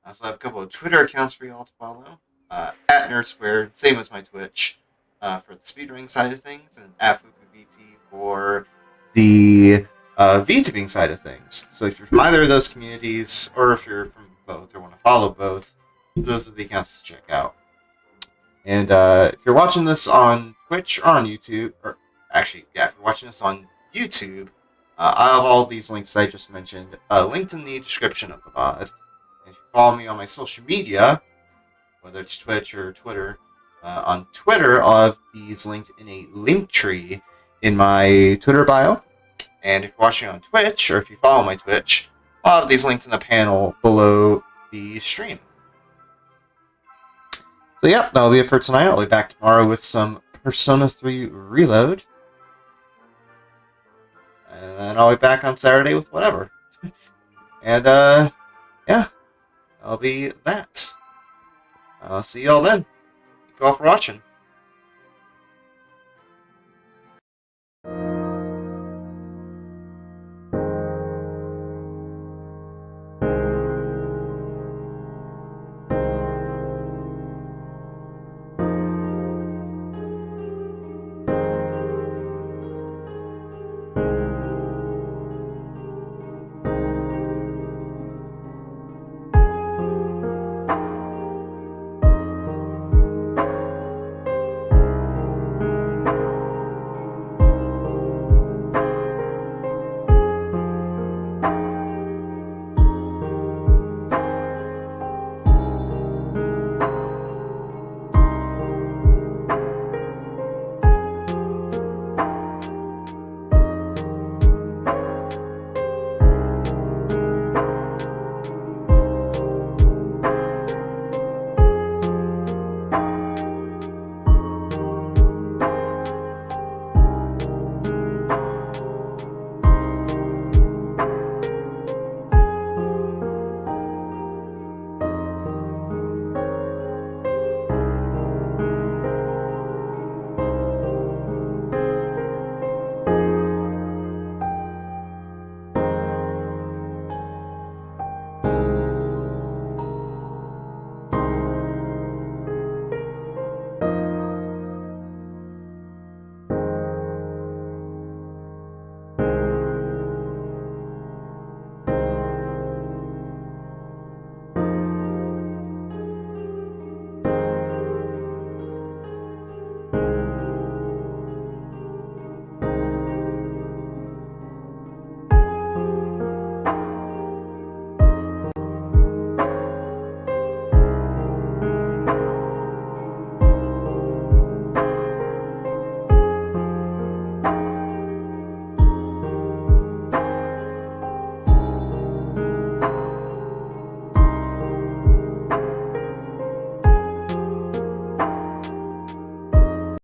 Speaker 1: I also have a couple of Twitter accounts for you all to follow. At Nerd Squared, same as my Twitch, for the speedrunning side of things, and at FukuVT for the VTubing side of things. So if you're from either of those communities, or if you're from both or want to follow both, those are the accounts to check out. And if you're watching this on Twitch or on YouTube, or actually, yeah, if you're watching this on YouTube, I have all these links I just mentioned linked in the description of the VOD. And if you follow me on my social media, whether it's Twitch or Twitter, on Twitter, I'll have these linked in a link tree in my Twitter bio. And if you're watching on Twitch, or if you follow my Twitch, I'll have these linked in the panel below the stream. So yeah, that'll be it for tonight. I'll be back tomorrow with some Persona 3 Reload. And then I'll be back on Saturday with whatever. And yeah, that'll be that. I'll see y'all then. Thank you all for watching.